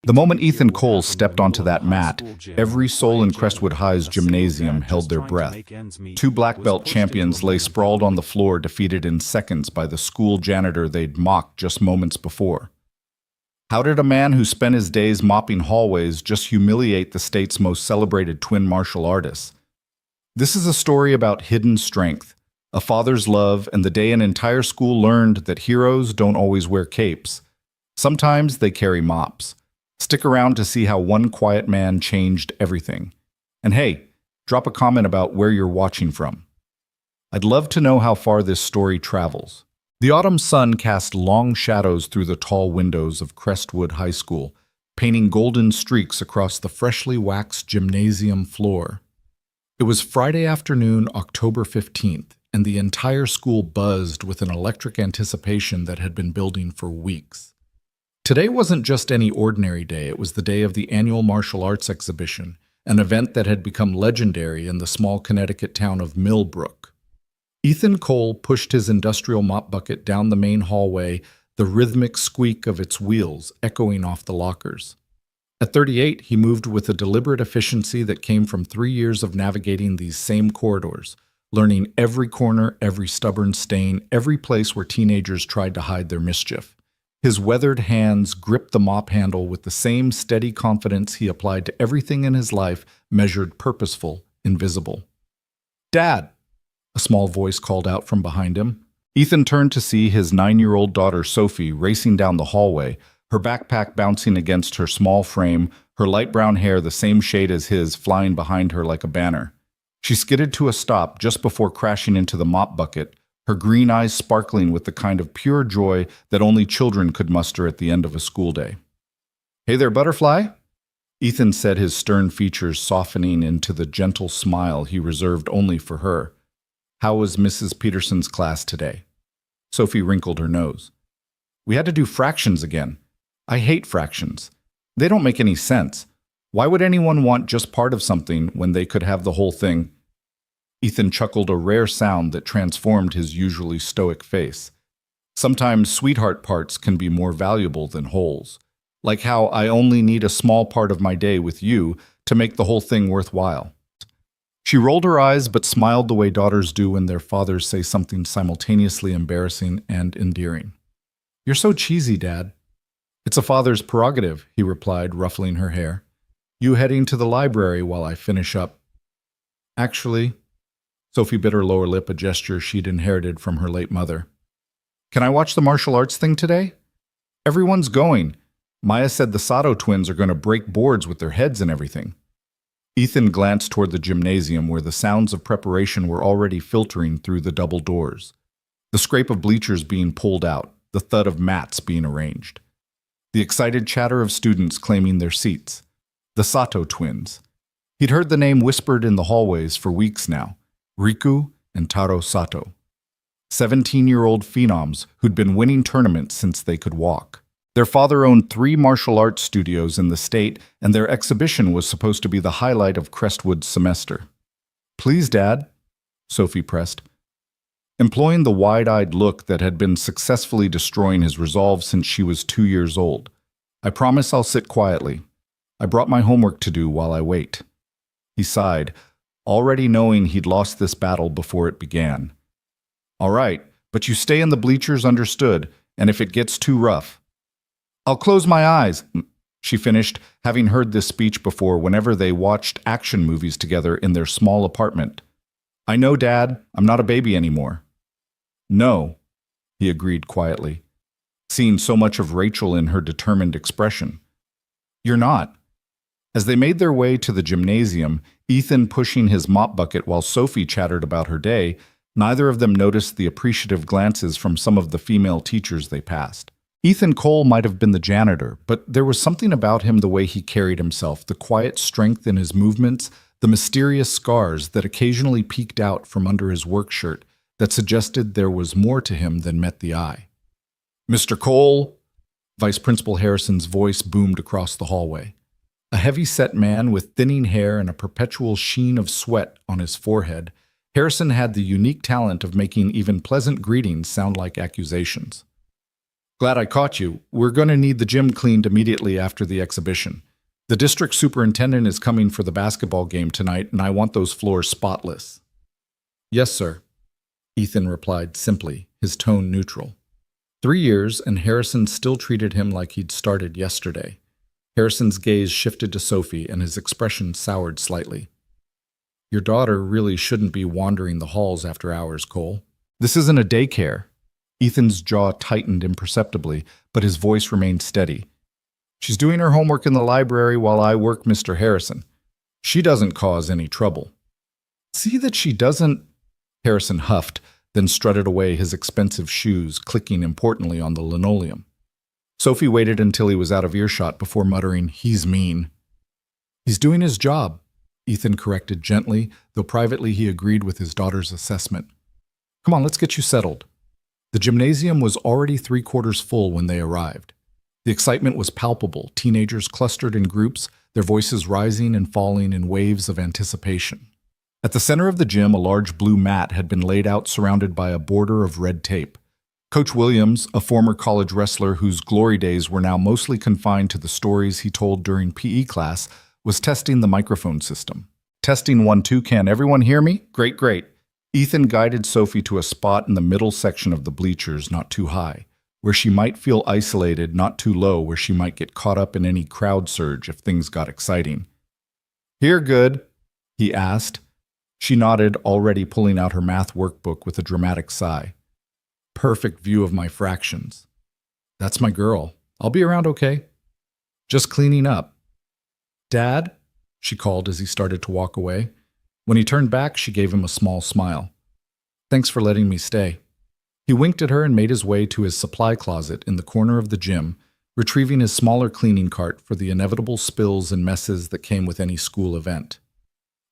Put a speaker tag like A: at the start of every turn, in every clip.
A: The moment Ethan Cole stepped onto that mat, every soul in Crestwood High's gymnasium held their breath. Two black belt champions lay sprawled on the floor, defeated in seconds by the school janitor they'd mocked just moments before. How did a man who spent his days mopping hallways just humiliate the state's most celebrated twin martial artists? This is a story about hidden strength, a father's love, and the day an entire school learned that heroes don't always wear capes. Sometimes they carry mops. Stick around to see how one quiet man changed everything. And hey, drop a comment about where you're watching from. I'd love to know how far this story travels. The autumn sun cast long shadows through the tall windows of Crestwood High School, painting golden streaks across the freshly waxed gymnasium floor. It was Friday afternoon, October 15th, and the entire school buzzed with an electric anticipation that had been building for weeks. Today wasn't just any ordinary day, it was the day of the annual martial arts exhibition, an event that had become legendary in the small Connecticut town of Millbrook. Ethan Cole pushed his industrial mop bucket down the main hallway, the rhythmic squeak of its wheels echoing off the lockers. At 38, he moved with a deliberate efficiency that came from 3 years of navigating these same corridors, learning every corner, every stubborn stain, every place where teenagers tried to hide their mischief. His weathered hands gripped the mop handle with the same steady confidence he applied to everything in his life, measured, purposeful, invisible. "Dad!" a small voice called out from behind him. Ethan turned to see his 9-year-old daughter Sophie racing down the hallway, her backpack bouncing against her small frame, her light brown hair the same shade as his flying behind her like a banner. She skidded to a stop just before crashing into the mop bucket, her green eyes sparkling with the kind of pure joy that only children could muster at the end of a school day. "Hey there, Butterfly," Ethan said, his stern features softening into the gentle smile he reserved only for her. "How was Mrs. Peterson's class today?" Sophie wrinkled her nose. "We had to do fractions again. I hate fractions. They don't make any sense. Why would anyone want just part of something when they could have the whole thing?" Ethan chuckled, a rare sound that transformed his usually stoic face. "Sometimes sweetheart parts can be more valuable than wholes. Like how I only need a small part of my day with you to make the whole thing worthwhile." She rolled her eyes but smiled the way daughters do when their fathers say something simultaneously embarrassing and endearing. "You're so cheesy, Dad." "It's a father's prerogative," he replied, ruffling her hair. "You heading to the library while I finish up?" "Actually," Sophie bit her lower lip, a gesture she'd inherited from her late mother. "Can I watch the martial arts thing today? Everyone's going. Maya said the Sato twins are going to break boards with their heads and everything." Ethan glanced toward the gymnasium where the sounds of preparation were already filtering through the double doors. The scrape of bleachers being pulled out, the thud of mats being arranged. The excited chatter of students claiming their seats. The Sato twins. He'd heard the name whispered in the hallways for weeks now. Riku and Taro Sato. 17-year-old phenoms who'd been winning tournaments since they could walk. Their father owned 3 martial arts studios in the state, and their exhibition was supposed to be the highlight of Crestwood's semester. "Please, Dad," Sophie pressed. Employing the wide-eyed look that had been successfully destroying his resolve since she was 2 years old. "I promise I'll sit quietly. I brought my homework to do while I wait." He sighed, already knowing he'd lost this battle before it began. "All right, but you stay in the bleachers, understood, and if it gets too rough." "I'll close my eyes," she finished, having heard this speech before whenever they watched action movies together in their small apartment. "I know, Dad, I'm not a baby anymore." "No," he agreed quietly, seeing so much of Rachel in her determined expression. "You're not." As they made their way to the gymnasium, Ethan pushing his mop bucket while Sophie chattered about her day, neither of them noticed the appreciative glances from some of the female teachers they passed. Ethan Cole might have been the janitor, but there was something about him, the way he carried himself, the quiet strength in his movements, the mysterious scars that occasionally peeked out from under his work shirt, that suggested there was more to him than met the eye. "Mr. Cole!" Vice Principal Harrison's voice boomed across the hallway. A heavy-set man with thinning hair and a perpetual sheen of sweat on his forehead, Harrison had the unique talent of making even pleasant greetings sound like accusations. Glad I caught you. We're going to need the gym cleaned immediately after the exhibition. The district superintendent is coming for the basketball game tonight, and I want those floors spotless. Yes, sir, Ethan replied simply, his tone neutral. 3 years, and Harrison still treated him like he'd started yesterday. Harrison's gaze shifted to Sophie, and his expression soured slightly. Your daughter really shouldn't be wandering the halls after hours, Cole. This isn't a daycare. Ethan's jaw tightened imperceptibly, but his voice remained steady. She's doing her homework in the library while I work Mr. Harrison. She doesn't cause any trouble. See that she doesn't... Harrison huffed, then strutted away, his expensive shoes clicking importantly on the linoleum. Sophie waited until he was out of earshot before muttering, "He's mean." He's doing his job, Ethan corrected gently, though privately he agreed with his daughter's assessment. Come on, let's get you settled. The gymnasium was already 3/4 full when they arrived. The excitement was palpable, teenagers clustered in groups, their voices rising and falling in waves of anticipation. At the center of the gym, a large blue mat had been laid out surrounded by a border of red tape. Coach Williams, a former college wrestler whose glory days were now mostly confined to the stories he told during PE class, was testing the microphone system. Testing 1, 2, can everyone hear me? Great, great. Ethan guided Sophie to a spot in the middle section of the bleachers, not too high, where she might feel isolated, not too low, where she might get caught up in any crowd surge if things got exciting. Here, good? He asked. She nodded, already pulling out her math workbook with a dramatic sigh. Perfect view of my fractions. That's my girl. I'll be around okay. Just cleaning up. Dad? She called as he started to walk away. When he turned back, she gave him a small smile. Thanks for letting me stay. He winked at her and made his way to his supply closet in the corner of the gym, retrieving his smaller cleaning cart for the inevitable spills and messes that came with any school event.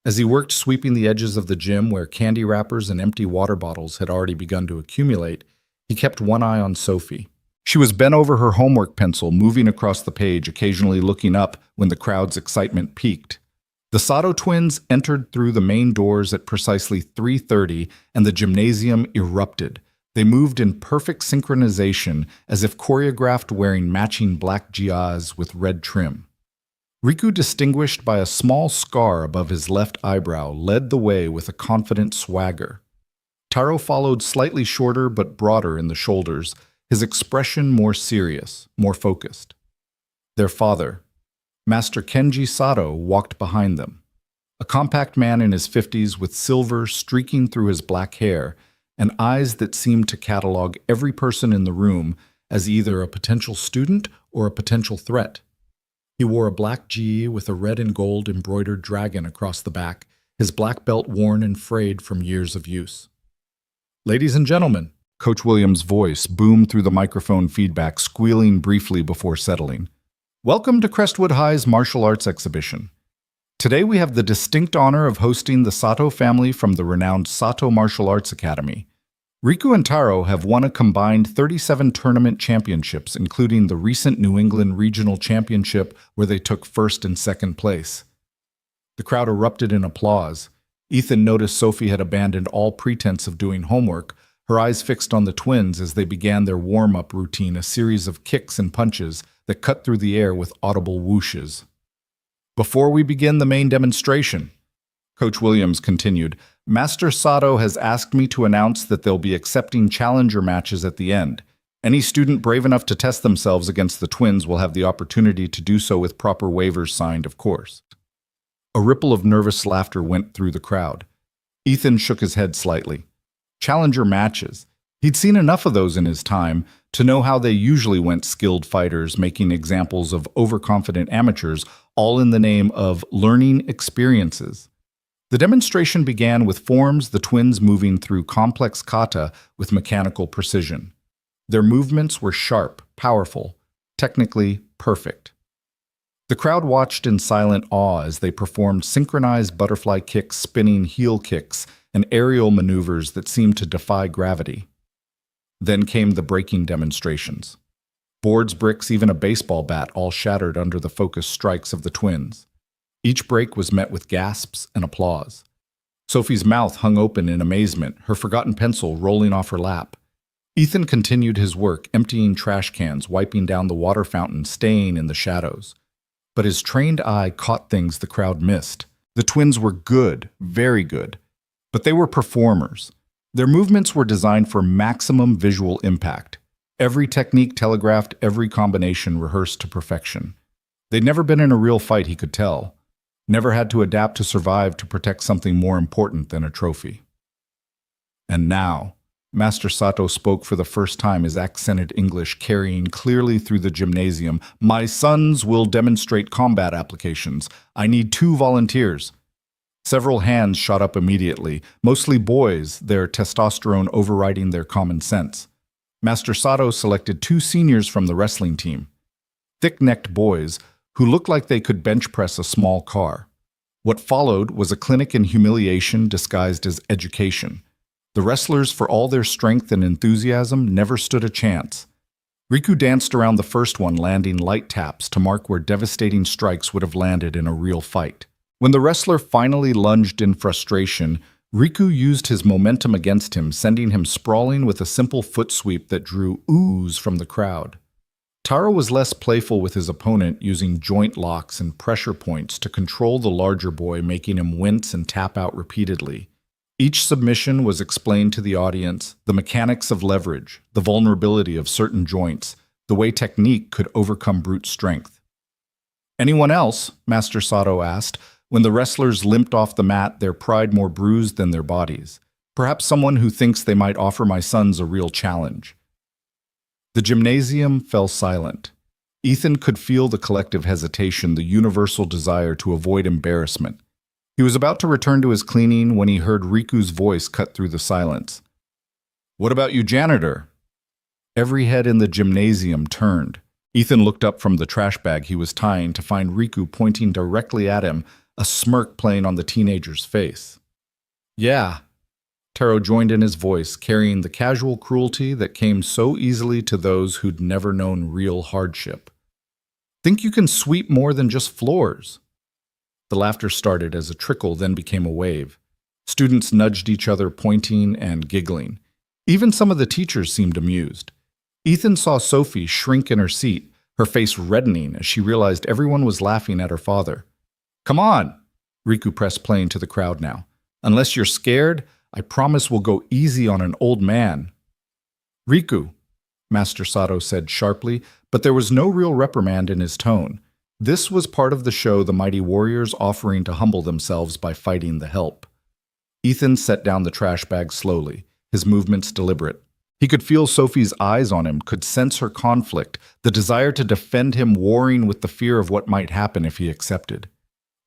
A: As he worked sweeping the edges of the gym where candy wrappers and empty water bottles had already begun to accumulate, he kept one eye on Sophie. She was bent over her homework pencil, moving across the page, occasionally looking up when the crowd's excitement peaked. The Sato twins entered through the main doors at precisely 3:30, and the gymnasium erupted. They moved in perfect synchronization, as if choreographed, wearing matching black jias with red trim. Riku, distinguished by a small scar above his left eyebrow, led the way with a confident swagger. Taro followed, slightly shorter but broader in the shoulders, his expression more serious, more focused. Their father, Master Kenji Sato, walked behind them. A compact man in his 50s with silver streaking through his black hair and eyes that seemed to catalog every person in the room as either a potential student or a potential threat. He wore a black gi with a red and gold embroidered dragon across the back, his black belt worn and frayed from years of use. Ladies and gentlemen, Coach Williams' voice boomed through the microphone feedback, squealing briefly before settling. Welcome to Crestwood High's martial arts exhibition. Today we have the distinct honor of hosting the Sato family from the renowned Sato Martial Arts Academy. Riku and Taro have won a combined 37 tournament championships, including the recent New England Regional Championship where they took first and second place. The crowd erupted in applause. Ethan noticed Sophie had abandoned all pretense of doing homework, her eyes fixed on the twins as they began their warm-up routine, a series of kicks and punches that cut through the air with audible whooshes. Before we begin the main demonstration, Coach Williams continued, Master Sato has asked me to announce that they'll be accepting challenger matches at the end. Any student brave enough to test themselves against the twins will have the opportunity to do so with proper waivers signed, of course. A ripple of nervous laughter went through the crowd. Ethan shook his head slightly. Challenger matches. He'd seen enough of those in his time to know how they usually went, skilled fighters making examples of overconfident amateurs, all in the name of learning experiences. The demonstration began with forms, the twins moving through complex kata with mechanical precision. Their movements were sharp, powerful, technically perfect. The crowd watched in silent awe as they performed synchronized butterfly kicks, spinning heel kicks, and aerial maneuvers that seemed to defy gravity. Then came the breaking demonstrations. Boards, bricks, even a baseball bat all shattered under the focused strikes of the twins. Each break was met with gasps and applause. Sophie's mouth hung open in amazement, her forgotten pencil rolling off her lap. Ethan continued his work, emptying trash cans, wiping down the water fountain, staying in the shadows. But his trained eye caught things the crowd missed. The twins were good, very good, but they were performers. Their movements were designed for maximum visual impact. Every technique telegraphed, every combination rehearsed to perfection. They'd never been in a real fight, he could tell. Never had to adapt to survive to protect something more important than a trophy. And now, Master Sato spoke for the first time, his accented English carrying clearly through the gymnasium. "My sons will demonstrate combat applications. I need 2 volunteers." Several hands shot up immediately, mostly boys, their testosterone overriding their common sense. Master Sato selected 2 seniors from the wrestling team. Thick-necked boys who looked like they could bench press a small car. What followed was a clinic in humiliation disguised as education. The wrestlers, for all their strength and enthusiasm, never stood a chance. Riku danced around the first one, landing light taps to mark where devastating strikes would have landed in a real fight. When the wrestler finally lunged in frustration, Riku used his momentum against him, sending him sprawling with a simple foot sweep that drew oohs from the crowd. Taro was less playful with his opponent, using joint locks and pressure points to control the larger boy, making him wince and tap out repeatedly. Each submission was explained to the audience, the mechanics of leverage, the vulnerability of certain joints, the way technique could overcome brute strength. "Anyone else?" Master Sato asked, when the wrestlers limped off the mat, their pride more bruised than their bodies. "Perhaps someone who thinks they might offer my sons a real challenge." The gymnasium fell silent. Ethan could feel the collective hesitation, the universal desire to avoid embarrassment. He was about to return to his cleaning when he heard Riku's voice cut through the silence. "What about you, Janitor?" Every head in the gymnasium turned. Ethan looked up from the trash bag he was tying to find Riku pointing directly at him, a smirk playing on the teenager's face. "Yeah." Taro joined in his voice, carrying the casual cruelty that came so easily to those who'd never known real hardship. "Think you can sweep more than just floors?" The laughter started as a trickle, then became a wave. Students nudged each other, pointing and giggling. Even some of the teachers seemed amused. Ethan saw Sophie shrink in her seat, her face reddening as she realized everyone was laughing at her father. "Come on!" Riku pressed play to the crowd now. "Unless you're scared, I promise we'll go easy on an old man." "Riku," Master Sato said sharply, but there was no real reprimand in his tone. This was part of the show, the mighty warriors offering to humble themselves by fighting the help. Ethan set down the trash bag slowly, his movements deliberate. He could feel Sophie's eyes on him, could sense her conflict, the desire to defend him warring with the fear of what might happen if he accepted.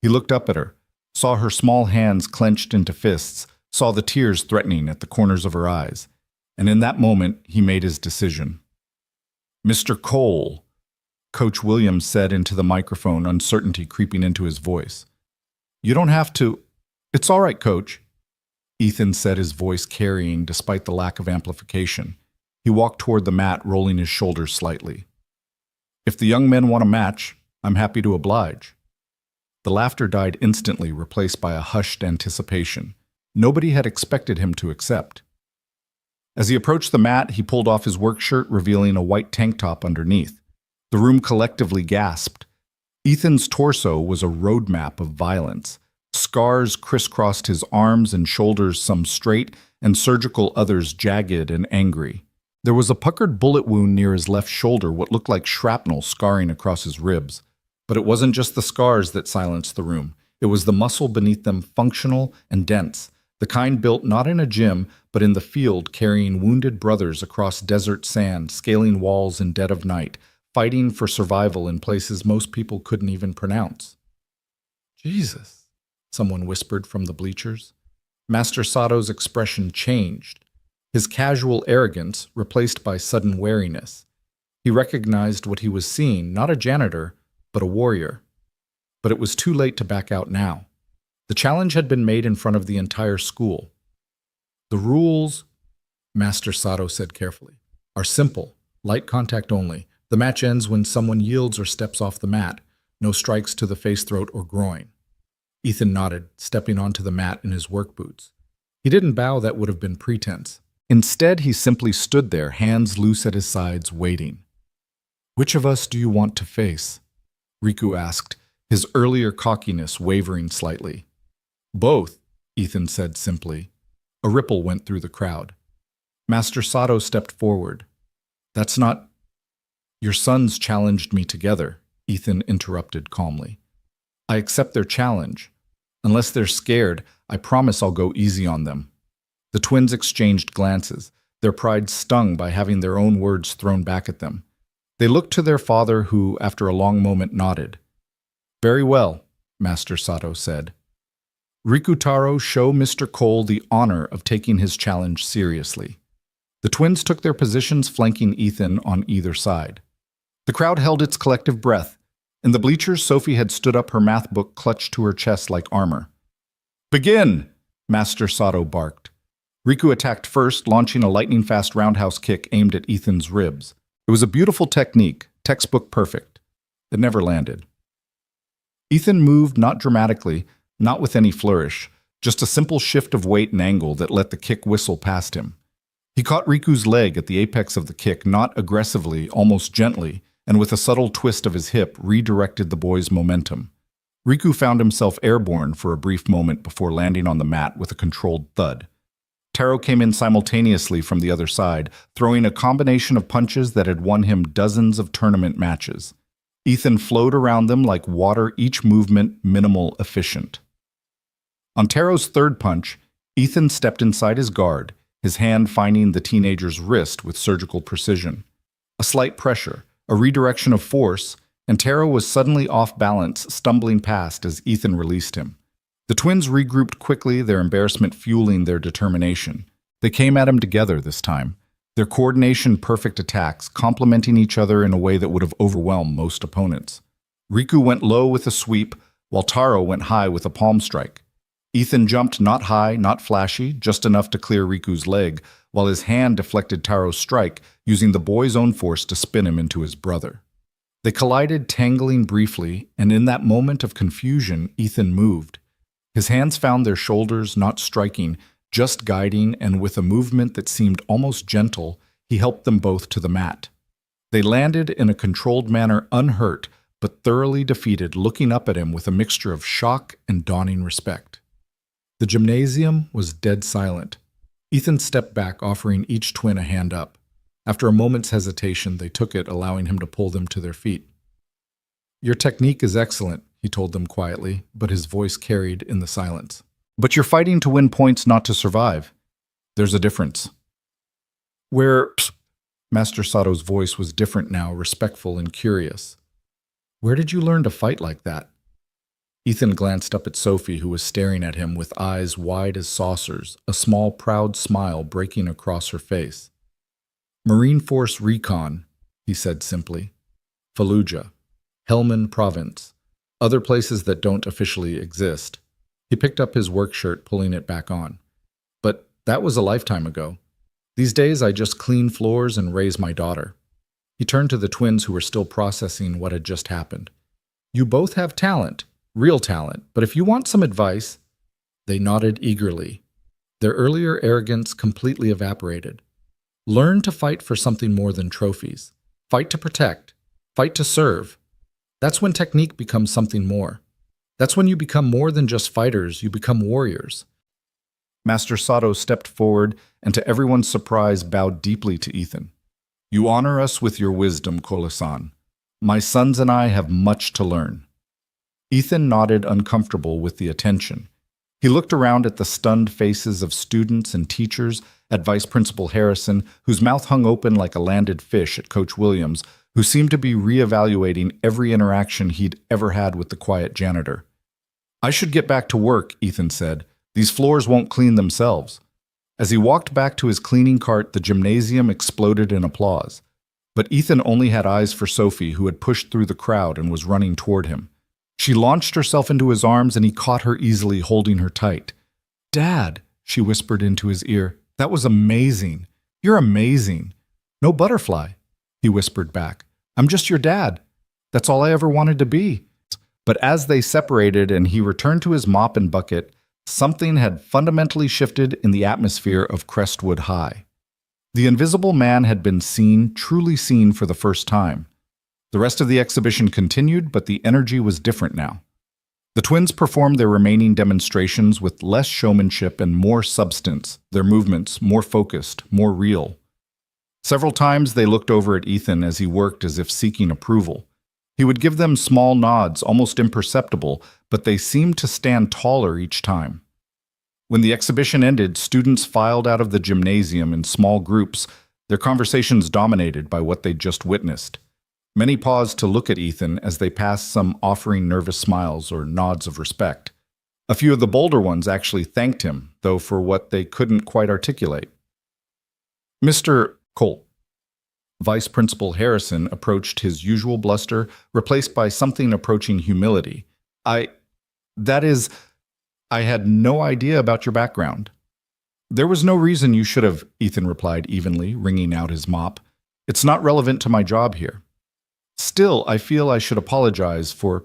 A: He looked up at her, saw her small hands clenched into fists, saw the tears threatening at the corners of her eyes, and in that moment he made his decision. "Mr. Cole," Coach Williams said into the microphone, uncertainty creeping into his voice. "You don't have to—" "It's all right, Coach," Ethan said, his voice carrying despite the lack of amplification. He walked toward the mat, rolling his shoulders slightly. "If the young men want a match, I'm happy to oblige." The laughter died instantly, replaced by a hushed anticipation. Nobody had expected him to accept. As he approached the mat, he pulled off his work shirt, revealing a white tank top underneath. The room collectively gasped. Ethan's torso was a roadmap of violence. Scars crisscrossed his arms and shoulders, some straight and surgical, others jagged and angry. There was a puckered bullet wound near his left shoulder, what looked like shrapnel scarring across his ribs. But it wasn't just the scars that silenced the room. It was the muscle beneath them, functional and dense, the kind built not in a gym, but in the field, carrying wounded brothers across desert sand, scaling walls in dead of night, fighting for survival in places most people couldn't even pronounce. "Jesus," someone whispered from the bleachers. Master Sato's expression changed, his casual arrogance replaced by sudden wariness. He recognized what he was seeing, not a janitor, but a warrior. But it was too late to back out now. The challenge had been made in front of the entire school. "The rules," Master Sato said carefully, "are simple, light contact only. The match ends when someone yields or steps off the mat. No strikes to the face, throat, or groin." Ethan nodded, stepping onto the mat in his work boots. He didn't bow, that would have been pretense. Instead, he simply stood there, hands loose at his sides, waiting. "Which of us do you want to face?" Riku asked, his earlier cockiness wavering slightly. "Both," Ethan said simply. A ripple went through the crowd. Master Sato stepped forward. "That's not—" "Your sons challenged me together," Ethan interrupted calmly. "I accept their challenge. Unless they're scared, I promise I'll go easy on them." The twins exchanged glances, their pride stung by having their own words thrown back at them. They looked to their father who, after a long moment, nodded. "Very well," Master Sato said. "Rikutaro, show Mr. Cole the honor of taking his challenge seriously." The twins took their positions flanking Ethan on either side. The crowd held its collective breath. In the bleachers, Sophie had stood up, her math book clutched to her chest like armor. "Begin!" Master Sato barked. Riku attacked first, launching a lightning-fast roundhouse kick aimed at Ethan's ribs. It was a beautiful technique, textbook perfect. It never landed. Ethan moved not dramatically, not with any flourish, just a simple shift of weight and angle that let the kick whistle past him. He caught Riku's leg at the apex of the kick, not aggressively, almost gently, and with a subtle twist of his hip, redirected the boy's momentum. Riku found himself airborne for a brief moment before landing on the mat with a controlled thud. Taro came in simultaneously from the other side, throwing a combination of punches that had won him dozens of tournament matches. Ethan flowed around them like water, each movement minimal, efficient. On Taro's third punch, Ethan stepped inside his guard, his hand finding the teenager's wrist with surgical precision. A slight pressure, a redirection of force, and Taro was suddenly off balance, stumbling past as Ethan released him. The twins regrouped quickly, their embarrassment fueling their determination. They came at him together this time, their coordination perfect attacks, complementing each other in a way that would have overwhelmed most opponents. Riku went low with a sweep, while Taro went high with a palm strike. Ethan jumped not high, not flashy, just enough to clear Riku's leg, while his hand deflected Taro's strike, using the boy's own force to spin him into his brother. They collided, tangling briefly, and in that moment of confusion, Ethan moved. His hands found their shoulders, not striking, just guiding, and with a movement that seemed almost gentle, he helped them both to the mat. They landed in a controlled manner, unhurt, but thoroughly defeated, looking up at him with a mixture of shock and dawning respect. The gymnasium was dead silent. Ethan stepped back, offering each twin a hand up. After a moment's hesitation, they took it, allowing him to pull them to their feet. "Your technique is excellent," he told them quietly, but his voice carried in the silence. "But you're fighting to win points, not to survive. There's a difference." Master Sato's voice was different now, respectful and curious. "Where did you learn to fight like that?" Ethan glanced up at Sophie, who was staring at him with eyes wide as saucers, a small, proud smile breaking across her face. "Marine Force Recon," he said simply. "Fallujah. Helmand Province. Other places that don't officially exist." He picked up his work shirt, pulling it back on. "But that was a lifetime ago. These days I just clean floors and raise my daughter." He turned to the twins who were still processing what had just happened. "You both have talent, real talent, but if you want some advice—" They nodded eagerly. Their earlier arrogance completely evaporated. "Learn to fight for something more than trophies. Fight to protect. Fight to serve. That's when technique becomes something more. That's when you become more than just fighters, you become warriors." Master Sato stepped forward and to everyone's surprise bowed deeply to Ethan. "You honor us with your wisdom, Kole-san. My sons and I have much to learn." Ethan nodded, uncomfortable with the attention. He looked around at the stunned faces of students and teachers, at Vice Principal Harrison, whose mouth hung open like a landed fish, at Coach Williams, who seemed to be reevaluating every interaction he'd ever had with the quiet janitor. "I should get back to work," Ethan said. "These floors won't clean themselves." As he walked back to his cleaning cart, the gymnasium exploded in applause. But Ethan only had eyes for Sophie, who had pushed through the crowd and was running toward him. She launched herself into his arms, and he caught her easily, holding her tight. "Dad," she whispered into his ear, "that was amazing. You're amazing." "No butterfly," he whispered back. "I'm just your dad. That's all I ever wanted to be." But as they separated and he returned to his mop and bucket, something had fundamentally shifted in the atmosphere of Crestwood High. The Invisible Man had been seen, truly seen for the first time. The rest of the exhibition continued, but the energy was different now. The twins performed their remaining demonstrations with less showmanship and more substance, their movements more focused, more real. Several times they looked over at Ethan as he worked as if seeking approval. He would give them small nods, almost imperceptible, but they seemed to stand taller each time. When the exhibition ended, students filed out of the gymnasium in small groups, their conversations dominated by what they'd just witnessed. Many paused to look at Ethan as they passed, some offering nervous smiles or nods of respect. A few of the bolder ones actually thanked him, though for what they couldn't quite articulate. Mr. Colt. Vice Principal Harrison approached his usual bluster, replaced by something approaching humility. I had no idea about your background. There was no reason you should have, Ethan replied evenly, wringing out his mop. It's not relevant to my job here. Still, I feel I should apologize for...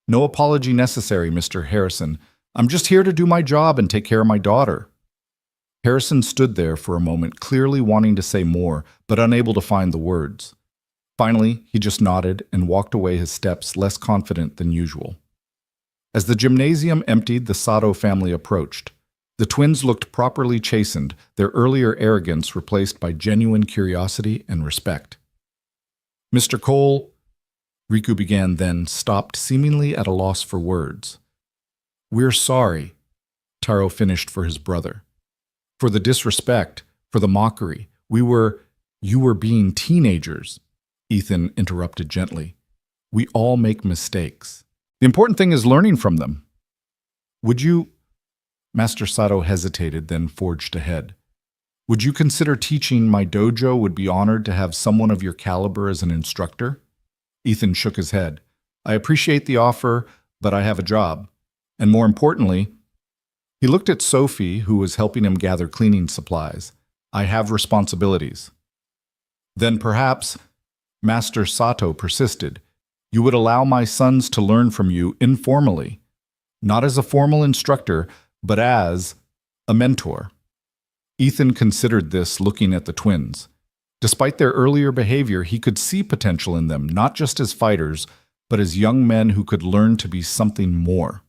A: No apology necessary, Mr. Harrison. I'm just here to do my job and take care of my daughter. Harrison stood there for a moment, clearly wanting to say more, but unable to find the words. Finally, he just nodded and walked away his steps, less confident than usual. As the gymnasium emptied, the Sato family approached. The twins looked properly chastened, their earlier arrogance replaced by genuine curiosity and respect. Mr. Cole, Riku began, then stopped, seemingly at a loss for words. We're sorry, Taro finished for his brother. For the disrespect, for the mockery. You were being teenagers, Ethan interrupted gently. We all make mistakes. The important thing is learning from them. Would you... Master Sato hesitated, then forged ahead. Would you consider teaching my dojo? Would be honored to have someone of your caliber as an instructor? Ethan shook his head. I appreciate the offer, but I have a job. And more importantly, he looked at Sophie, who was helping him gather cleaning supplies. I have responsibilities. Then perhaps, Master Sato persisted, you would allow my sons to learn from you informally, not as a formal instructor, but as a mentor. Ethan considered this, looking at the twins. Despite their earlier behavior, he could see potential in them, not just as fighters, but as young men who could learn to be something more.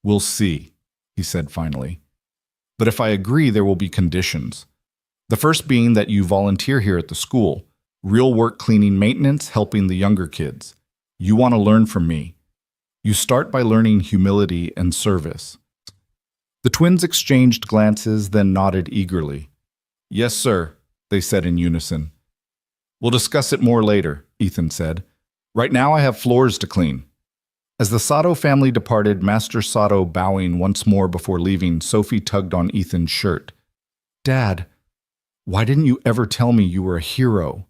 A: We'll see, he said finally. But if I agree, there will be conditions. The first being that you volunteer here at the school, real work cleaning maintenance, helping the younger kids. You want to learn from me. You start by learning humility and service. The twins exchanged glances, then nodded eagerly. Yes, sir, they said in unison. We'll discuss it more later, Ethan said. Right now I have floors to clean. As the Sato family departed, Master Sato bowing once more before leaving, Sophie tugged on Ethan's shirt. Dad, why didn't you ever tell me you were a hero?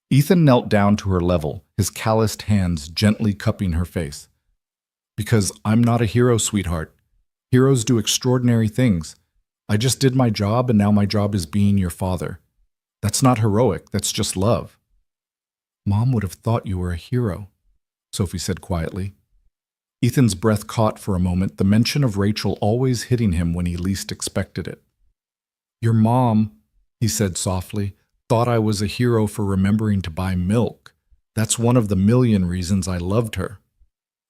A: Ethan knelt down to her level, his calloused hands gently cupping her face. Because I'm not a hero, sweetheart. Heroes do extraordinary things. I just did my job, and now my job is being your father. That's not heroic, that's just love. Mom would have thought you were a hero, Sophie said quietly. Ethan's breath caught for a moment, the mention of Rachel always hitting him when he least expected it. Your mom, he said softly, thought I was a hero for remembering to buy milk. That's one of the million reasons I loved her.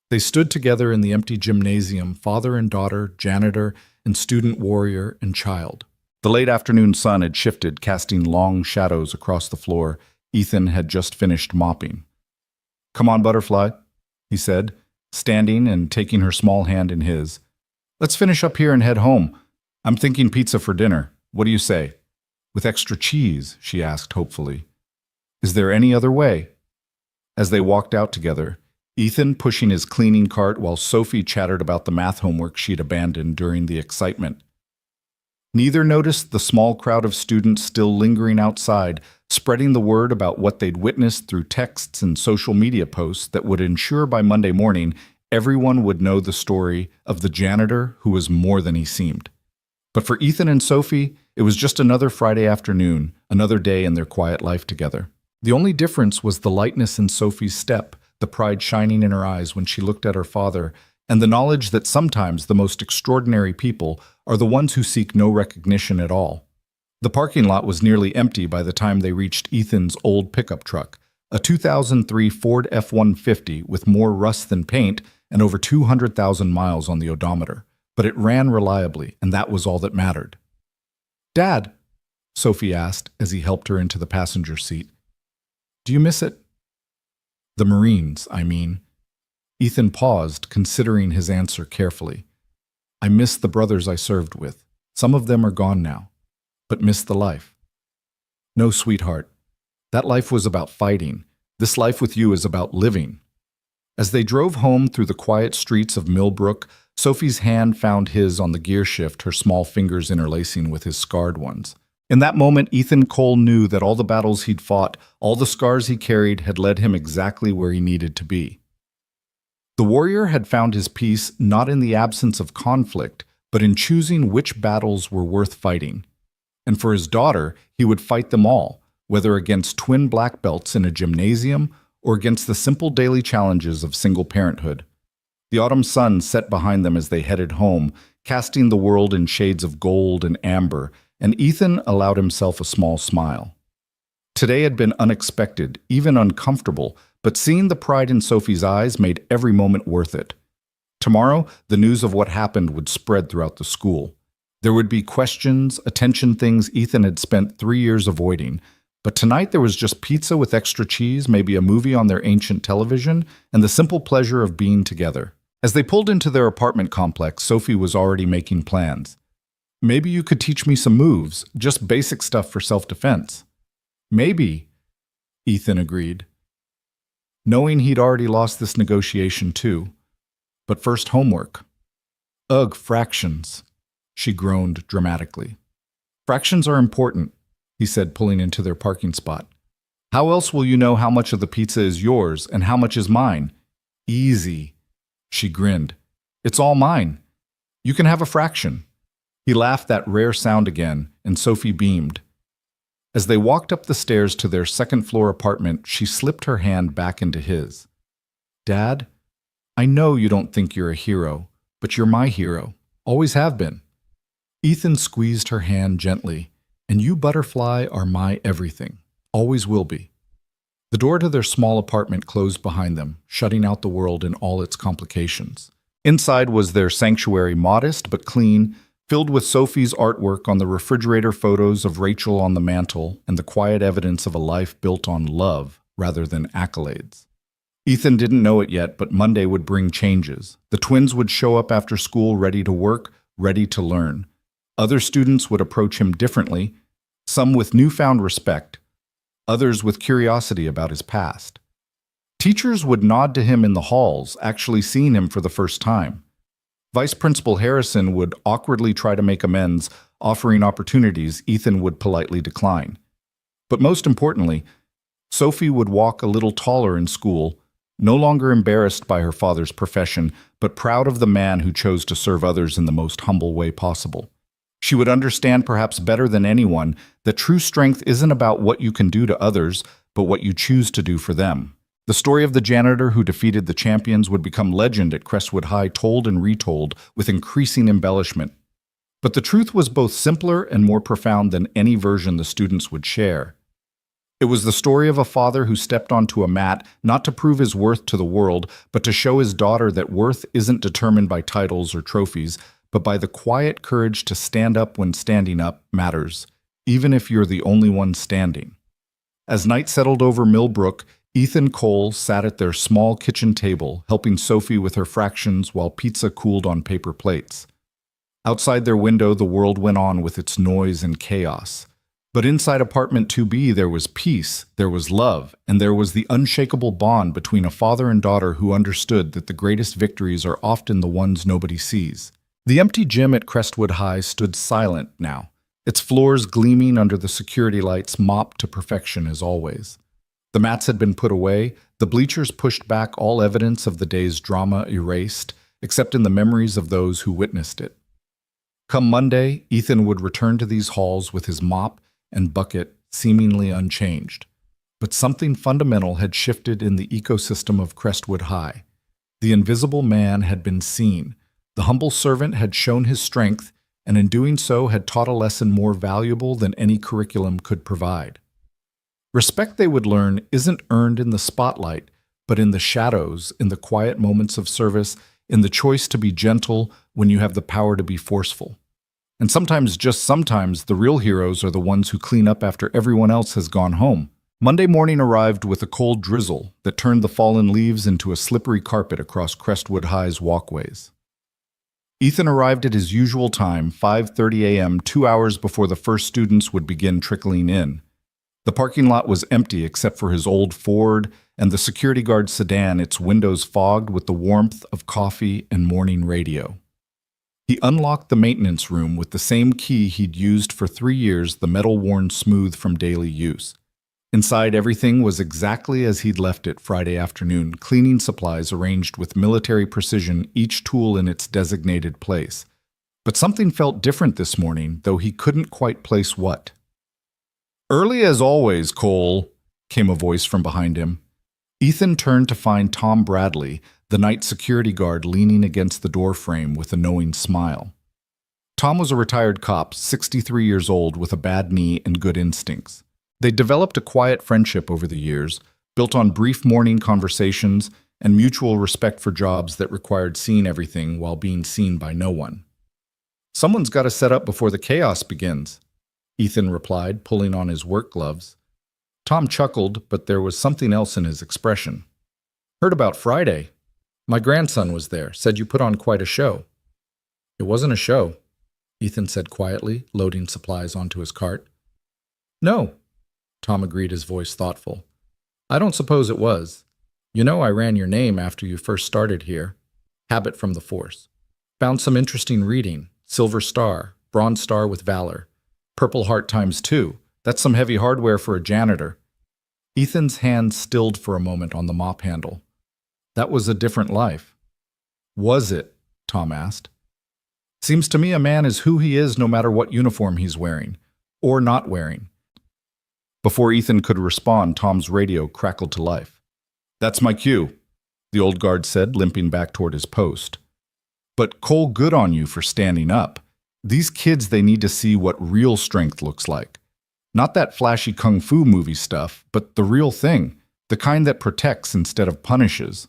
A: They stood together in the empty gymnasium, father and daughter, janitor, and student warrior and child. The late afternoon sun had shifted, casting long shadows across the floor. Ethan had just finished mopping. Come on, Butterfly, he said, standing and taking her small hand in his. Let's finish up here and head home. I'm thinking pizza for dinner. What do you say? With extra cheese, she asked hopefully. Is there any other way? As they walked out together, Ethan pushing his cleaning cart while Sophie chattered about the math homework she'd abandoned during the excitement. Neither noticed the small crowd of students still lingering outside, spreading the word about what they'd witnessed through texts and social media posts that would ensure by Monday morning everyone would know the story of the janitor who was more than he seemed. But for Ethan and Sophie, it was just another Friday afternoon, another day in their quiet life together. The only difference was the lightness in Sophie's step, the pride shining in her eyes when she looked at her father, and the knowledge that sometimes the most extraordinary people are the ones who seek no recognition at all. The parking lot was nearly empty by the time they reached Ethan's old pickup truck, a 2003 Ford F-150 with more rust than paint and over 200,000 miles on the odometer. But it ran reliably, and that was all that mattered. "Dad," Sophie asked as he helped her into the passenger seat, "do you miss it?" "The Marines, I mean." Ethan paused, considering his answer carefully. "I miss the brothers I served with. Some of them are gone now, but miss the life." "No, sweetheart. That life was about fighting. This life with you is about living." As they drove home through the quiet streets of Millbrook, Sophie's hand found his on the gear shift, her small fingers interlacing with his scarred ones. In that moment, Ethan Cole knew that all the battles he'd fought, all the scars he carried, had led him exactly where he needed to be. The warrior had found his peace not in the absence of conflict, but in choosing which battles were worth fighting. And for his daughter, he would fight them all, whether against twin black belts in a gymnasium or against the simple daily challenges of single parenthood. The autumn sun set behind them as they headed home, casting the world in shades of gold and amber, and Ethan allowed himself a small smile. Today had been unexpected, even uncomfortable, but seeing the pride in Sophie's eyes made every moment worth it. Tomorrow, the news of what happened would spread throughout the school. There would be questions, attention things Ethan had spent 3 years avoiding, but tonight there was just pizza with extra cheese, maybe a movie on their ancient television, and the simple pleasure of being together. As they pulled into their apartment complex, Sophie was already making plans. "Maybe you could teach me some moves, just basic stuff for self-defense." "Maybe," Ethan agreed, knowing he'd already lost this negotiation too. But first, homework. "Ugh, fractions," she groaned dramatically. "Fractions are important," he said, pulling into their parking spot. "How else will you know how much of the pizza is yours and how much is mine?" "Easy," she grinned. "It's all mine. You can have a fraction." He laughed that rare sound again, and Sophie beamed. As they walked up the stairs to their second-floor apartment, she slipped her hand back into his. "Dad, I know you don't think you're a hero, but you're my hero. Always have been." Ethan squeezed her hand gently. "And you, Butterfly, are my everything. Always will be." The door to their small apartment closed behind them, shutting out the world in all its complications. Inside was their sanctuary, modest but clean, filled with Sophie's artwork on the refrigerator, photos of Rachel on the mantle, and the quiet evidence of a life built on love rather than accolades. Ethan didn't know it yet, but Monday would bring changes. The twins would show up after school ready to work, ready to learn. Other students would approach him differently, some with newfound respect, others with curiosity about his past. Teachers would nod to him in the halls, actually seeing him for the first time. Vice Principal Harrison would awkwardly try to make amends, offering opportunities Ethan would politely decline. But most importantly, Sophie would walk a little taller in school, no longer embarrassed by her father's profession, but proud of the man who chose to serve others in the most humble way possible. She would understand perhaps better than anyone that true strength isn't about what you can do to others, but what you choose to do for them. The story of the janitor who defeated the champions would become legend at Crestwood High, told and retold with increasing embellishment. But the truth was both simpler and more profound than any version the students would share. It was the story of a father who stepped onto a mat not to prove his worth to the world, but to show his daughter that worth isn't determined by titles or trophies, but by the quiet courage to stand up when standing up matters, even if you're the only one standing. As night settled over Millbrook, Ethan Cole sat at their small kitchen table, helping Sophie with her fractions while pizza cooled on paper plates. Outside their window, the world went on with its noise and chaos. But inside apartment 2B, there was peace, there was love, and there was the unshakable bond between a father and daughter who understood that the greatest victories are often the ones nobody sees. The empty gym at Crestwood High stood silent now, its floors gleaming under the security lights mopped to perfection as always. The mats had been put away, the bleachers pushed back, all evidence of the day's drama erased, except in the memories of those who witnessed it. Come Monday, Ethan would return to these halls with his mop and bucket seemingly unchanged. But something fundamental had shifted in the ecosystem of Crestwood High. The invisible man had been seen. The humble servant had shown his strength, and in doing so had taught a lesson more valuable than any curriculum could provide. Respect they would learn isn't earned in the spotlight, but in the shadows, in the quiet moments of service, in the choice to be gentle when you have the power to be forceful. And sometimes, just sometimes, the real heroes are the ones who clean up after everyone else has gone home. Monday morning arrived with a cold drizzle that turned the fallen leaves into a slippery carpet across Crestwood High's walkways. Ethan arrived at his usual time, 5:30 a.m., 2 hours before the first students would begin trickling in. The parking lot was empty except for his old Ford and the security guard sedan, its windows fogged with the warmth of coffee and morning radio. He unlocked the maintenance room with the same key he'd used for 3 years, the metal worn smooth from daily use. Inside, everything was exactly as he'd left it Friday afternoon, cleaning supplies arranged with military precision, each tool in its designated place. But something felt different this morning, though he couldn't quite place what. "Early as always, Cole," came a voice from behind him. Ethan turned to find Tom Bradley, the night security guard, leaning against the doorframe with a knowing smile. Tom was a retired cop, 63 years old, with a bad knee and good instincts. They developed a quiet friendship over the years, built on brief morning conversations and mutual respect for jobs that required seeing everything while being seen by no one. "Someone's got to set up before the chaos begins," Ethan replied, pulling on his work gloves. Tom chuckled, but there was something else in his expression. "Heard about Friday. My grandson was there, said you put on quite a show." "It wasn't a show," Ethan said quietly, loading supplies onto his cart. "No," Tom agreed, his voice thoughtful. "I don't suppose it was. You know I ran your name after you first started here. Habit from the Force. Found some interesting reading. Silver Star, Bronze Star with Valor. Purple Heart ×2. That's some heavy hardware for a janitor." Ethan's hand stilled for a moment on the mop handle. "That was a different life." "Was it?" Tom asked. "Seems to me a man is who he is no matter what uniform he's wearing, or not wearing." Before Ethan could respond, Tom's radio crackled to life. "That's my cue," the old guard said, limping back toward his post. "But Cole, good on you for standing up. These kids, they need to see what real strength looks like. Not that flashy kung fu movie stuff, but the real thing, the kind that protects instead of punishes."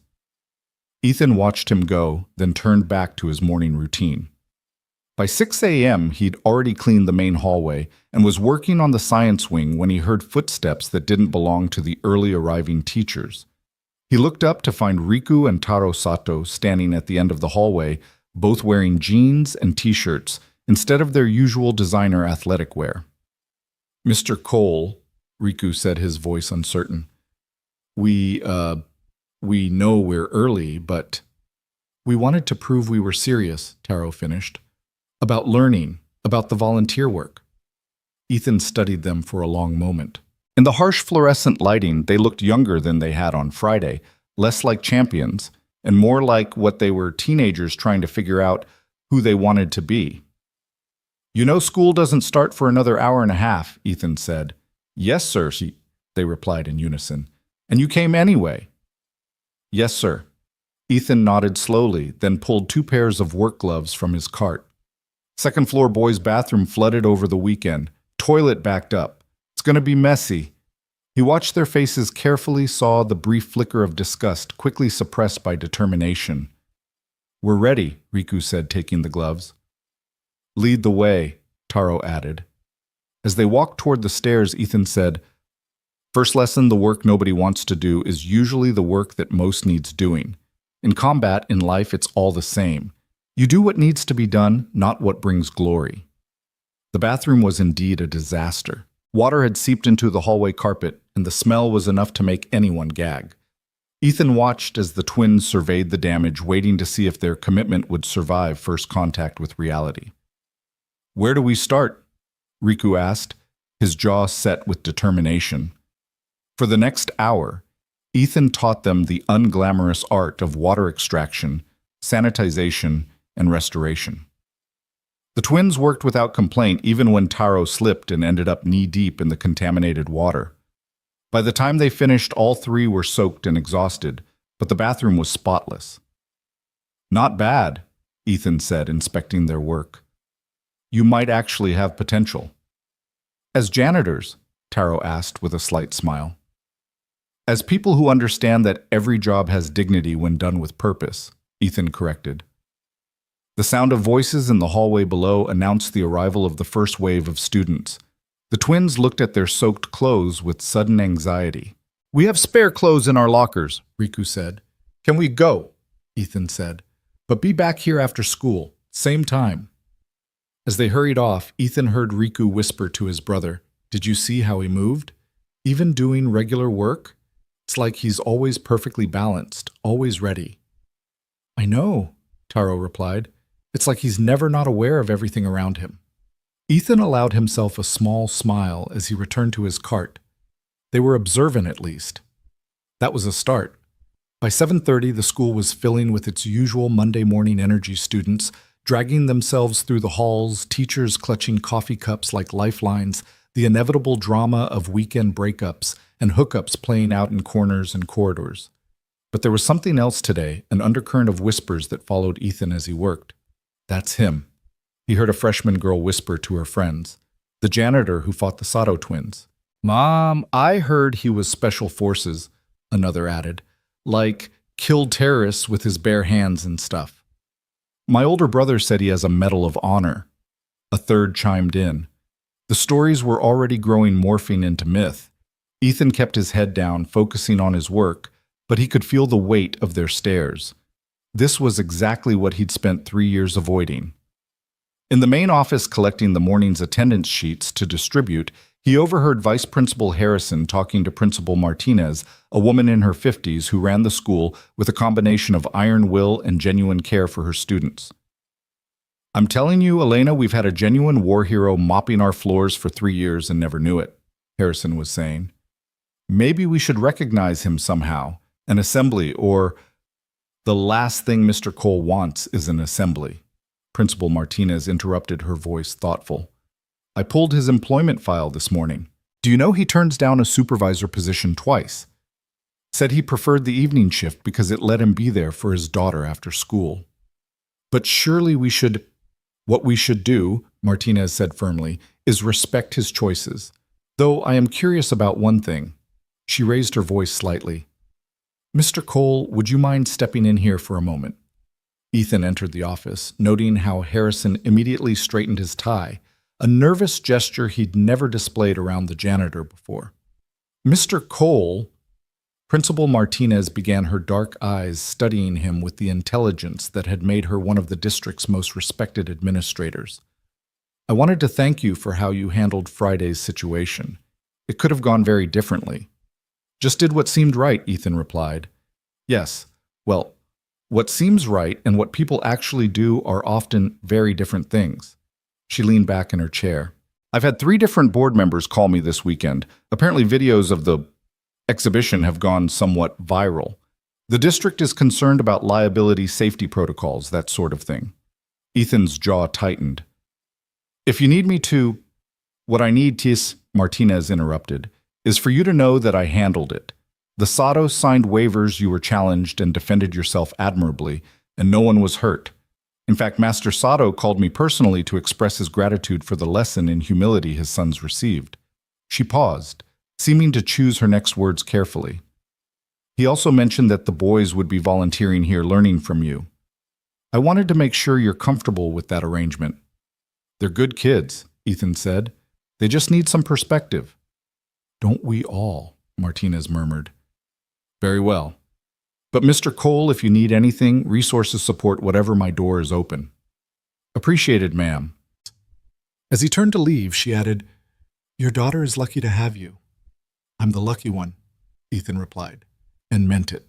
A: Ethan watched him go, then turned back to his morning routine. By 6 a.m., he'd already cleaned the main hallway and was working on the science wing when he heard footsteps that didn't belong to the early arriving teachers. He looked up to find Riku and Taro Sato standing at the end of the hallway, both wearing jeans and t-shirts instead of their usual designer athletic wear. "Mr. Cole," Riku said, his voice uncertain. We know we're early, but—" "We wanted to prove we were serious," Taro finished. "About learning, about the volunteer work." Ethan studied them for a long moment. In the harsh fluorescent lighting, they looked younger than they had on Friday, less like champions, and more like what they were, teenagers trying to figure out who they wanted to be. "You know school doesn't start for another hour and a half," Ethan said. "Yes, sir," they replied in unison. "And you came anyway." "Yes, sir." Ethan nodded slowly, then pulled 2 pairs of work gloves from his cart. "Second-floor boys' bathroom flooded over the weekend. Toilet backed up. It's going to be messy." He watched their faces carefully, saw the brief flicker of disgust, quickly suppressed by determination. "We're ready," Riku said, taking the gloves. "Lead the way," Taro added. As they walked toward the stairs, Ethan said, "First lesson, the work nobody wants to do is usually the work that most needs doing. In combat, in life, it's all the same. You do what needs to be done, not what brings glory." The bathroom was indeed a disaster. Water had seeped into the hallway carpet, and the smell was enough to make anyone gag. Ethan watched as the twins surveyed the damage, waiting to see if their commitment would survive first contact with reality. "Where do we start?" Riku asked, his jaw set with determination. For the next hour, Ethan taught them the unglamorous art of water extraction, sanitization, and restoration. The twins worked without complaint even when Taro slipped and ended up knee-deep in the contaminated water. By the time they finished, all 3 were soaked and exhausted, but the bathroom was spotless. "Not bad," Ethan said, inspecting their work. You might actually have potential. As janitors, Taro asked with a slight smile. As people who understand that every job has dignity when done with purpose, Ethan corrected. The sound of voices in the hallway below announced the arrival of the first wave of students. The twins looked at their soaked clothes with sudden anxiety. "We have spare clothes in our lockers," Riku said. "Can we go?" Ethan said. "But be back here after school, same time." As they hurried off, Ethan heard Riku whisper to his brother, "Did you see how he moved? Even doing regular work? It's like he's always perfectly balanced, always ready." "I know," Taro replied. "It's like he's never not aware of everything around him." Ethan allowed himself a small smile as he returned to his cart. They were observant at least. That was a start. By 7:30, the school was filling with its usual Monday morning energy students, dragging themselves through the halls, teachers clutching coffee cups like lifelines, the inevitable drama of weekend breakups, and hookups playing out in corners and corridors. But there was something else today, an undercurrent of whispers that followed Ethan as he worked. "That's him," he heard a freshman girl whisper to her friends, "the janitor who fought the Sato twins." "Mom, I heard he was special forces," another added, "like killed terrorists with his bare hands and stuff." "My older brother said he has a Medal of Honor," a third chimed in. The stories were already morphing into myth. Ethan kept his head down, focusing on his work, but he could feel the weight of their stares. This was exactly what he'd spent 3 years avoiding. In the main office collecting the morning's attendance sheets to distribute, he overheard Vice Principal Harrison talking to Principal Martinez, a woman in her 50s who ran the school with a combination of iron will and genuine care for her students. "I'm telling you, Elena, we've had a genuine war hero mopping our floors for 3 years and never knew it," Harrison was saying. "Maybe we should recognize him somehow, an assembly, or—" "The last thing Mr. Cole wants is an assembly," Principal Martinez interrupted, her voice thoughtful. "I pulled his employment file this morning. Do you know he turns down a supervisor position twice? Said he preferred the evening shift because it let him be there for his daughter after school." "But surely we should—" "What we should do," Martinez said firmly, "is respect his choices. Though I am curious about one thing." She raised her voice slightly. "Mr. Cole, would you mind stepping in here for a moment?" Ethan entered the office, noting how Harrison immediately straightened his tie, a nervous gesture he'd never displayed around the janitor before. "Mr. Cole," Principal Martinez began, her dark eyes studying him with the intelligence that had made her one of the district's most respected administrators. "I wanted to thank you for how you handled Friday's situation. It could have gone very differently." "Just did what seemed right," Ethan replied. "Yes, well, what seems right and what people actually do are often very different things." She leaned back in her chair. "I've had 3 different board members call me this weekend. Apparently videos of the exhibition have gone somewhat viral. The district is concerned about liability safety protocols, that sort of thing." Ethan's jaw tightened. "If you need me to—" "What I need, Tis," Martinez interrupted, "is for you to know that I handled it. The Sato signed waivers, you were challenged and defended yourself admirably, and no one was hurt. In fact, Master Sato called me personally to express his gratitude for the lesson in humility his sons received." She paused, seeming to choose her next words carefully. "He also mentioned that the boys would be volunteering here learning from you. I wanted to make sure you're comfortable with that arrangement." "They're good kids," Ethan said. "They just need some perspective." "Don't we all?" Martinez murmured. "Very well. But Mr. Cole, if you need anything, resources support whatever, my door is open." "Appreciated, ma'am." As he turned to leave, she added, "Your daughter is lucky to have you." "I'm the lucky one," Ethan replied, and meant it.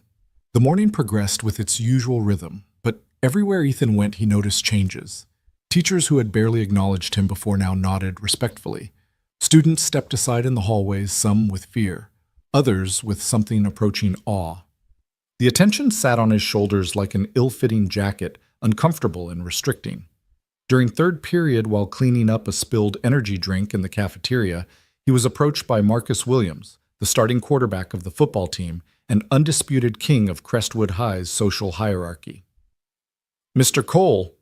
A: The morning progressed with its usual rhythm, but everywhere Ethan went he noticed changes. Teachers who had barely acknowledged him before now nodded respectfully. Students stepped aside in the hallways, some with fear, others with something approaching awe. The attention sat on his shoulders like an ill-fitting jacket, uncomfortable and restricting. During third period, while cleaning up a spilled energy drink in the cafeteria, he was approached by Marcus Williams, the starting quarterback of the football team and undisputed king of Crestwood High's social hierarchy. "Mr. Cole,"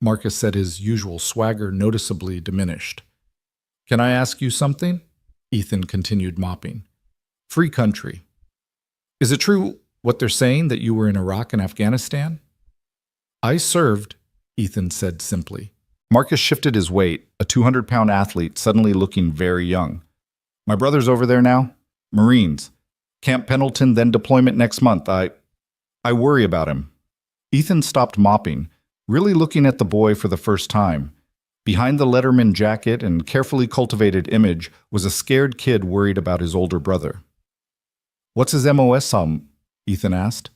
A: Marcus said, his usual swagger noticeably diminished. Can I ask you something? Ethan continued mopping. Free country. Is it true what they're saying that you were in Iraq and Afghanistan? I served, Ethan said simply. Marcus shifted his weight, a 200-pound athlete suddenly looking very young. My brother's over there now. Marines. Camp Pendleton, then deployment next month. I worry about him. Ethan stopped mopping, really looking at the boy for the first time. Behind the Letterman jacket and carefully cultivated image was a scared kid worried about his older brother. What's his MOS, Ethan asked.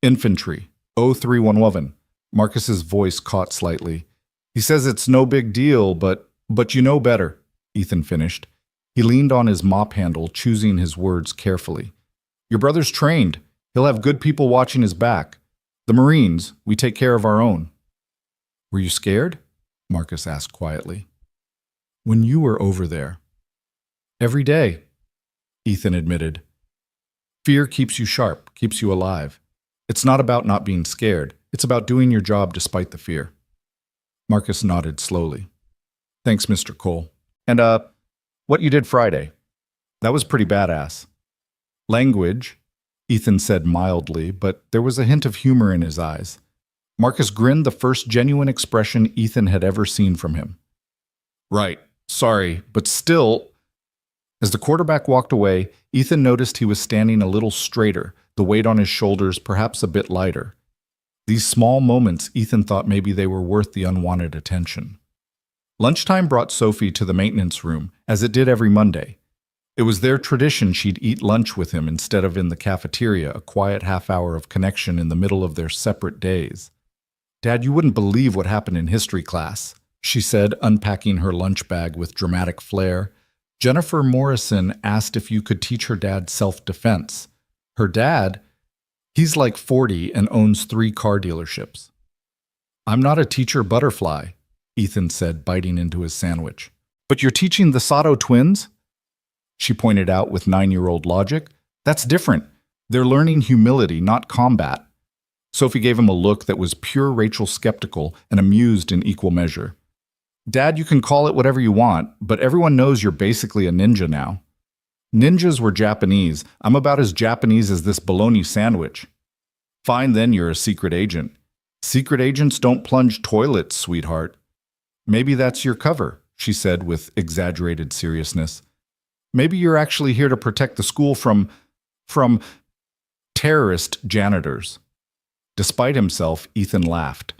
A: Infantry, 0311. Marcus's voice caught slightly. He says it's no big deal, but you know better, Ethan finished. He leaned on his mop handle, choosing his words carefully. Your brother's trained. He'll have good people watching his back. The Marines, we take care of our own. Were you scared? Marcus asked quietly. When you were over there. Every day, Ethan admitted. Fear keeps you sharp, keeps you alive. It's not about not being scared. It's about doing your job despite the fear. Marcus nodded slowly. Thanks, Mr. Cole. And, what you did Friday? That was pretty badass. Language, Ethan said mildly, but there was a hint of humor in his eyes. Marcus grinned, the first genuine expression Ethan had ever seen from him. Right, sorry, but still. As the quarterback walked away, Ethan noticed he was standing a little straighter, the weight on his shoulders perhaps a bit lighter. These small moments, Ethan thought maybe they were worth the unwanted attention. Lunchtime brought Sophie to the maintenance room, as it did every Monday. It was their tradition she'd eat lunch with him instead of in the cafeteria, a quiet half-hour of connection in the middle of their separate days. Dad, you wouldn't believe what happened in history class, she said, unpacking her lunch bag with dramatic flair. Jennifer Morrison asked if you could teach her dad self-defense. Her dad, he's like 40 and owns 3 car dealerships. I'm not a teacher butterfly, Ethan said, biting into his sandwich. But you're teaching the Sato twins? She pointed out with 9-year-old logic. That's different. They're learning humility, not combat. Sophie gave him a look that was pure Rachel skeptical and amused in equal measure. Dad, you can call it whatever you want, but everyone knows you're basically a ninja now. Ninjas were Japanese. I'm about as Japanese as this bologna sandwich. Fine, then you're a secret agent. Secret agents don't plunge toilets, sweetheart. Maybe that's your cover, she said with exaggerated seriousness. Maybe you're actually here to protect the school from terrorist janitors. Despite himself, Ethan laughed.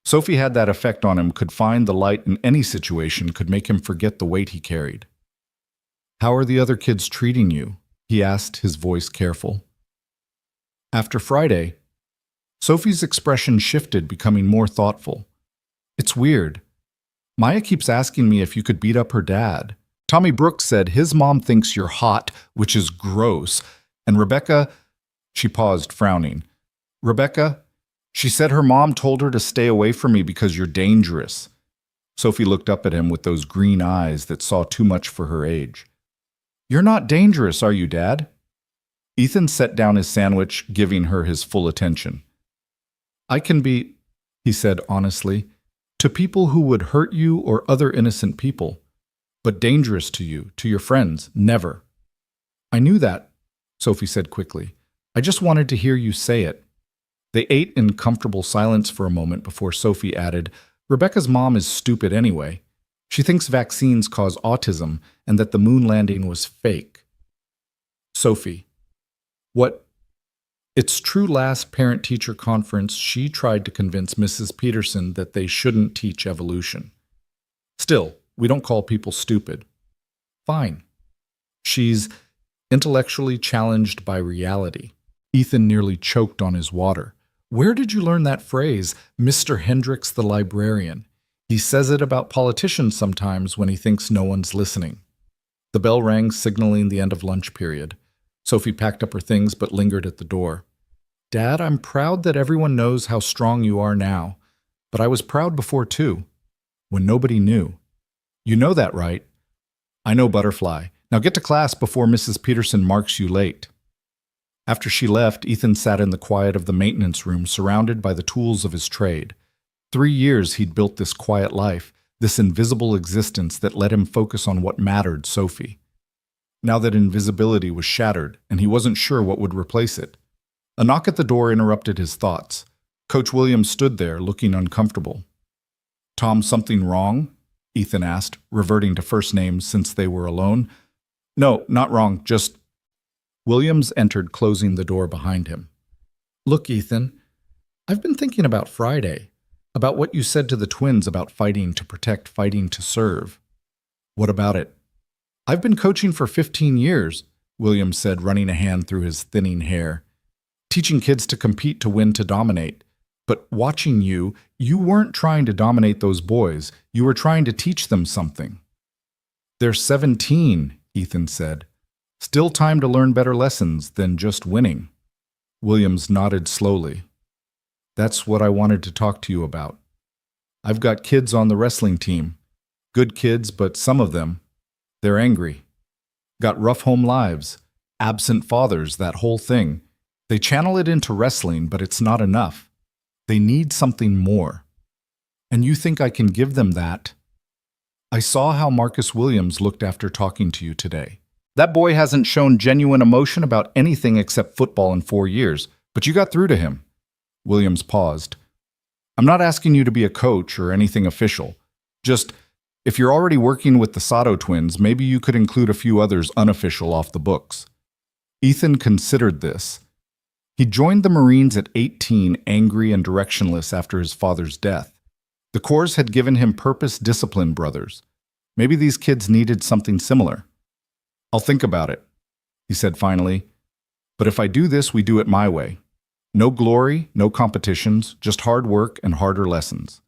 A: Sophie had that effect on him, could find the light in any situation, could make him forget the weight he carried. How are the other kids treating you? He asked, his voice careful. After Friday, Sophie's expression shifted, becoming more thoughtful. It's weird. Maya keeps asking me if you could beat up her dad. Tommy Brooks said his mom thinks you're hot, which is gross. And Rebecca, she paused, frowning. Rebecca, she said her mom told her to stay away from me because you're dangerous. Sophie looked up at him with those green eyes that saw too much for her age. You're not dangerous, are you, Dad? Ethan set down his sandwich, giving her his full attention. I can be, he said honestly, to people who would hurt you or other innocent people, but dangerous to you, to your friends, never. I knew that, Sophie said quickly. I just wanted to hear you say it. They ate in comfortable silence for a moment before Sophie added, Rebecca's mom is stupid anyway. She thinks vaccines cause autism and that the moon landing was fake. Sophie. What? It's true. Last parent-teacher conference, she tried to convince Mrs. Peterson that they shouldn't teach evolution. Still, we don't call people stupid. Fine. She's intellectually challenged by reality. Ethan nearly choked on his water. Where did you learn that phrase, Mr. Hendricks the librarian? He says it about politicians sometimes when he thinks no one's listening. The bell rang, signaling the end of lunch period. Sophie packed up her things but lingered at the door. Dad, I'm proud that everyone knows how strong you are now, but I was proud before too, when nobody knew. You know that, right? I know, Butterfly. Now get to class before Mrs. Peterson marks you late. After she left, Ethan sat in the quiet of the maintenance room, surrounded by the tools of his trade. 3 years he'd built this quiet life, this invisible existence that let him focus on what mattered, Sophie. Now that invisibility was shattered, and he wasn't sure what would replace it. A knock at the door interrupted his thoughts. Coach Williams stood there, looking uncomfortable. "Tom, something wrong?" Ethan asked, reverting to first names since they were alone. "No, not wrong, just—" Williams entered, closing the door behind him. "Look, Ethan, I've been thinking about Friday, about what you said to the twins about fighting to protect, fighting to serve." "What about it?" "I've been coaching for 15 years, Williams said, running a hand through his thinning hair. "Teaching kids to compete, to win, to dominate. But watching you, you weren't trying to dominate those boys. You were trying to teach them something." "They're 17, Ethan said. "Still time to learn better lessons than just winning." Williams nodded slowly. "That's what I wanted to talk to you about. I've got kids on the wrestling team. Good kids, but some of them, they're angry. Got rough home lives, absent fathers, that whole thing. They channel it into wrestling, but it's not enough. They need something more. And you think I can give them that?" "I saw how Marcus Williams looked after talking to you today. That boy hasn't shown genuine emotion about anything except football in 4 years, but you got through to him." Williams paused. "I'm not asking you to be a coach or anything official. Just, if you're already working with the Sato twins, maybe you could include a few others unofficial off the books." Ethan considered this. He joined the Marines at 18, angry and directionless after his father's death. The Corps had given him purpose, discipline, brothers. Maybe these kids needed something similar. "I'll think about it," he said finally. "But if I do this, we do it my way. No glory, no competitions, just hard work and harder lessons."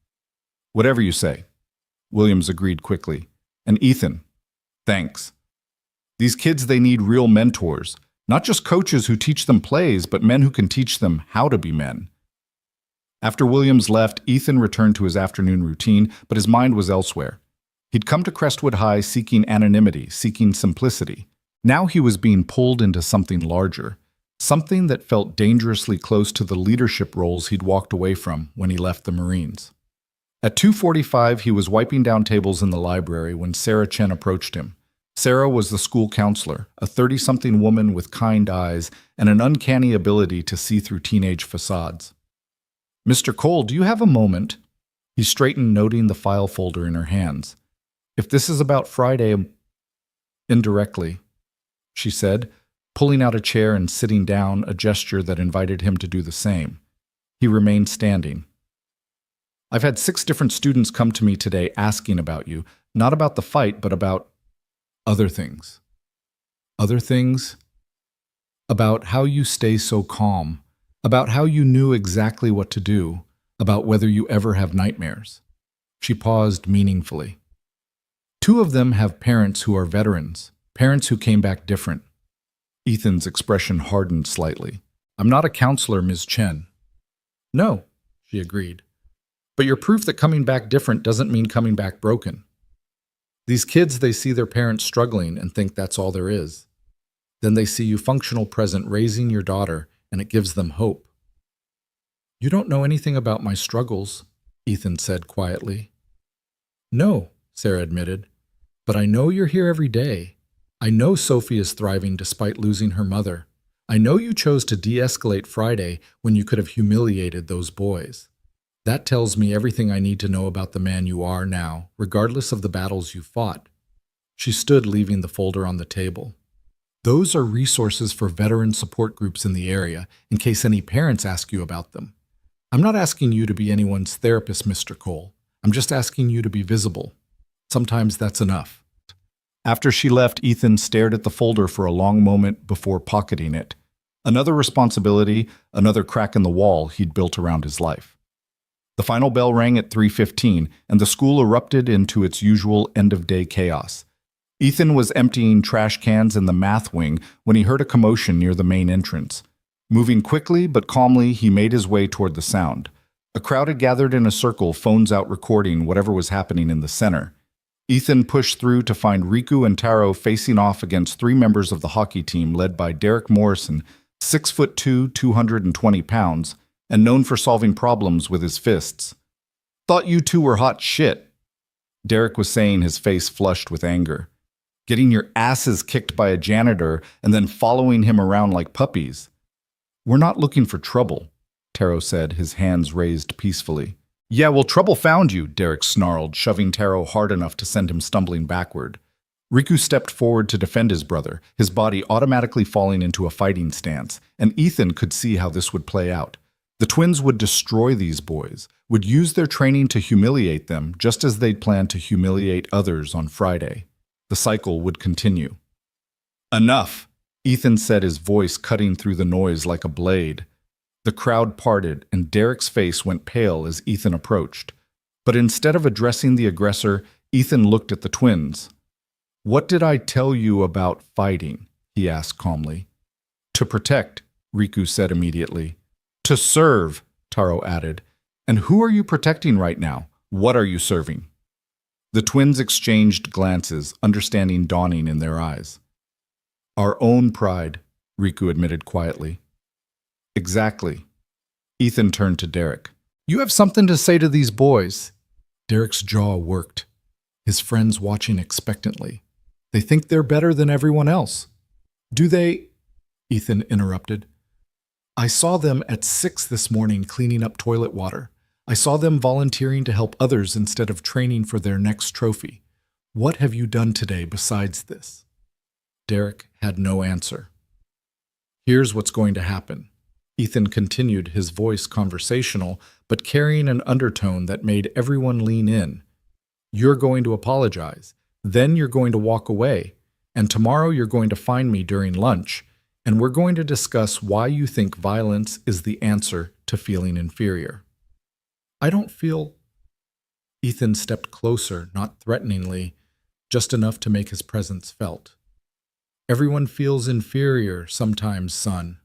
A: "Whatever you say," Williams agreed quickly. "And Ethan, thanks. These kids, they need real mentors. Not just coaches who teach them plays, but men who can teach them how to be men." After Williams left, Ethan returned to his afternoon routine, but his mind was elsewhere. He'd come to Crestwood High seeking anonymity, seeking simplicity. Now he was being pulled into something larger, something that felt dangerously close to the leadership roles he'd walked away from when he left the Marines. At 2:45, he was wiping down tables in the library when Sarah Chen approached him. Sarah was the school counselor, a 30-something woman with kind eyes and an uncanny ability to see through teenage facades. "Mr. Cole, do you have a moment?" He straightened, noting the file folder in her hands. "If this is about Friday—" "Indirectly," she said, pulling out a chair and sitting down, a gesture that invited him to do the same. He remained standing. "I've had 6 different students come to me today asking about you, not about the fight, but about other things." "Other things?" "About how you stay so calm, about how you knew exactly what to do, about whether you ever have nightmares." She paused meaningfully. "2 of them have parents who are veterans, parents who came back different." Ethan's expression hardened slightly. "I'm not a counselor, Ms. Chen." "No," she agreed. "But you're proof that coming back different doesn't mean coming back broken. These kids, they see their parents struggling and think that's all there is. Then they see you functional, present, raising your daughter, and it gives them hope." "You don't know anything about my struggles," Ethan said quietly. "No," Sarah admitted, "but I know you're here every day. I know Sophie is thriving despite losing her mother. I know you chose to de-escalate Friday when you could have humiliated those boys. That tells me everything I need to know about the man you are now, regardless of the battles you fought." She stood, leaving the folder on the table. "Those are resources for veteran support groups in the area, in case any parents ask you about them. I'm not asking you to be anyone's therapist, Mr. Cole. I'm just asking you to be visible. Sometimes that's enough." After she left, Ethan stared at the folder for a long moment before pocketing it. Another responsibility, another crack in the wall he'd built around his life. The final bell rang at 3:15, and the school erupted into its usual end-of-day chaos. Ethan was emptying trash cans in the math wing when he heard a commotion near the main entrance. Moving quickly but calmly, he made his way toward the sound. A crowd had gathered in a circle, phones out recording whatever was happening in the center. Ethan pushed through to find Riku and Taro facing off against 3 members of the hockey team led by Derek Morrison, 6'2", 220 pounds, and known for solving problems with his fists. Thought you two were hot shit, Derek was saying, his face flushed with anger. Getting your asses kicked by a janitor and then following him around like puppies. We're not looking for trouble, Taro said, his hands raised peacefully. Yeah, well, trouble found you, Derek snarled, shoving Taro hard enough to send him stumbling backward. Riku stepped forward to defend his brother, his body automatically falling into a fighting stance, and Ethan could see how this would play out. The twins would destroy these boys, would use their training to humiliate them just as they'd planned to humiliate others on Friday. The cycle would continue. Enough, Ethan said, his voice cutting through the noise like a blade. The crowd parted, and Derek's face went pale as Ethan approached. But instead of addressing the aggressor, Ethan looked at the twins. What did I tell you about fighting? He asked calmly. To protect, Riku said immediately. To serve, Taro added. And who are you protecting right now? What are you serving? The twins exchanged glances, understanding dawning in their eyes. Our own pride, Riku admitted quietly. Exactly. Ethan turned to Derek. You have something to say to these boys. Derek's jaw worked, his friends watching expectantly. They think they're better than everyone else. Do they? Ethan interrupted. I saw them at 6 this morning cleaning up toilet water. I saw them volunteering to help others instead of training for their next trophy. What have you done today besides this? Derek had no answer. Here's what's going to happen. Ethan continued, his voice conversational, but carrying an undertone that made everyone lean in. You're going to apologize. Then you're going to walk away. And tomorrow you're going to find me during lunch, and we're going to discuss why you think violence is the answer to feeling inferior. I don't feel... Ethan stepped closer, not threateningly, just enough to make his presence felt. Everyone feels inferior sometimes, son.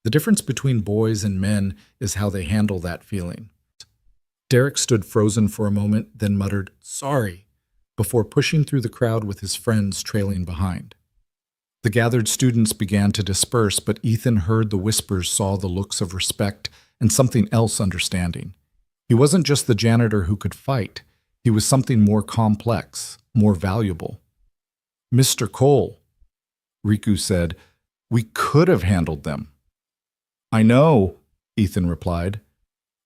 A: The difference between boys and men is how they handle that feeling. Derek stood frozen for a moment, then muttered, sorry, before pushing through the crowd with his friends trailing behind. The gathered students began to disperse, but Ethan heard the whispers, saw the looks of respect, and something else understanding. He wasn't just the janitor who could fight. He was something more complex, more valuable. Mr. Cole, Riku said, we could have handled them. I know, Ethan replied.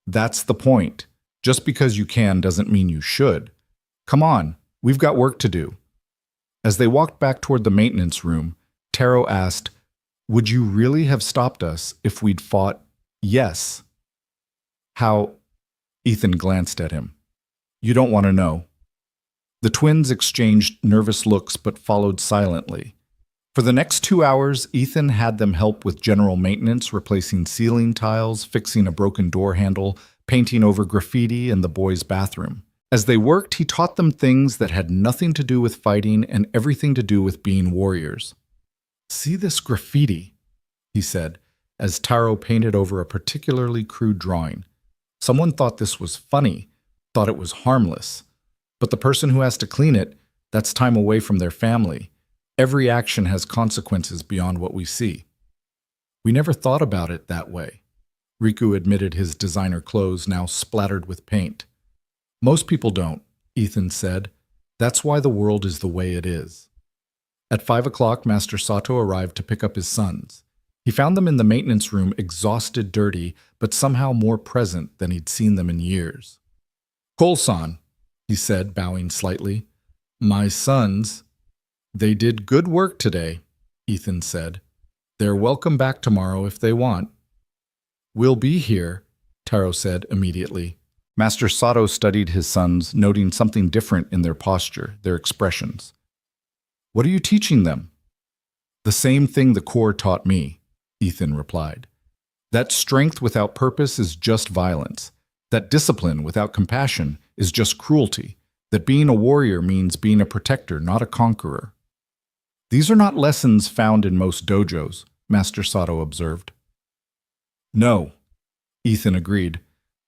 A: That's the point. Just because you can doesn't mean you should. Come on, we've got work to do. As they walked back toward the maintenance room, Taro asked, would you really have stopped us if we'd fought yes? How? Ethan glanced at him. You don't want to know. The twins exchanged nervous looks but followed silently. For the next 2 hours, Ethan had them help with general maintenance, replacing ceiling tiles, fixing a broken door handle, painting over graffiti in the boys' bathroom. As they worked, he taught them things that had nothing to do with fighting and everything to do with being warriors. See this graffiti, he said, as Taro painted over a particularly crude drawing. Someone thought this was funny, thought it was harmless. But the person who has to clean it, that's time away from their family. Every action has consequences beyond what we see. We never thought about it that way. Riku admitted, his designer clothes now splattered with paint. Most people don't, Ethan said. That's why the world is the way it is. At 5 o'clock, Master Sato arrived to pick up his sons. He found them in the maintenance room, exhausted, dirty, but somehow more present than he'd seen them in years. Cole-san, he said, bowing slightly. My sons. They did good work today, Ethan said. They're welcome back tomorrow if they want. We'll be here, Taro said immediately. Master Sato studied his sons, noting something different in their posture, their expressions. What are you teaching them? The same thing the Corps taught me, Ethan replied. That strength without purpose is just violence. That discipline without compassion is just cruelty. That being a warrior means being a protector, not a conqueror. These are not lessons found in most dojos, Master Sato observed. No, Ethan agreed.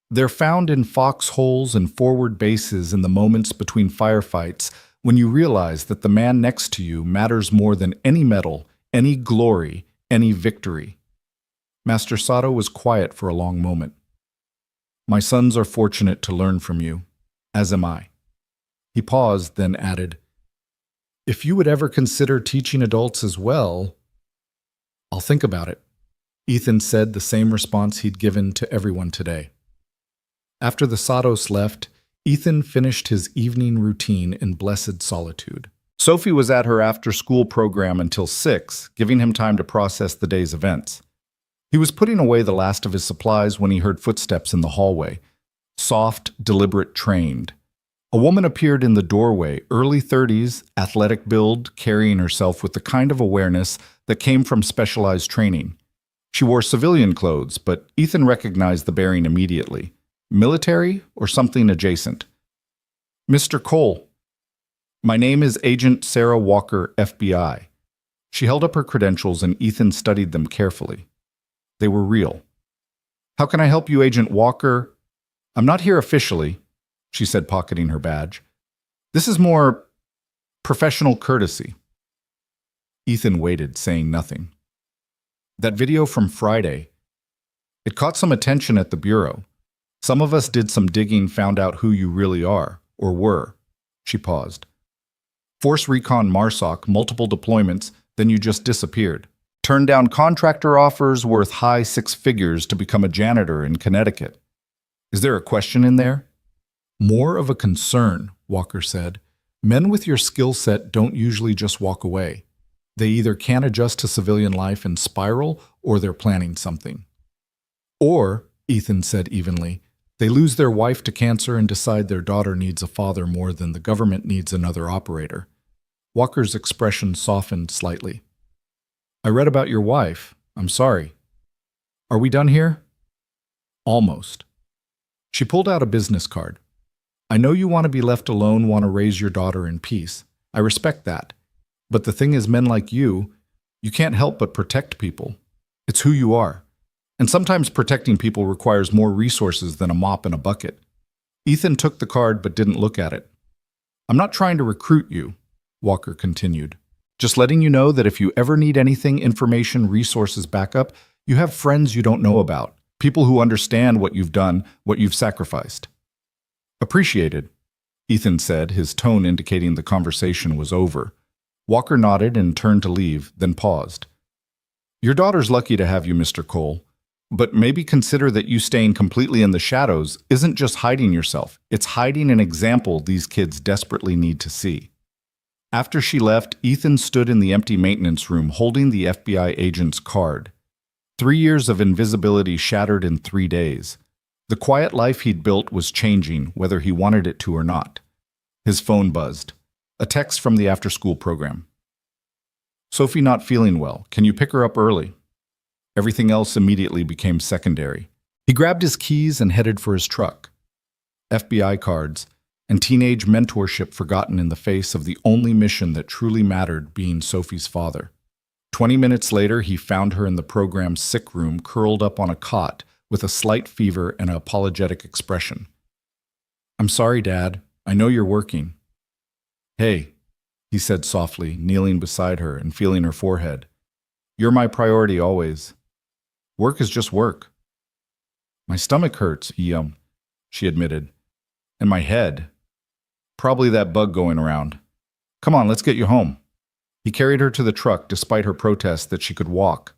A: They're found in foxholes and forward bases in the moments between firefights when you realize that the man next to you matters more than any medal, any glory, any victory. Master Sato was quiet for a long moment. My sons are fortunate to learn from you, as am I. He paused, then added, if you would ever consider teaching adults as well, I'll think about it. Ethan said the same response he'd given to everyone today. After the Satos left, Ethan finished his evening routine in blessed solitude. Sophie was at her after-school program until 6, giving him time to process the day's events. He was putting away the last of his supplies when he heard footsteps in the hallway. Soft, deliberate, trained. A woman appeared in the doorway, early 30s, athletic build, carrying herself with the kind of awareness that came from specialized training. She wore civilian clothes, but Ethan recognized the bearing immediately. Military or something adjacent. Mr. Cole. My name is Agent Sarah Walker, FBI. She held up her credentials and Ethan studied them carefully. They were real. How can I help you, Agent Walker? I'm not here officially, she said, pocketing her badge. This is more professional courtesy. Ethan waited, saying nothing. That video from Friday, it caught some attention at the Bureau. Some of us did some digging, found out who you really are, or were. She paused. Force Recon MARSOC, multiple deployments, then you just disappeared. Turned down contractor offers worth high 6 figures to become a janitor in Connecticut. Is there a question in there? More of a concern, Walker said. Men with your skill set don't usually just walk away. They either can't adjust to civilian life and spiral, or they're planning something. Or, Ethan said evenly, they lose their wife to cancer and decide their daughter needs a father more than the government needs another operator. Walker's expression softened slightly. I read about your wife. I'm sorry. Are we done here? Almost. She pulled out a business card. I know you want to be left alone, want to raise your daughter in peace. I respect that. But the thing is, men like you can't help but protect people. It's who you are. And sometimes protecting people requires more resources than a mop and a bucket. Ethan took the card but didn't look at it. I'm not trying to recruit you, Walker continued. Just letting you know that if you ever need anything, information, resources, backup, you have friends you don't know about. People who understand what you've done, what you've sacrificed. Appreciated, Ethan said, his tone indicating the conversation was over. Walker nodded and turned to leave, then paused. Your daughter's lucky to have you, Mr. Cole. But maybe consider that you staying completely in the shadows isn't just hiding yourself. It's hiding an example these kids desperately need to see. After she left, Ethan stood in the empty maintenance room holding the FBI agent's card. 3 years of invisibility shattered in 3 days. The quiet life he'd built was changing, whether he wanted it to or not. His phone buzzed. A text from the after-school program. Sophie not feeling well. Can you pick her up early? Everything else immediately became secondary. He grabbed his keys and headed for his truck. FBI cards and teenage mentorship forgotten in the face of the only mission that truly mattered, being Sophie's father. 20 minutes later, he found her in the program's sick room, curled up on a cot with a slight fever and an apologetic expression. I'm sorry, Dad. I know you're working. Hey, he said softly, kneeling beside her and feeling her forehead. You're my priority always. Work is just work. My stomach hurts, she admitted. And my head. Probably that bug going around. Come on, let's get you home. He carried her to the truck despite her protest that she could walk.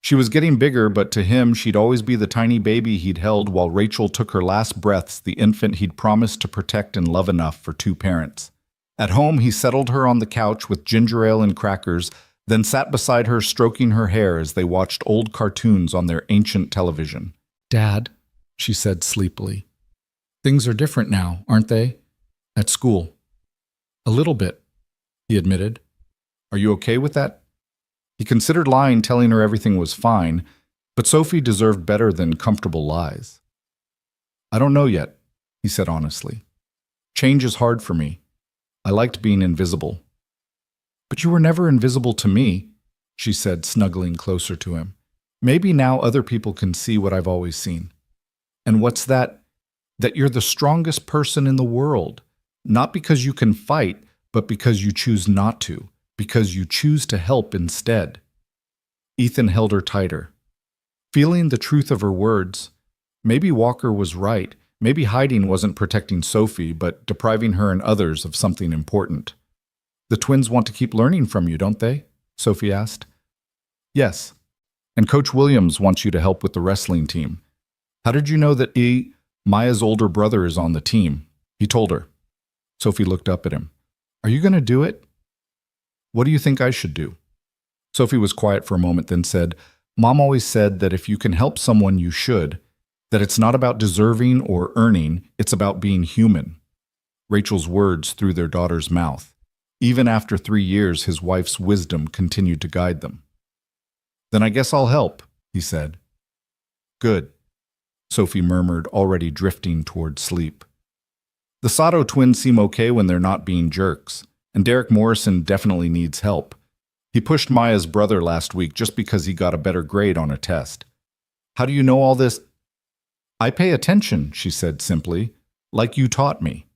A: She was getting bigger, but to him she'd always be the tiny baby he'd held while Rachel took her last breaths, the infant he'd promised to protect and love enough for 2 parents. At home, he settled her on the couch with ginger ale and crackers, then sat beside her stroking her hair as they watched old cartoons on their ancient television. Dad, she said sleepily. Things are different now, aren't they? At school. A little bit, he admitted. Are you okay with that? He considered lying, telling her everything was fine, but Sophie deserved better than comfortable lies. I don't know yet, he said honestly. Change is hard for me. I liked being invisible. But you were never invisible to me, she said, snuggling closer to him. Maybe now other people can see what I've always seen. And what's that? That you're the strongest person in the world, not because you can fight, but because you choose not to, because you choose to help instead. Ethan held her tighter. Feeling the truth of her words, Maybe Walker was right. Maybe hiding wasn't protecting Sophie, but depriving her and others of something important. The twins want to keep learning from you, don't they? Sophie asked. Yes. And Coach Williams wants you to help with the wrestling team. How did you know that Maya's older brother, is on the team? He told her. Sophie looked up at him. Are you going to do it? What do you think I should do? Sophie was quiet for a moment, then said, Mom always said that if you can help someone, you should. That it's not about deserving or earning, it's about being human. Rachel's words through their daughter's mouth. Even after 3 years, his wife's wisdom continued to guide them. Then I guess I'll help, he said. Good, Sophie murmured, already drifting toward sleep. The Sato twins seem okay when they're not being jerks, and Derek Morrison definitely needs help. He pushed Maya's brother last week just because he got a better grade on a test. How do you know all this? I pay attention, she said simply, like you taught me.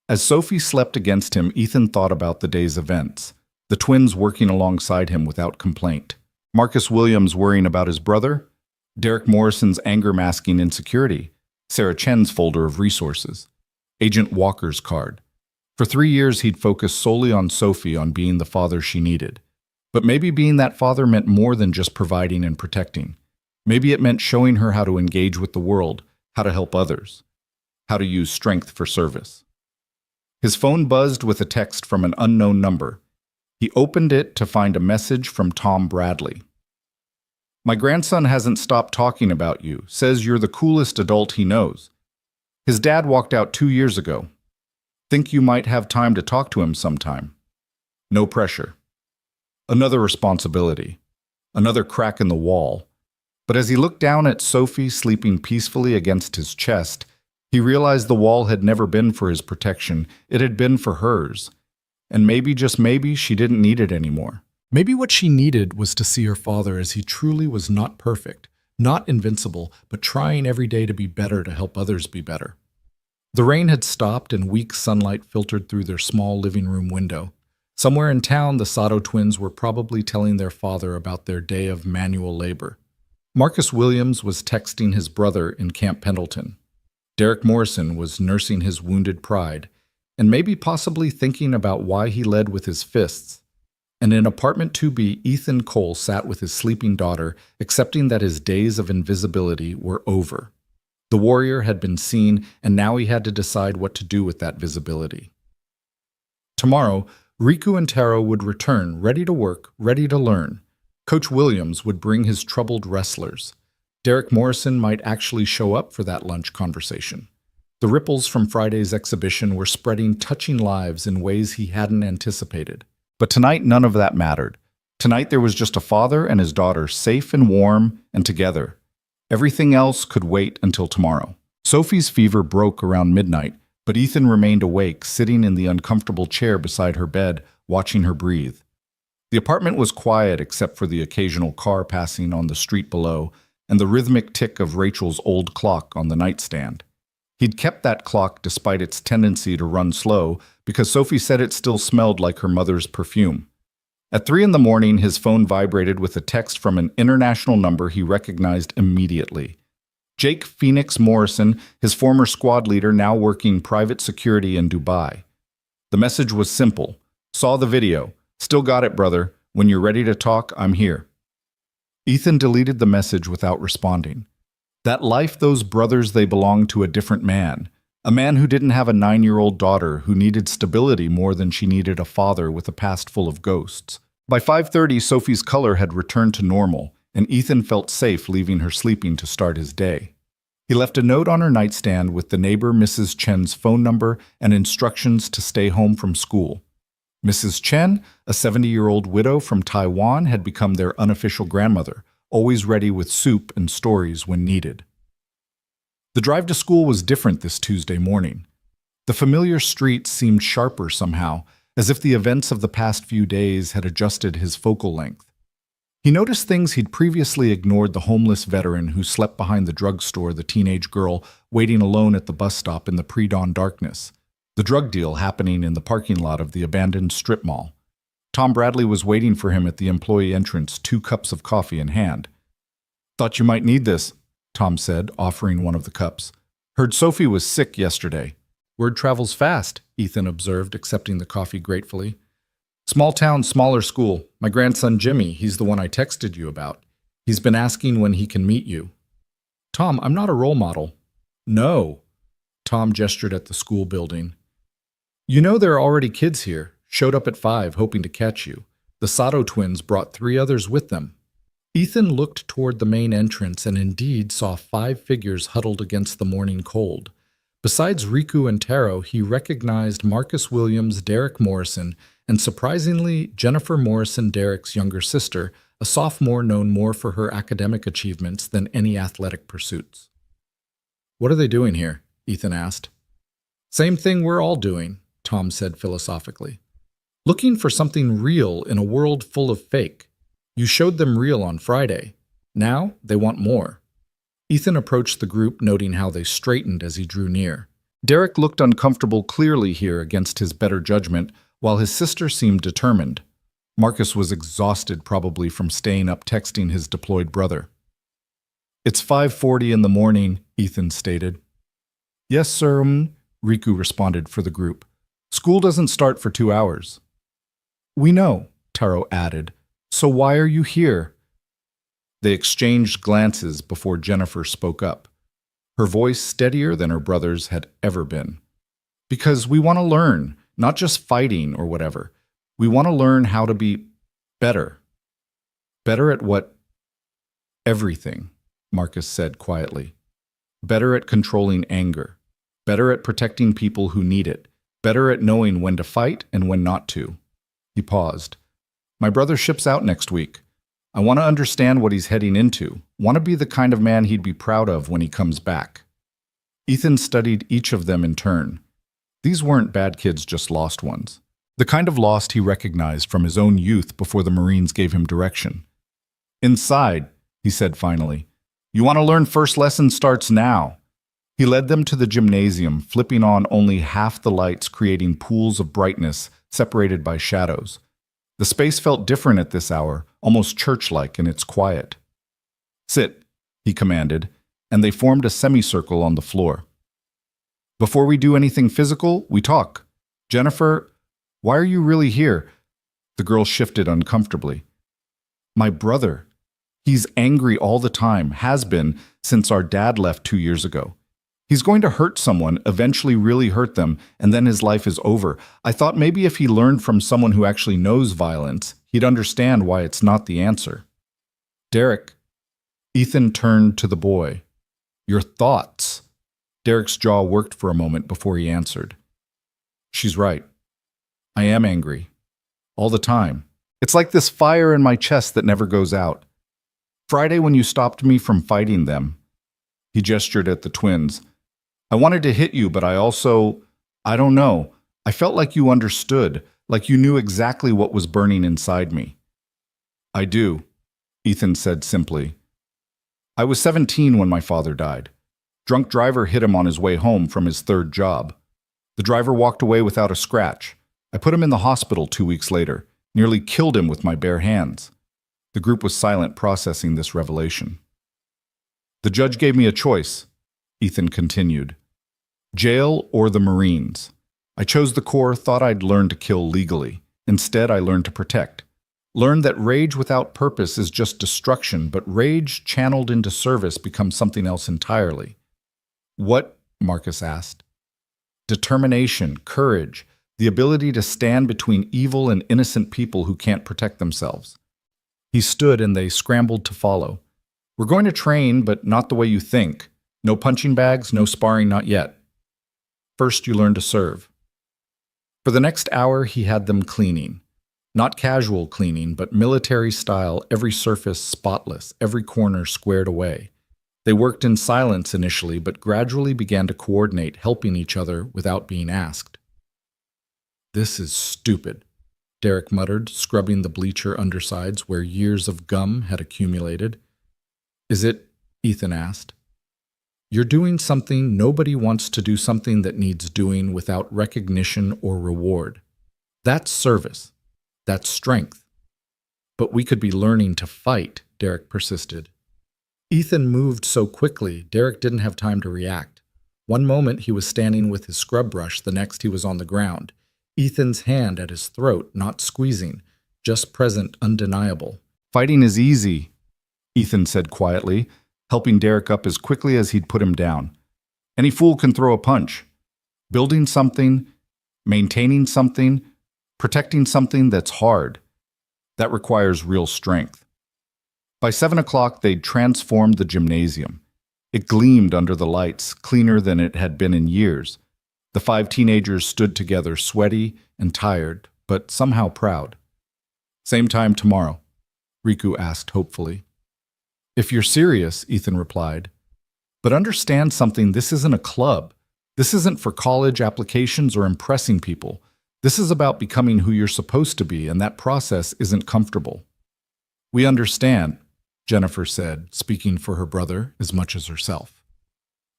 A: As Sophie slept against him, Ethan thought about the day's events, the twins working alongside him without complaint, Marcus Williams worrying about his brother, Derek Morrison's anger masking insecurity, Sarah Chen's folder of resources, Agent Walker's card. For 3 years, he'd focused solely on Sophie, on being the father she needed. But maybe being that father meant more than just providing and protecting. Maybe it meant showing her how to engage with the world, how to help others, how to use strength for service. His phone buzzed with a text from an unknown number. He opened it to find a message from Tom Bradley. My grandson hasn't stopped talking about you, says you're the coolest adult he knows. His dad walked out 2 years ago. Think you might have time to talk to him sometime. No pressure. Another responsibility. Another crack in the wall. But as he looked down at Sophie sleeping peacefully against his chest, he realized the wall had never been for his protection. It had been for hers. And maybe, just maybe, she didn't need it anymore. Maybe what she needed was to see her father as he truly was, not perfect, not invincible, but trying every day to be better, to help others be better. The rain had stopped and weak sunlight filtered through their small living room window. Somewhere in town, the Sato twins were probably telling their father about their day of manual labor. Marcus Williams was texting his brother in Camp Pendleton. Derek Morrison was nursing his wounded pride, and maybe possibly thinking about why he led with his fists. And in apartment 2B, Ethan Cole sat with his sleeping daughter, accepting that his days of invisibility were over. The warrior had been seen, and now he had to decide what to do with that visibility. Tomorrow, Riku and Taro would return, ready to work, ready to learn. Coach Williams would bring his troubled wrestlers. Derek Morrison might actually show up for that lunch conversation. The ripples from Friday's exhibition were spreading touching lives in ways he hadn't anticipated. But tonight, none of that mattered. Tonight, there was just a father and his daughter, safe and warm and together. Everything else could wait until tomorrow. Sophie's fever broke around midnight, but Ethan remained awake, sitting in the uncomfortable chair beside her bed, watching her breathe. The apartment was quiet except for the occasional car passing on the street below and the rhythmic tick of Rachel's old clock on the nightstand. He'd kept that clock despite its tendency to run slow because Sophie said it still smelled like her mother's perfume. At 3 a.m, his phone vibrated with a text from an international number he recognized immediately. Jake Phoenix Morrison, his former squad leader, now working private security in Dubai. The message was simple. Saw the video. Still got it, brother. When you're ready to talk, I'm here. Ethan deleted the message without responding. That life, those brothers, they belonged to a different man. A man who didn't have a 9-year-old daughter who needed stability more than she needed a father with a past full of ghosts. By 5:30, Sophie's color had returned to normal, and Ethan felt safe leaving her sleeping to start his day. He left a note on her nightstand with the neighbor Mrs. Chen's phone number and instructions to stay home from school. Mrs. Chen, a 70-year-old widow from Taiwan, had become their unofficial grandmother, always ready with soup and stories when needed. The drive to school was different this Tuesday morning. The familiar streets seemed sharper somehow, as if the events of the past few days had adjusted his focal length. He noticed things he'd previously ignored: the homeless veteran who slept behind the drugstore, the teenage girl waiting alone at the bus stop in the pre-dawn darkness, the drug deal happening in the parking lot of the abandoned strip mall. Tom Bradley was waiting for him at the employee entrance, 2 cups of coffee in hand. Thought you might need this, Tom said, offering one of the cups. Heard Sophie was sick yesterday. Word travels fast, Ethan observed, accepting the coffee gratefully. Small town, smaller school. My grandson Jimmy, he's the one I texted you about. He's been asking when he can meet you. Tom, I'm not a role model. No. Tom gestured at the school building. You know there are already kids here. Showed up at 5, hoping to catch you. The Sato twins brought 3 others with them. Ethan looked toward the main entrance and indeed saw 5 figures huddled against the morning cold. Besides Riku and Taro, he recognized Marcus Williams, Derek Morrison, and surprisingly, Jennifer Morrison, Derek's younger sister, a sophomore known more for her academic achievements than any athletic pursuits. What are they doing here? Ethan asked. Same thing we're all doing, Tom said philosophically. Looking for something real in a world full of fake. You showed them real on Friday. Now they want more. Ethan approached the group, noting how they straightened as he drew near. Derek looked uncomfortable clearly here against his better judgment, while his sister seemed determined. Marcus was exhausted, probably from staying up texting his deployed brother. It's 5:40 in the morning, Ethan stated. Yes, sir, Riku responded for the group. School doesn't start for 2 hours. We know, Taro added. So why are you here? They exchanged glances before Jennifer spoke up, her voice steadier than her brother's had ever been. Because we want to learn, not just fighting or whatever. We want to learn how to be better. Better at what? Everything, Marcus said quietly. Better at controlling anger. Better at protecting people who need it. Better at knowing when to fight and when not to. He paused. My brother ships out next week. I want to understand what he's heading into. Want to be the kind of man he'd be proud of when he comes back. Ethan studied each of them in turn. These weren't bad kids, just lost ones. The kind of lost he recognized from his own youth before the Marines gave him direction. Inside, he said finally. You want to learn? First lesson starts now. He led them to the gymnasium, flipping on only half the lights, creating pools of brightness separated by shadows. The space felt different at this hour, almost church-like in its quiet. Sit, he commanded, and they formed a semicircle on the floor. Before we do anything physical, we talk. Jennifer, why are you really here? The girl shifted uncomfortably. My brother. He's angry all the time, has been since our dad left 2 years ago. He's going to hurt someone, eventually really hurt them, and then his life is over. I thought maybe if he learned from someone who actually knows violence, he'd understand why it's not the answer. Derek. Ethan turned to the boy. Your thoughts. Derek's jaw worked for a moment before he answered. She's right. I am angry. All the time. It's like this fire in my chest that never goes out. Friday when you stopped me from fighting them. He gestured at the twins. I wanted to hit you, but I don't know. I felt like you understood, like you knew exactly what was burning inside me. I do, Ethan said simply. I was 17 when my father died. Drunk driver hit him on his way home from his 3rd job. The driver walked away without a scratch. I put him in the hospital 2 weeks later, nearly killed him with my bare hands. The group was silent, processing this revelation. The judge gave me a choice, Ethan continued. Jail or the Marines. I chose the Corps, thought I'd learn to kill legally. Instead, I learned to protect. Learned that rage without purpose is just destruction, but rage channeled into service becomes something else entirely. What? Marcus asked. Determination, courage, the ability to stand between evil and innocent people who can't protect themselves. He stood and they scrambled to follow. We're going to train, but not the way you think. No punching bags, no sparring, not yet. First, you learn to serve. For the next hour, he had them cleaning. Not casual cleaning, but military style, every surface spotless, every corner squared away. They worked in silence initially, but gradually began to coordinate, helping each other without being asked. This is stupid, Derek muttered, scrubbing the bleacher undersides where years of gum had accumulated. Is it? Ethan asked. You're doing something nobody wants to do, something that needs doing without recognition or reward. That's service. That's strength. But we could be learning to fight, Derek persisted. Ethan moved so quickly, Derek didn't have time to react. One moment he was standing with his scrub brush, the next he was on the ground. Ethan's hand at his throat, not squeezing, just present, undeniable. "Fighting is easy," Ethan said quietly, helping Derek up as quickly as he'd put him down. "Any fool can throw a punch. Building something, maintaining something, protecting something that's hard, that requires real strength." By 7 o'clock, they'd transformed the gymnasium. It gleamed under the lights, cleaner than it had been in years. The 5 teenagers stood together, sweaty and tired, but somehow proud. "Same time tomorrow?" Riku asked hopefully. "If you're serious," Ethan replied. "But understand something, this isn't a club. This isn't for college applications or impressing people. This is about becoming who you're supposed to be, and that process isn't comfortable." "We understand," Jennifer said, speaking for her brother as much as herself.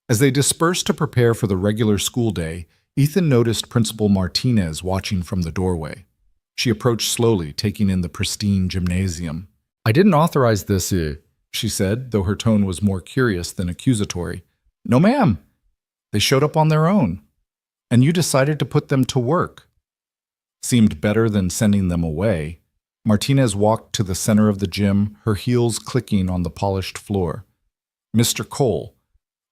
A: As they dispersed to prepare for the regular school day, Ethan noticed Principal Martinez watching from the doorway. She approached slowly, taking in the pristine gymnasium. "I didn't authorize this, she said, though her tone was more curious than accusatory. "No, ma'am. They showed up on their own. And you decided to put them to work." Seemed better than sending them away. Martinez walked to the center of the gym, her heels clicking on the polished floor. "Mr. Cole,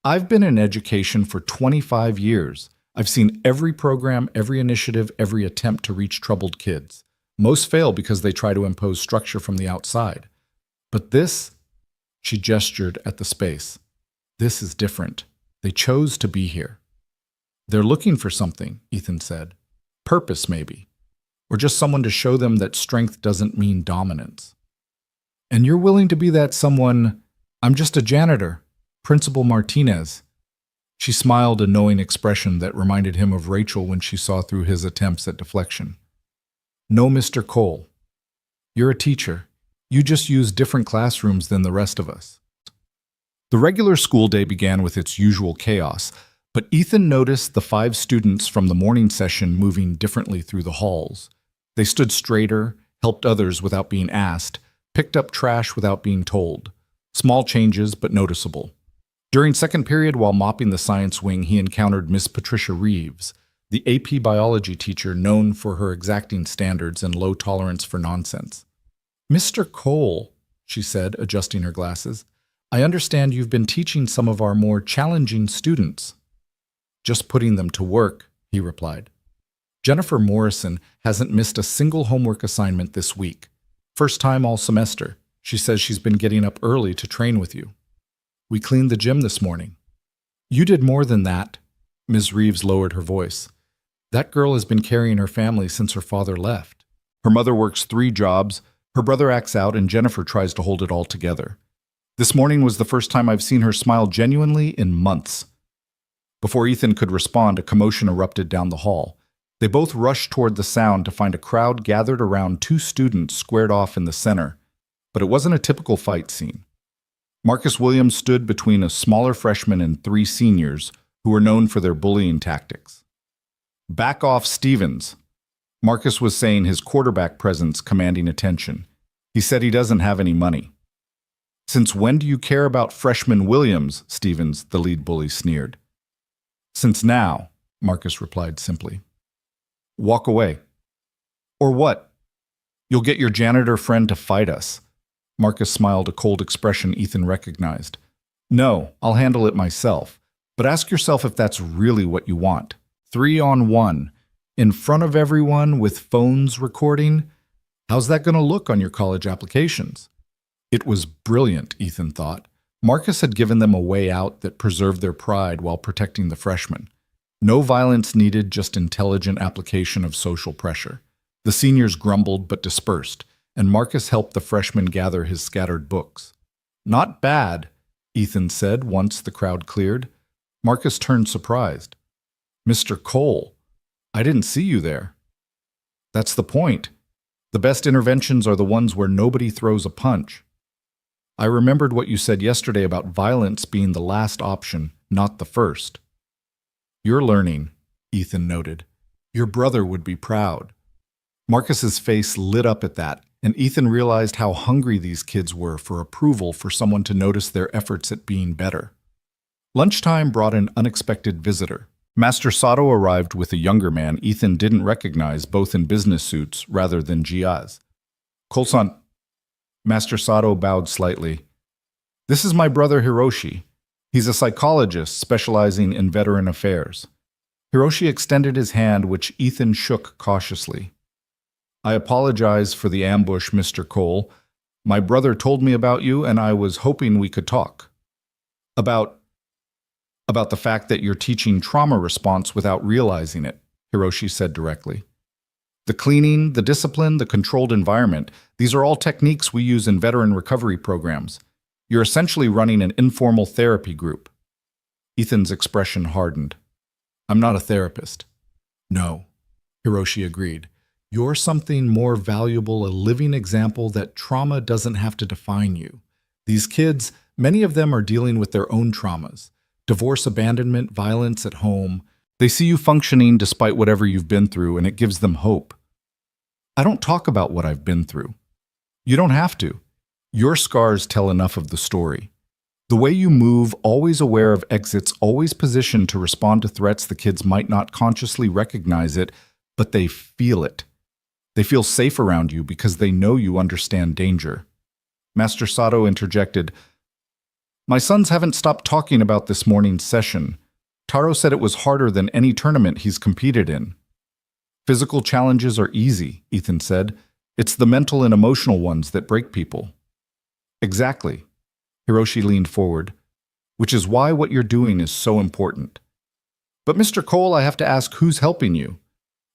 A: I've been in education for 25 years. I've seen every program, every initiative, every attempt to reach troubled kids. Most fail because they try to impose structure from the outside. But this," she gestured at the space, "this is different. They chose to be here." "They're looking for something," Ethan said. "Purpose, maybe. Or just someone to show them that strength doesn't mean dominance." "And you're willing to be that someone?" "I'm just a janitor, Principal Martinez." She smiled, a knowing expression that reminded him of Rachel when she saw through his attempts at deflection. "No, Mr. Cole. You're a teacher. You just use different classrooms than the rest of us." The regular school day began with its usual chaos, but Ethan noticed the 5 students from the morning session moving differently through the halls. They stood straighter, helped others without being asked, picked up trash without being told. Small changes, but noticeable. During second period, while mopping the science wing, he encountered Miss Patricia Reeves, the AP biology teacher known for her exacting standards and low tolerance for nonsense. "Mr. Cole," she said, adjusting her glasses, "I understand you've been teaching some of our more challenging students." "Just putting them to work," he replied. "Jennifer Morrison hasn't missed a single homework assignment this week. First time all semester. She says she's been getting up early to train with you. We cleaned the gym this morning." "You did more than that." Ms. Reeves lowered her voice. "That girl has been carrying her family since her father left. Her mother works 3 jobs, her brother acts out, and Jennifer tries to hold it all together. This morning was the first time I've seen her smile genuinely in months." Before Ethan could respond, a commotion erupted down the hall. They both rushed toward the sound to find a crowd gathered around 2 students squared off in the center. But it wasn't a typical fight scene. Marcus Williams stood between a smaller freshman and 3 seniors who were known for their bullying tactics. "Back off, Stevens," Marcus was saying, his quarterback presence commanding attention. He said he doesn't have any money. "Since when do you care about freshman Williams?" Stevens, the lead bully, sneered. "Since now," Marcus replied simply. "Walk away." "Or what? You'll get your janitor friend to fight us." Marcus smiled, a cold expression Ethan recognized. "No, I'll handle it myself. But ask yourself if that's really what you want. 3-on-1, in front of everyone with phones recording. How's that going to look on your college applications?" It was brilliant, Ethan thought. Marcus had given them a way out that preserved their pride while protecting the freshmen. No violence needed, just intelligent application of social pressure. The seniors grumbled but dispersed, and Marcus helped the freshman gather his scattered books. "Not bad," Ethan said once the crowd cleared. Marcus turned surprised. "Mr. Cole, I didn't see you there." "That's the point. The best interventions are the ones where nobody throws a punch. I remembered what you said yesterday about violence being the last option, not the first." "You're learning," Ethan noted. "Your brother would be proud." Marcus's face lit up at that, and Ethan realized how hungry these kids were for approval for someone to notice their efforts at being better. Lunchtime brought an unexpected visitor. Master Sato arrived with a younger man Ethan didn't recognize, both in business suits rather than GIs. Kolsan. Master Sato bowed slightly. This is my brother Hiroshi. He's a psychologist specializing in veteran affairs. Hiroshi extended his hand, which Ethan shook cautiously. I apologize for the ambush, Mr. Cole. My brother told me about you, and I was hoping we could talk. About the fact that you're teaching trauma response without realizing it, Hiroshi said directly. The cleaning, the discipline, the controlled environment, these are all techniques we use in veteran recovery programs. You're essentially running an informal therapy group. Ethan's expression hardened. I'm not a therapist. No, Hiroshi agreed. You're something more valuable, a living example that trauma doesn't have to define you. These kids, many of them are dealing with their own traumas. Divorce, abandonment, violence at home. They see you functioning despite whatever you've been through, and it gives them hope. I don't talk about what I've been through. You don't have to. Your scars tell enough of the story. The way you move, always aware of exits, always positioned to respond to threats, the kids might not consciously recognize it, but they feel it. They feel safe around you because they know you understand danger. Master Sato interjected, My sons haven't stopped talking about this morning's session. Taro said it was harder than any tournament he's competed in. Physical challenges are easy, Ethan said. It's the mental and emotional ones that break people. Exactly. Hiroshi leaned forward. Which is why what you're doing is so important. But Mr. Cole, I have to ask, who's helping you?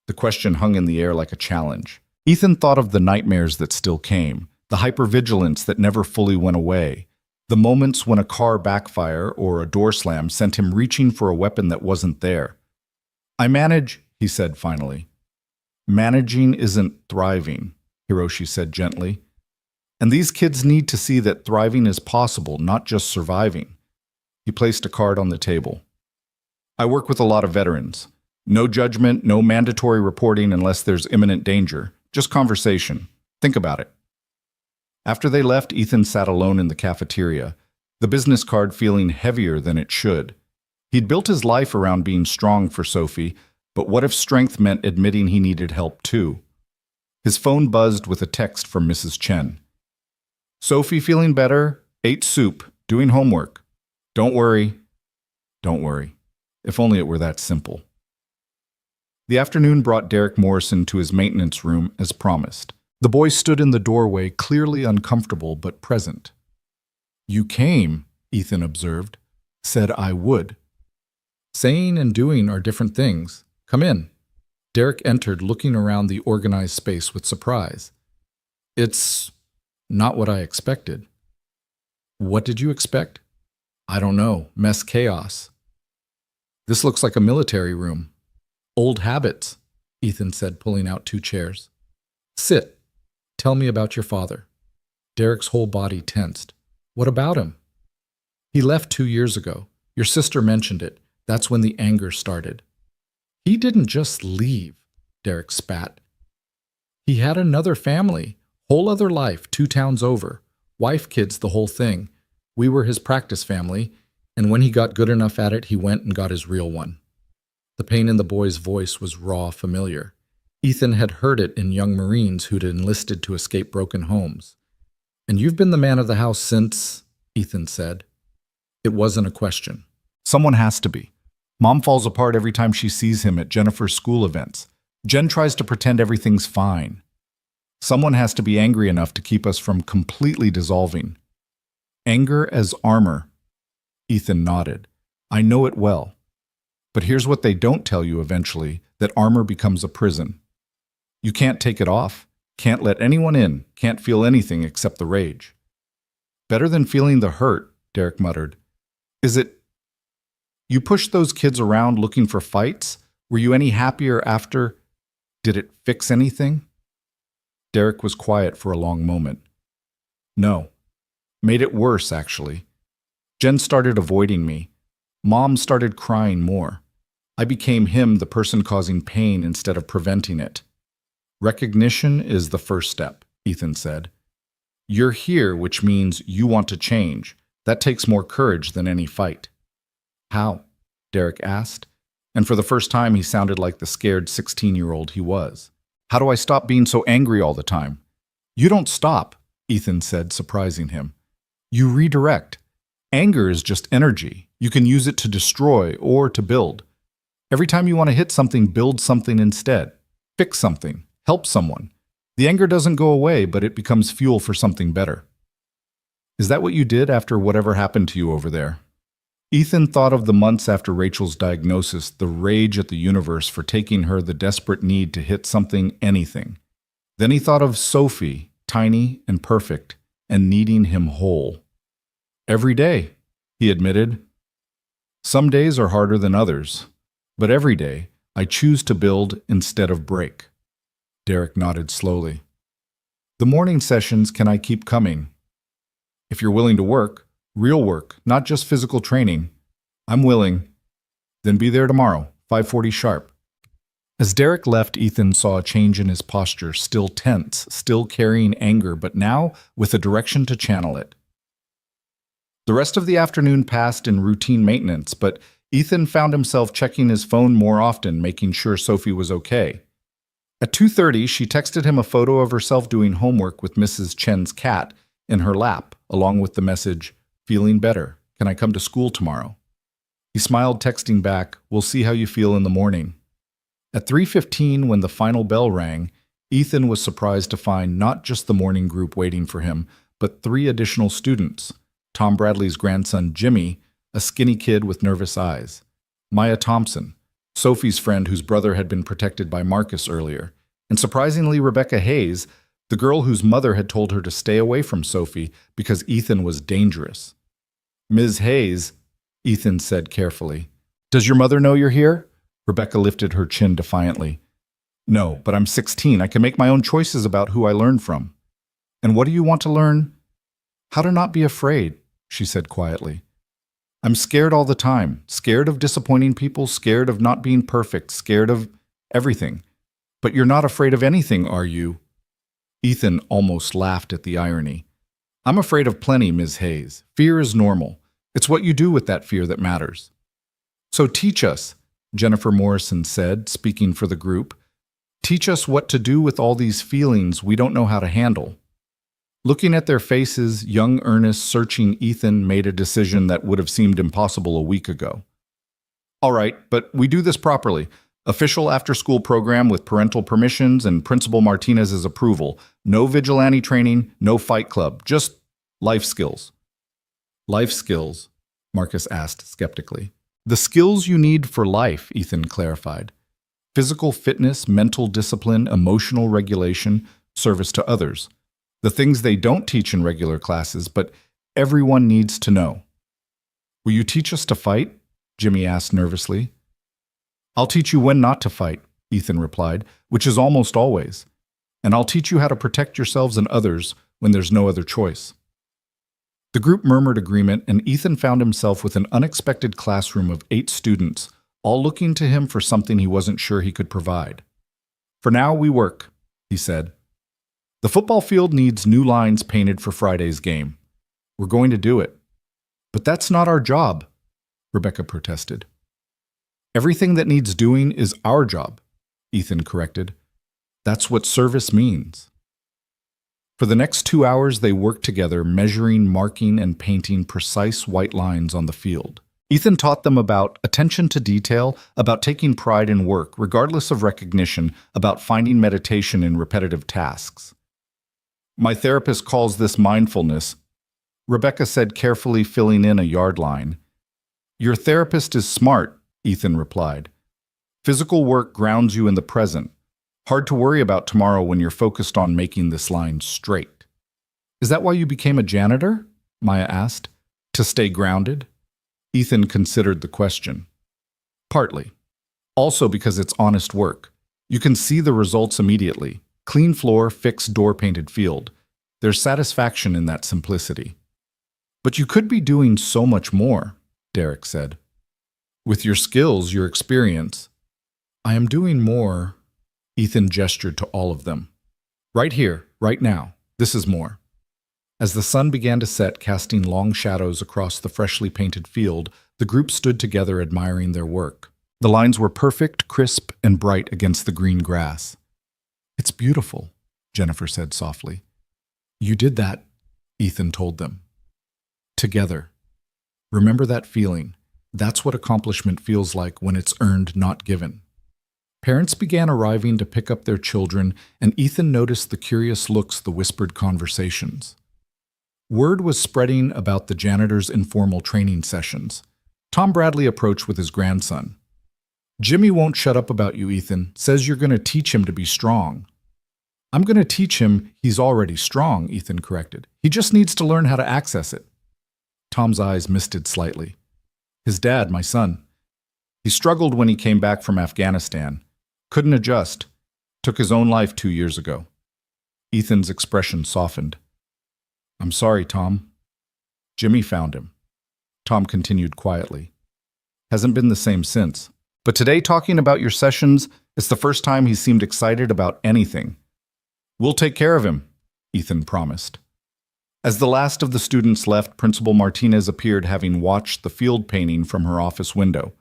A: The question hung in the air like a challenge. Ethan thought of the nightmares that still came, the hypervigilance that never fully went away, the moments when a car backfire or a door slam sent him reaching for a weapon that wasn't there. I manage, he said finally. Managing isn't thriving, Hiroshi said gently. And these kids need to see that thriving is possible, not just surviving. He placed a card on the table. I work with a lot of veterans. No judgment, no mandatory reporting unless there's imminent danger. Just conversation. Think about it. After they left, Ethan sat alone in the cafeteria, the business card feeling heavier than it should. He'd built his life around being strong for Sophie, but what if strength meant admitting he needed help too? His phone buzzed with a text from Mrs. Chen. Sophie feeling better, ate soup, doing homework. Don't worry. Don't worry. If only it were that simple. The afternoon brought Derek Morrison to his maintenance room as promised. The boy stood in the doorway, clearly uncomfortable but present. You came, Ethan observed. Said I would. Saying and doing are different things. Come in. Derek entered, looking around the organized space with surprise. It's not what I expected. What did you expect? I don't know. Mess chaos. This looks like a military room. Old habits, Ethan said, pulling out 2 chairs. Sit. Tell me about your father. Derek's whole body tensed. What about him? He left 2 years ago. Your sister mentioned it. That's when the anger started. He didn't just leave, Derek spat. He had another family, whole other life, 2 towns over. Wife, kids, the whole thing. We were his practice family, and when he got good enough at it, he went and got his real one. The pain in the boy's voice was raw, familiar. Ethan had heard it in young Marines who'd enlisted to escape broken homes. And you've been the man of the house since, Ethan said. It wasn't a question. Someone has to be. Mom falls apart every time she sees him at Jennifer's school events. Jen tries to pretend everything's fine. Someone has to be angry enough to keep us from completely dissolving. Anger as armor. Ethan nodded. I know it well. But here's what they don't tell you eventually, that armor becomes a prison. You can't take it off, can't let anyone in, can't feel anything except the rage. Better than feeling the hurt, Derek muttered. Is it? You pushed those kids around looking for fights? Were you any happier after? Did it fix anything? Derek was quiet for a long moment. No. Made it worse, actually. Jen started avoiding me. Mom started crying more. I became him, the person causing pain instead of preventing it. Recognition is the first step. Ethan said. You're here, which means you want to change. That takes more courage than any fight. How? Derek asked, and for the first time he sounded like the scared 16-year-old he was. How do I stop being so angry all the time? You don't stop, Ethan said, surprising him. You redirect. Anger is just energy. You can use it to destroy or to build. Every time you want to hit something, build something instead. Fix something. Help someone. The anger doesn't go away, but it becomes fuel for something better. Is that what you did after whatever happened to you over there? Ethan thought of the months after Rachel's diagnosis, the rage at the universe for taking her, the desperate need to hit something, anything. Then he thought of Sophie, tiny and perfect, and needing him whole. Every day, he admitted. Some days are harder than others, but every day I choose to build instead of break. Derek nodded slowly. The morning sessions, can I keep coming? If you're willing to work, real work, not just physical training, I'm willing. Then be there tomorrow, 5:40 sharp. As Derek left, Ethan saw a change in his posture, still tense, still carrying anger, but now with a direction to channel it. The rest of the afternoon passed in routine maintenance, but Ethan found himself checking his phone more often, making sure Sophie was okay. At 2:30, she texted him a photo of herself doing homework with Mrs. Chen's cat in her lap, along with the message, "Feeling better. Can I come to school tomorrow?" He smiled, texting back, "We'll see how you feel in the morning." At 3:15, when the final bell rang, Ethan was surprised to find not just the morning group waiting for him, but 3 additional students. Tom Bradley's grandson, Jimmy, a skinny kid with nervous eyes. Maya Thompson, Sophie's friend whose brother had been protected by Marcus earlier. And surprisingly, Rebecca Hayes, the girl whose mother had told her to stay away from Sophie because Ethan was dangerous. "Ms. Hayes," Ethan said carefully. "Does your mother know you're here?" Rebecca lifted her chin defiantly. "No, but I'm 16. I can make my own choices about who I learn from." "And what do you want to learn?" "How to not be afraid," she said quietly. "I'm scared all the time, scared of disappointing people, scared of not being perfect, scared of everything. But you're not afraid of anything, are you?" Ethan almost laughed at the irony. "I'm afraid of plenty, Ms. Hayes. Fear is normal. It's what you do with that fear that matters." "So teach us," Jennifer Morrison said, speaking for the group. "Teach us what to do with all these feelings we don't know how to handle." Looking at their faces, young Ernest, searching Ethan, made a decision that would have seemed impossible a week ago. "All right, but we do this properly. Official after-school program with parental permissions and Principal Martinez's approval. No vigilante training, no fight club, just life skills." "Life skills?" Marcus asked skeptically. "The skills you need for life," Ethan clarified. "Physical fitness, mental discipline, emotional regulation, service to others. The things they don't teach in regular classes, but everyone needs to know." "Will you teach us to fight?" Jimmy asked nervously. "I'll teach you when not to fight," Ethan replied, "which is almost always. And I'll teach you how to protect yourselves and others when there's no other choice." The group murmured agreement, and Ethan found himself with an unexpected classroom of 8 students, all looking to him for something he wasn't sure he could provide. "For now, we work," he said. "The football field needs new lines painted for Friday's game. We're going to do it." "But that's not our job," Rebecca protested. "Everything that needs doing is our job," Ethan corrected. "That's what service means." For the next 2 hours, they worked together, measuring, marking, and painting precise white lines on the field. Ethan taught them about attention to detail, about taking pride in work, regardless of recognition, about finding meditation in repetitive tasks. "My therapist calls this mindfulness," Rebecca said, carefully filling in a yard line. "Your therapist is smart," Ethan replied. "Physical work grounds you in the present. Hard to worry about tomorrow when you're focused on making this line straight." "Is that why you became a janitor?" Maya asked. "To stay grounded?" Ethan considered the question. "Partly. Also because it's honest work. You can see the results immediately. Clean floor, fixed door-painted field. There's satisfaction in that simplicity." "But you could be doing so much more," Derek said. "With your skills, your experience." "I am doing more," Ethan gestured to all of them. "Right here, right now. This is more. As the sun began to set, casting long shadows across the freshly painted field, the group stood together admiring their work. The lines were perfect, crisp, and bright against the green grass. "It's beautiful," Jennifer said softly. "You did that," Ethan told them. "Together. Remember that feeling. That's what accomplishment feels like when it's earned, not given." Parents began arriving to pick up their children, and Ethan noticed the curious looks, the whispered conversations. Word was spreading about the janitor's informal training sessions. Tom Bradley approached with his grandson. "Jimmy won't shut up about you, Ethan. Says you're going to teach him to be strong." "I'm going to teach him he's already strong," Ethan corrected. "He just needs to learn how to access it." Tom's eyes misted slightly. "His dad, my son. He struggled when he came back from Afghanistan. Couldn't adjust. Took his own life 2 years ago." Ethan's expression softened. "I'm sorry, Tom. Jimmy found him." Tom continued quietly. "Hasn't been the same since. But today, talking about your sessions, it's the first time he seemed excited about anything." "We'll take care of him," Ethan promised. As the last of the students left, Principal Martinez appeared, having watched the field painting from her office window.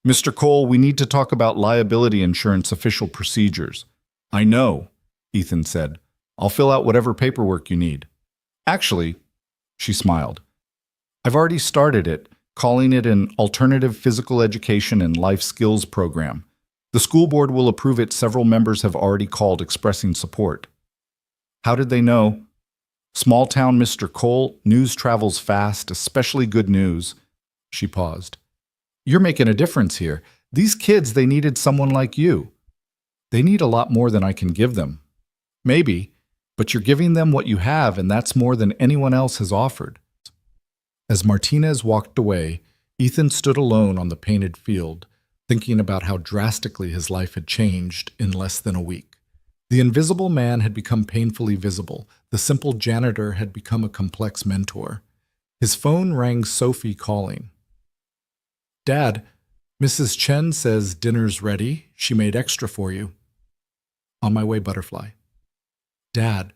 A: "Mr. Cole, we need to talk about liability insurance official procedures." "I know," Ethan said. "I'll fill out whatever paperwork you need." "Actually," she smiled, "I've already started it, calling it an Alternative Physical Education and Life Skills Program. The school board will approve it. Several members have already called expressing support." "How did they know?" "Small town, Mr. Cole. News travels fast, especially good news." She paused. "You're making a difference here. These kids, they needed someone like you." "They need a lot more than I can give them." "Maybe, but you're giving them what you have, and that's more than anyone else has offered." As Martinez walked away, Ethan stood alone on the painted field, thinking about how drastically his life had changed in less than a week. The invisible man had become painfully visible. The simple janitor had become a complex mentor. His phone rang, Sophie calling. "Dad, Mrs. Chen says dinner's ready. She made extra for you." "On my way, Butterfly." "Dad,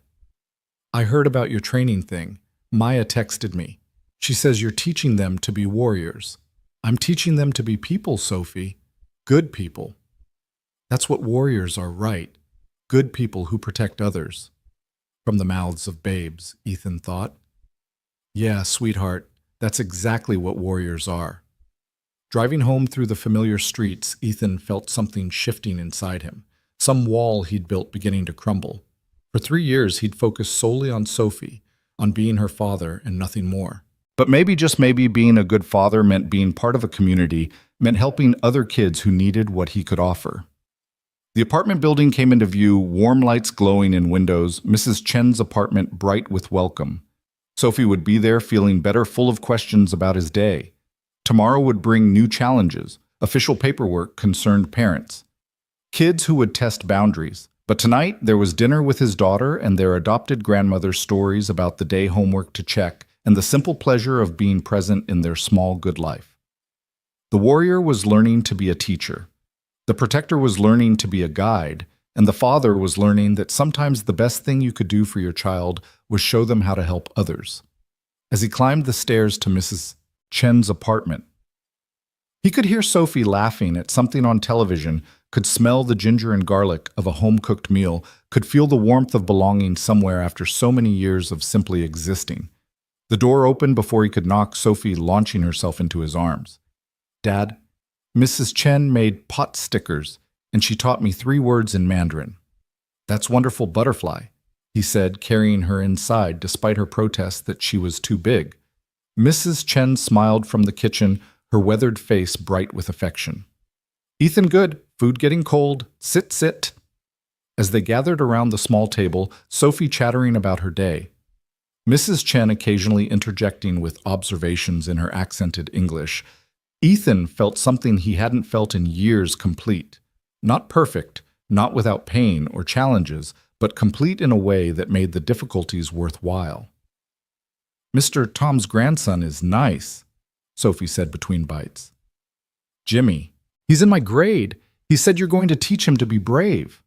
A: I heard about your training thing. Maya texted me. She says you're teaching them to be warriors." "I'm teaching them to be people, Sophie. Good people." "That's what warriors are, right? Good people who protect others." From the mouths of babes, Ethan thought. "Yeah, sweetheart, that's exactly what warriors are." Driving home through the familiar streets, Ethan felt something shifting inside him, some wall he'd built beginning to crumble. For 3 years, he'd focused solely on Sophie, on being her father and nothing more. But maybe, just maybe, being a good father meant being part of a community, meant helping other kids who needed what he could offer. The apartment building came into view, warm lights glowing in windows, Mrs. Chen's apartment bright with welcome. Sophie would be there, feeling better, full of questions about his day. Tomorrow would bring new challenges. Official paperwork concerned parents. Kids who would test boundaries. But tonight, there was dinner with his daughter and their adopted grandmother's stories about the day homework to check and the simple pleasure of being present in their small good life. The warrior was learning to be a teacher. The protector was learning to be a guide, and the father was learning that sometimes the best thing you could do for your child was show them how to help others. As he climbed the stairs to Mrs. Chen's apartment, he could hear Sophie laughing at something on television, could smell the ginger and garlic of a home-cooked meal, could feel the warmth of belonging somewhere after so many years of simply existing. The door opened before he could knock, Sophie launching herself into his arms. "Dad, Mrs. Chen made pot stickers, and she taught me 3 words in Mandarin." "That's wonderful, Butterfly," he said, carrying her inside despite her protest that she was too big. Mrs. Chen smiled from the kitchen, her weathered face bright with affection. "Ethan, good. Food getting cold. Sit, sit." As they gathered around the small table, Sophie chattering about her day. Mrs. Chen occasionally interjecting with observations in her accented English. Ethan felt something he hadn't felt in years, complete. Not perfect, not without pain or challenges, but complete in a way that made the difficulties worthwhile. "Mr. Tom's grandson is nice," Sophie said between bites. "Jimmy, he's in my grade. He said you're going to teach him to be brave."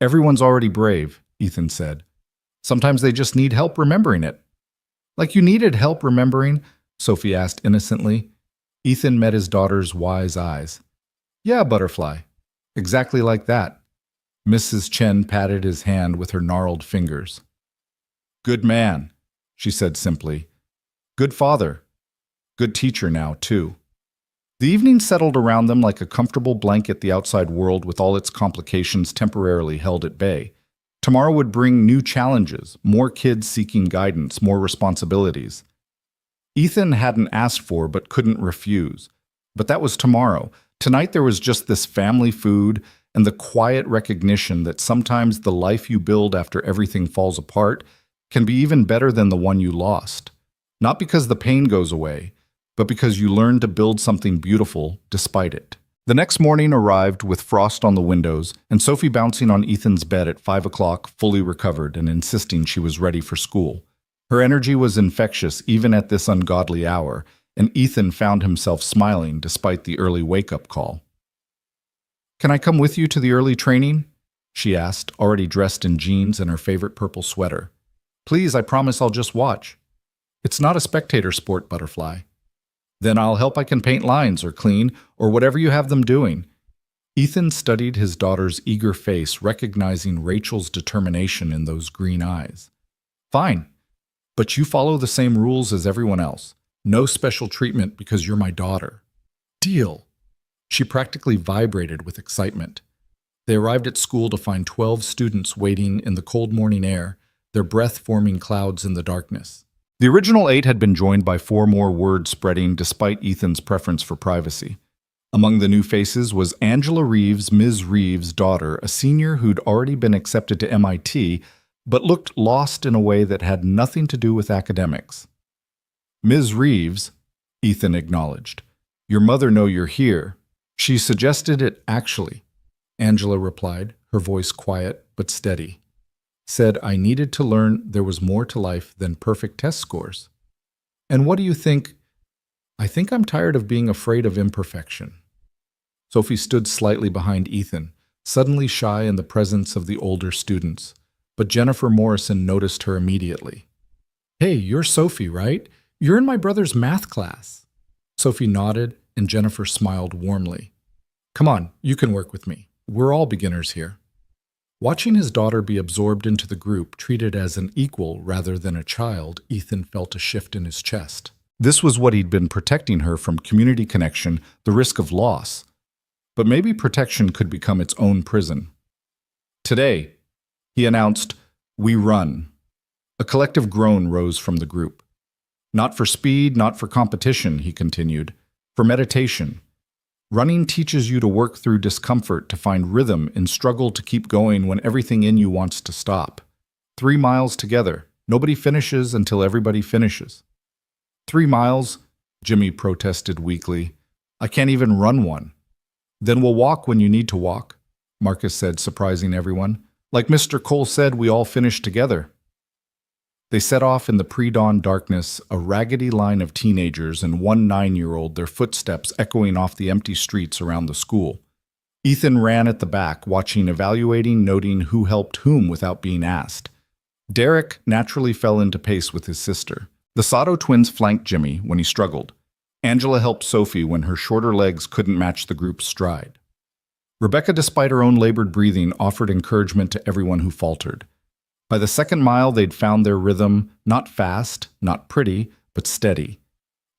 A: "Everyone's already brave," Ethan said. Sometimes they just need help remembering it. Like you needed help remembering? Sophie asked innocently. Ethan met his daughter's wise eyes. Yeah, Butterfly. Exactly like that. Mrs. Chen patted his hand with her gnarled fingers. Good man, she said simply. Good father. Good teacher now, too. The evening settled around them like a comfortable blanket, the outside world with all its complications temporarily held at bay. Tomorrow would bring new challenges, more kids seeking guidance, more responsibilities. Ethan hadn't asked for but couldn't refuse. But that was tomorrow. Tonight there was just this family food and the quiet recognition that sometimes the life you build after everything falls apart can be even better than the one you lost. Not because the pain goes away, but because you learn to build something beautiful despite it. The next morning arrived with frost on the windows and Sophie bouncing on Ethan's bed at 5 o'clock, fully recovered and insisting she was ready for school. Her energy was infectious even at this ungodly hour, and Ethan found himself smiling despite the early wake-up call. Can I come with you to the early training? She asked, already dressed in jeans and her favorite purple sweater. Please, I promise I'll just watch. It's not a spectator sport, Butterfly. Then I'll help. I can paint lines or clean or whatever you have them doing. Ethan studied his daughter's eager face, recognizing Rachel's determination in those green eyes. Fine, but you follow the same rules as everyone else. No special treatment because you're my daughter. Deal. She practically vibrated with excitement. They arrived at school to find 12 students waiting in the cold morning air, their breath forming clouds in the darkness. The original 8 had been joined by 4 more, word spreading despite Ethan's preference for privacy. Among the new faces was Angela Reeves, Ms. Reeves' daughter, a senior who'd already been accepted to MIT, but looked lost in a way that had nothing to do with academics. Ms. Reeves, Ethan acknowledged. Your mother know you're here. She suggested it, actually, Angela replied, her voice quiet but steady. Said I needed to learn there was more to life than perfect test scores. And what do you think? I think I'm tired of being afraid of imperfection. Sophie stood slightly behind Ethan, suddenly shy in the presence of the older students, but Jennifer Morrison noticed her immediately. Hey, you're Sophie, right? You're in my brother's math class. Sophie nodded, and Jennifer smiled warmly. Come on, you can work with me. We're all beginners here. Watching his daughter be absorbed into the group, treated as an equal rather than a child, Ethan felt a shift in his chest. This was what he'd been protecting her from: community connection, the risk of loss. But maybe protection could become its own prison. Today, he announced, we run. A collective groan rose from the group. Not for speed, not for competition, he continued, for meditation. Running teaches you to work through discomfort, to find rhythm and struggle to keep going when everything in you wants to stop. 3 miles together. Nobody finishes until everybody finishes. 3 miles, Jimmy protested weakly. I can't even run one. Then we'll walk when you need to walk, Marcus said, surprising everyone. Like Mr. Cole said, we all finish together. They set off in the pre-dawn darkness, a raggedy line of teenagers and one 9-year-old, their footsteps echoing off the empty streets around the school. Ethan ran at the back, watching, evaluating, noting who helped whom without being asked. Derek naturally fell into pace with his sister. The Sato twins flanked Jimmy when he struggled. Angela helped Sophie when her shorter legs couldn't match the group's stride. Rebecca, despite her own labored breathing, offered encouragement to everyone who faltered. By the second mile, they'd found their rhythm, not fast, not pretty, but steady.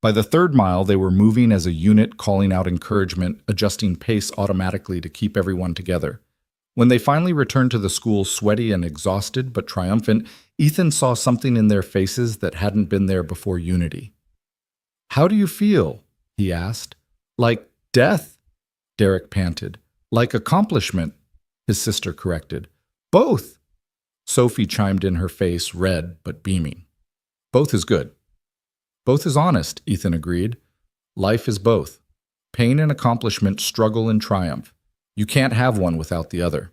A: By the third mile, they were moving as a unit, calling out encouragement, adjusting pace automatically to keep everyone together. When they finally returned to the school, sweaty and exhausted but triumphant, Ethan saw something in their faces that hadn't been there before unity. How do you feel? He asked. Like death, Derek panted. Like accomplishment, his sister corrected. Both. Sophie chimed in, her face red but beaming. Both is good. Both is honest, Ethan agreed. Life is both. Pain and accomplishment, struggle and triumph. You can't have one without the other.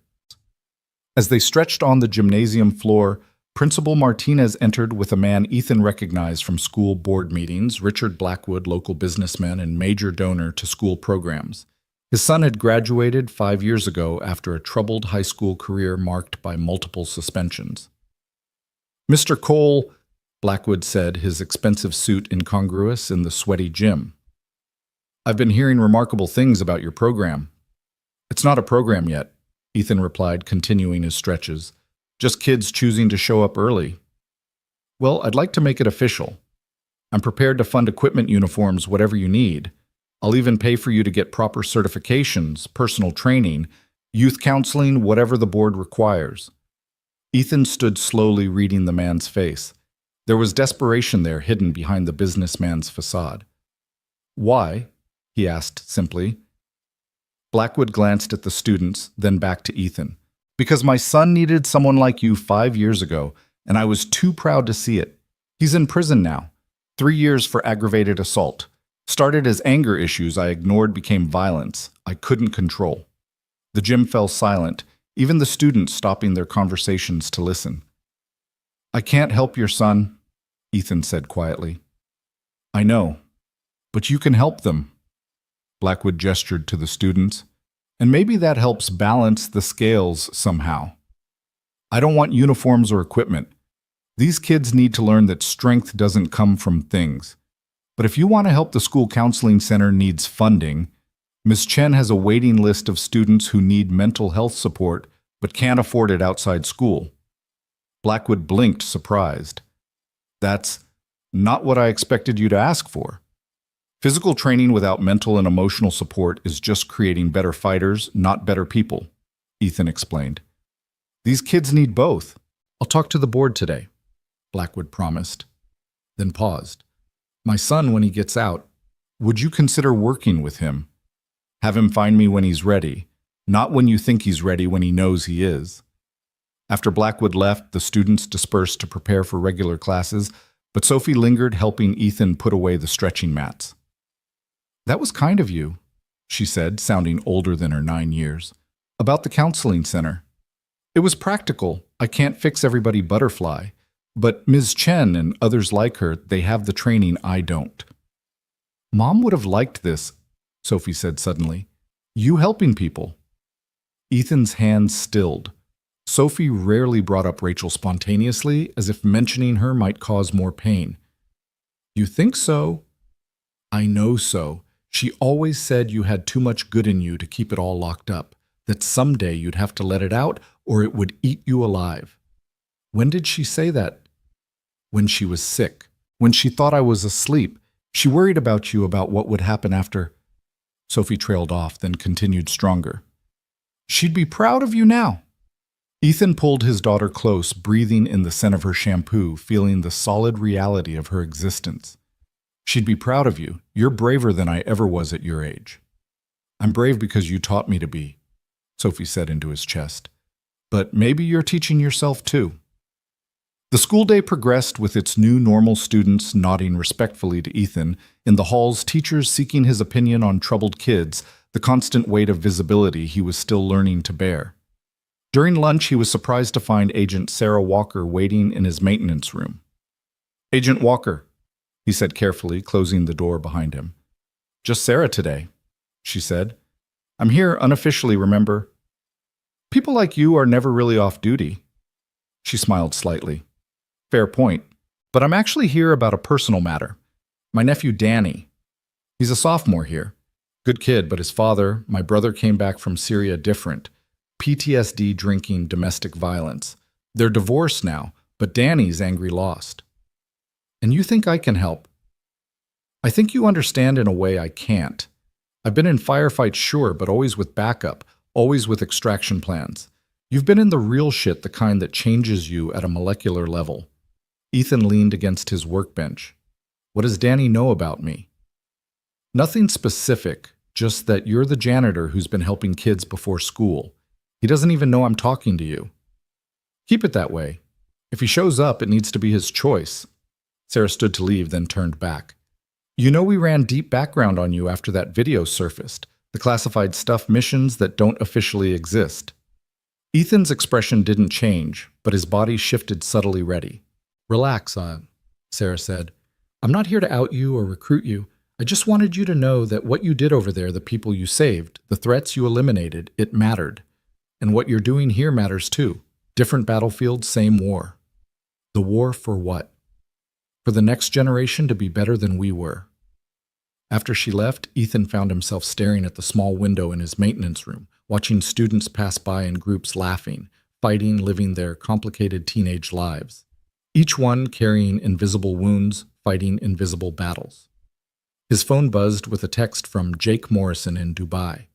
A: As they stretched on the gymnasium floor, Principal Martinez entered with a man Ethan recognized from school board meetings, Richard Blackwood, local businessman and major donor to school programs. His son had graduated 5 years ago after a troubled high school career marked by multiple suspensions. Mr. Cole, Blackwood said, his expensive suit incongruous in the sweaty gym. I've been hearing remarkable things about your program. It's not a program yet, Ethan replied, continuing his stretches. Just kids choosing to show up early. Well, I'd like to make it official. I'm prepared to fund equipment, uniforms, whatever you need. I'll even pay for you to get proper certifications, personal training, youth counseling, whatever the board requires. Ethan stood slowly, reading the man's face. There was desperation there hidden behind the businessman's facade. Why? He asked simply. Blackwood glanced at the students, then back to Ethan. Because my son needed someone like you 5 years ago, and I was too proud to see it. He's in prison now. 3 years for aggravated assault. Started as anger issues I ignored became violence I couldn't control. The gym fell silent, even the students stopping their conversations to listen. I can't help your son, Ethan said quietly. I know, but you can help them. Blackwood gestured to the students, and maybe that helps balance the scales somehow. I don't want uniforms or equipment. These kids need to learn that strength doesn't come from things. But if you want to help, the school counseling center needs funding. Ms. Chen has a waiting list of students who need mental health support but can't afford it outside school. Blackwood blinked, surprised. That's not what I expected you to ask for. Physical training without mental and emotional support is just creating better fighters, not better people, Ethan explained. These kids need both. I'll talk to the board today, Blackwood promised, then paused. My son, when he gets out, would you consider working with him? Have him find me when he's ready, not when you think he's ready, when he knows he is. After Blackwood left, the students dispersed to prepare for regular classes, but Sophie lingered, helping Ethan put away the stretching mats. That was kind of you, she said, sounding older than her 9 years. About the counseling center. It was practical. I can't fix everybody butterfly. But Ms. Chen and others like her, they have the training I don't. Mom would have liked this, Sophie said suddenly. You helping people. Ethan's hands stilled. Sophie rarely brought up Rachel spontaneously, as if mentioning her might cause more pain. You think so? I know so. She always said you had too much good in you to keep it all locked up, that someday you'd have to let it out or it would eat you alive. When did she say that? When she was sick. When she thought I was asleep. She worried about you, about what would happen after. Sophie trailed off, then continued stronger. She'd be proud of you now. Ethan pulled his daughter close, breathing in the scent of her shampoo, feeling the solid reality of her existence. She'd be proud of you. You're braver than I ever was at your age. I'm brave because you taught me to be, Sophie said into his chest. But maybe you're teaching yourself too. The school day progressed with its new normal students nodding respectfully to Ethan, in the halls teachers seeking his opinion on troubled kids, the constant weight of visibility he was still learning to bear. During lunch, he was surprised to find Agent Sarah Walker waiting in his maintenance room. Agent Walker, he said carefully, closing the door behind him. Just Sarah today, she said. I'm here unofficially, remember? People like you are never really off duty. She smiled slightly. Fair point. But I'm actually here about a personal matter. My nephew Danny. He's a sophomore here. Good kid, but his father, my brother, came back from Syria different. PTSD, drinking, domestic violence. They're divorced now, but Danny's angry lost. And you think I can help? I think you understand in a way I can't. I've been in firefights, sure, but always with backup, always with extraction plans. You've been in the real shit, the kind that changes you at a molecular level. Ethan leaned against his workbench. What does Danny know about me? Nothing specific, just that you're the janitor who's been helping kids before school. He doesn't even know I'm talking to you. Keep it that way. If he shows up, it needs to be his choice. Sarah stood to leave, then turned back. You know we ran deep background on you after that video surfaced, the classified stuff missions that don't officially exist. Ethan's expression didn't change, but his body shifted subtly ready. Relax, Sarah said. I'm not here to out you or recruit you. I just wanted you to know that what you did over there, the people you saved, the threats you eliminated, it mattered. And what you're doing here matters too. Different battlefield, same war.
B: The war for what? For the next generation to be better than we were. After she left, Ethan found himself staring at the small window in his maintenance room, watching students pass by in groups laughing, fighting, living their complicated teenage lives. Each one carrying invisible wounds, fighting invisible battles. His phone buzzed with a text from Jake Morrison in Dubai.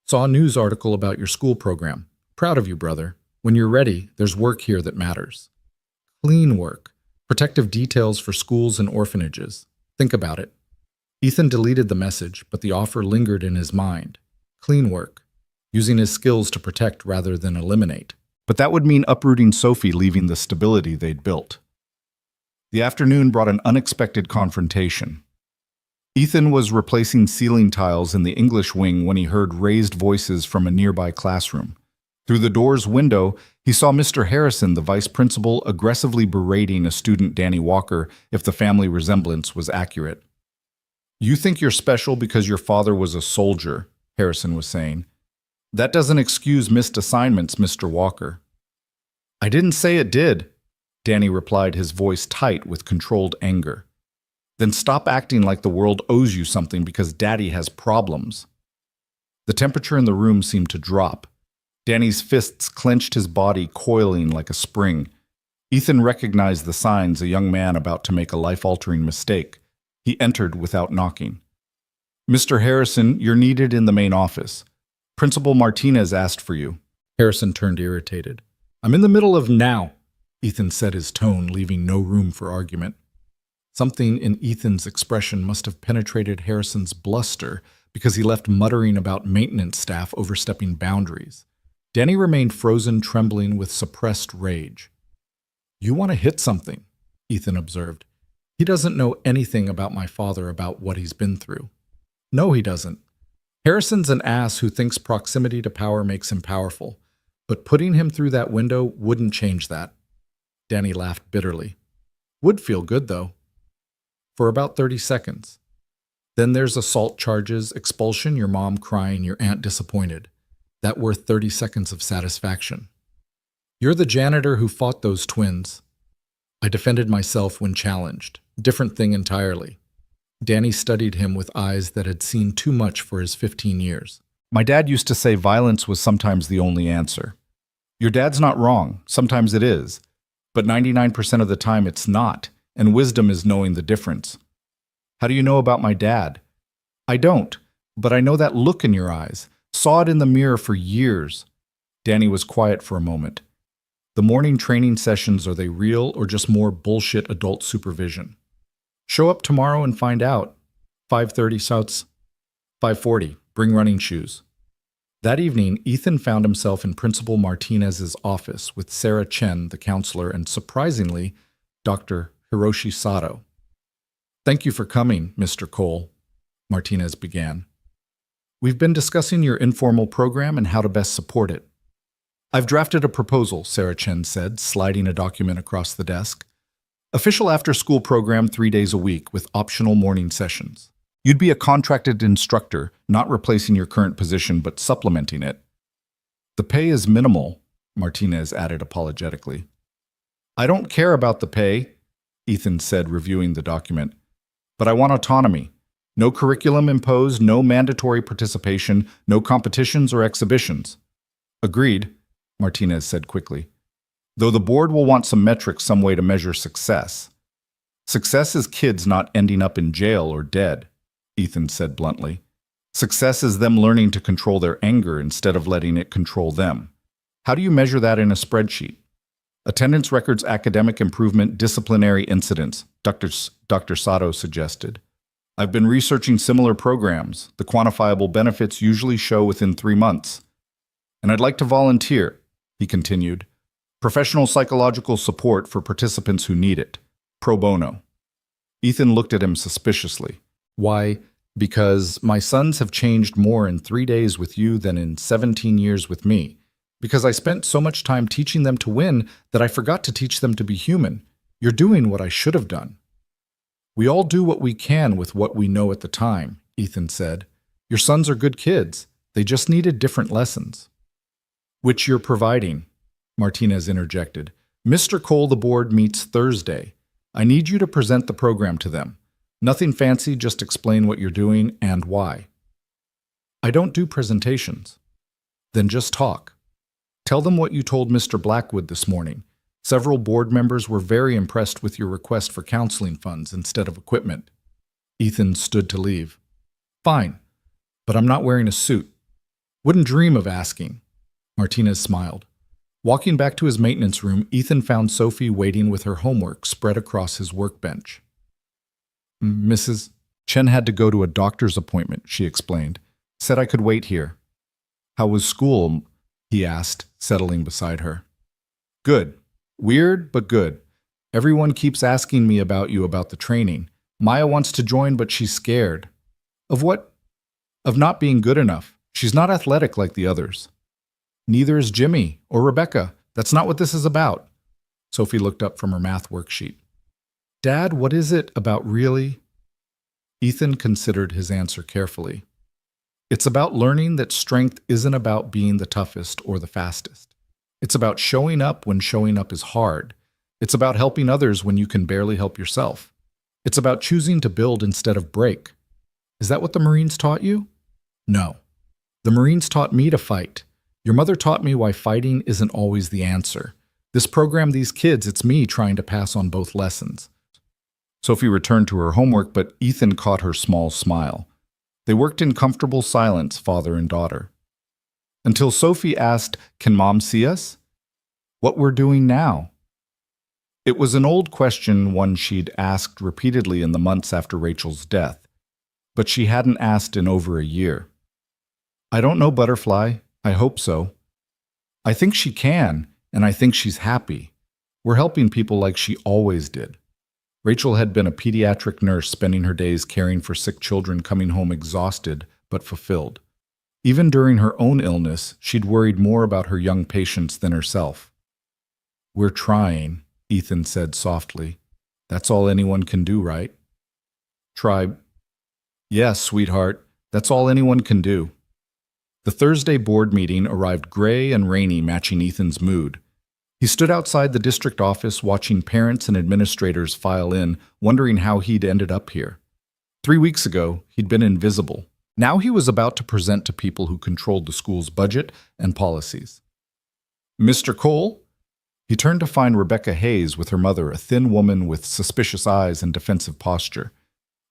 B: Saw a news article about your school program. Proud of you, brother. When you're ready, there's work here that matters. Clean work. Protective details for schools and orphanages. Think about it. Ethan deleted the message, but the offer lingered in his mind. Clean work. Using his skills to protect rather than eliminate.
A: But that would mean uprooting Sophie, leaving the stability they'd built. The afternoon brought an unexpected confrontation. Ethan was replacing ceiling tiles in the English wing when he heard raised voices from a nearby classroom. Through the door's window, he saw Mr. Harrison, the vice principal, aggressively berating a student, Danny Walker, if the family resemblance was accurate. "You think you're special because your father was a soldier," Harrison was saying. "That doesn't excuse missed assignments, Mr. Walker." "I didn't say it did," Danny replied, his voice tight with controlled anger. "Then stop acting like the world owes you something because Daddy has problems." The temperature in the room seemed to drop. Danny's fists clenched, his body coiling like a spring. Ethan recognized the signs, a young man about to make a life-altering mistake. He entered without knocking. "Mr. Harrison, you're needed in the main office. Principal Martinez asked for you."
B: Harrison turned irritated. "I'm in the middle of now," Ethan said, his tone leaving no room for argument. Something in Ethan's expression must have penetrated Harrison's bluster because he left muttering about maintenance staff overstepping boundaries. Danny remained frozen, trembling with suppressed rage. "You want to hit something," Ethan observed. "He doesn't know anything about my father, about what he's been through." "No, he doesn't. Harrison's an ass who thinks proximity to power makes him powerful, but putting him through that window wouldn't change that." Danny laughed bitterly. "Would feel good, though." "For about 30 seconds. Then there's assault charges, expulsion, your mom crying, your aunt disappointed. That worth 30 seconds of satisfaction. You're the janitor who fought those twins. I defended myself when challenged. Different thing entirely." Danny studied him with eyes that had seen too much for his 15 years.
A: "My dad used to say violence was sometimes the only answer. Your dad's not wrong. Sometimes it is. But 99% of the time it's not, and wisdom is knowing the difference." "How do you know about my dad?" "I don't, but I know that look in your eyes. Saw it in the mirror for years." Danny was quiet for a moment. "The morning training sessions, are they real or just more bullshit adult supervision?" "Show up tomorrow and find out. 5:30 Souths. 5:40. Bring running shoes." That evening, Ethan found himself in Principal Martinez's office with Sarah Chen, the counselor, and surprisingly, Dr. Hiroshi Sato. "Thank you for coming, Mr. Cole," Martinez began. "We've been discussing your informal program and how to best support it." "I've drafted a proposal," Sarah Chen said, sliding a document across the desk. "Official after-school program 3 days a week with optional morning sessions. You'd be a contracted instructor, not replacing your current position but supplementing it." "The pay is minimal," Martinez added apologetically. "I don't care about the pay," Ethan said, reviewing the document. "But I want autonomy. No curriculum imposed, no mandatory participation, no competitions or exhibitions." "Agreed," Martinez said quickly. "Though the board will want some metrics, some way to measure success." "Success is kids not ending up in jail or dead," Ethan said bluntly. "Success is them learning to control their anger instead of letting it control them. How do you measure that in a spreadsheet?" "Attendance records, academic improvement, disciplinary incidents," Dr. Sato suggested. "I've been researching similar programs. The quantifiable benefits usually show within 3 months. And I'd like to volunteer," he continued. "Professional psychological support for participants who need it. Pro bono." Ethan looked at him suspiciously. "Why? Because my sons have changed more in 3 days with you than in 17 years with me. Because I spent so much time teaching them to win that I forgot to teach them to be human. You're doing what I should have done." "We all do what we can with what we know at the time," Ethan said. "Your sons are good kids. They just needed different lessons." "Which you're providing," Martinez interjected.
B: Mr. Cole, the board meets Thursday. I need you to present the program to them. Nothing fancy, just explain what you're doing and why. I don't do presentations. Then just talk. Tell them what you told Mr. Blackwood this morning. Several board members were very impressed with your request for counseling funds instead of equipment. Ethan stood to leave. Fine, but I'm not wearing a suit. Wouldn't dream of asking. Martinez smiled. Walking back to his maintenance room, Ethan found Sophie waiting with her homework spread across his workbench. Mrs. Chen had to go to a doctor's appointment, she explained. Said I could wait here. How was school? He asked, settling beside her. Good. Weird, but good. Everyone keeps asking me about you about the training. Maya wants to join, but she's scared. Of what? Of not being good enough. She's not athletic like the others. Neither is Jimmy or Rebecca. That's not what this is about. Sophie looked up from her math worksheet. Dad, what is it about really? Ethan considered his answer carefully. It's about learning that strength isn't about being the toughest or the fastest. It's about showing up when showing up is hard. It's about helping others when you can barely help yourself. It's about choosing to build instead of break. Is that what the Marines taught you? No. The Marines taught me to fight. Your mother taught me why fighting isn't always the answer. This program, these kids, it's me trying to pass on both lessons. Sophie returned to her homework, but Ethan caught her small smile. They worked in comfortable silence, father and daughter. Until Sophie asked, "Can Mom see us?" What we're doing now? It was an old question, one she'd asked repeatedly in the months after Rachel's death, but she hadn't asked in over a year. I don't know, Butterfly. I hope so. I think she can, and I think she's happy. We're helping people like she always did. Rachel had been a pediatric nurse, spending her days caring for sick children, coming home exhausted but fulfilled. Even during her own illness, she'd worried more about her young patients than herself. We're trying, Ethan said softly. That's all anyone can do, right? Try. Yes, sweetheart, that's all anyone can do. The Thursday board meeting arrived gray and rainy, matching Ethan's mood. He stood outside the district office watching parents and administrators file in, wondering how he'd ended up here. 3 weeks ago, he'd been invisible. Now he was about to present to people who controlled the school's budget and policies. Mr. Cole? He turned to find Rebecca Hayes with her mother, a thin woman with suspicious eyes and defensive posture.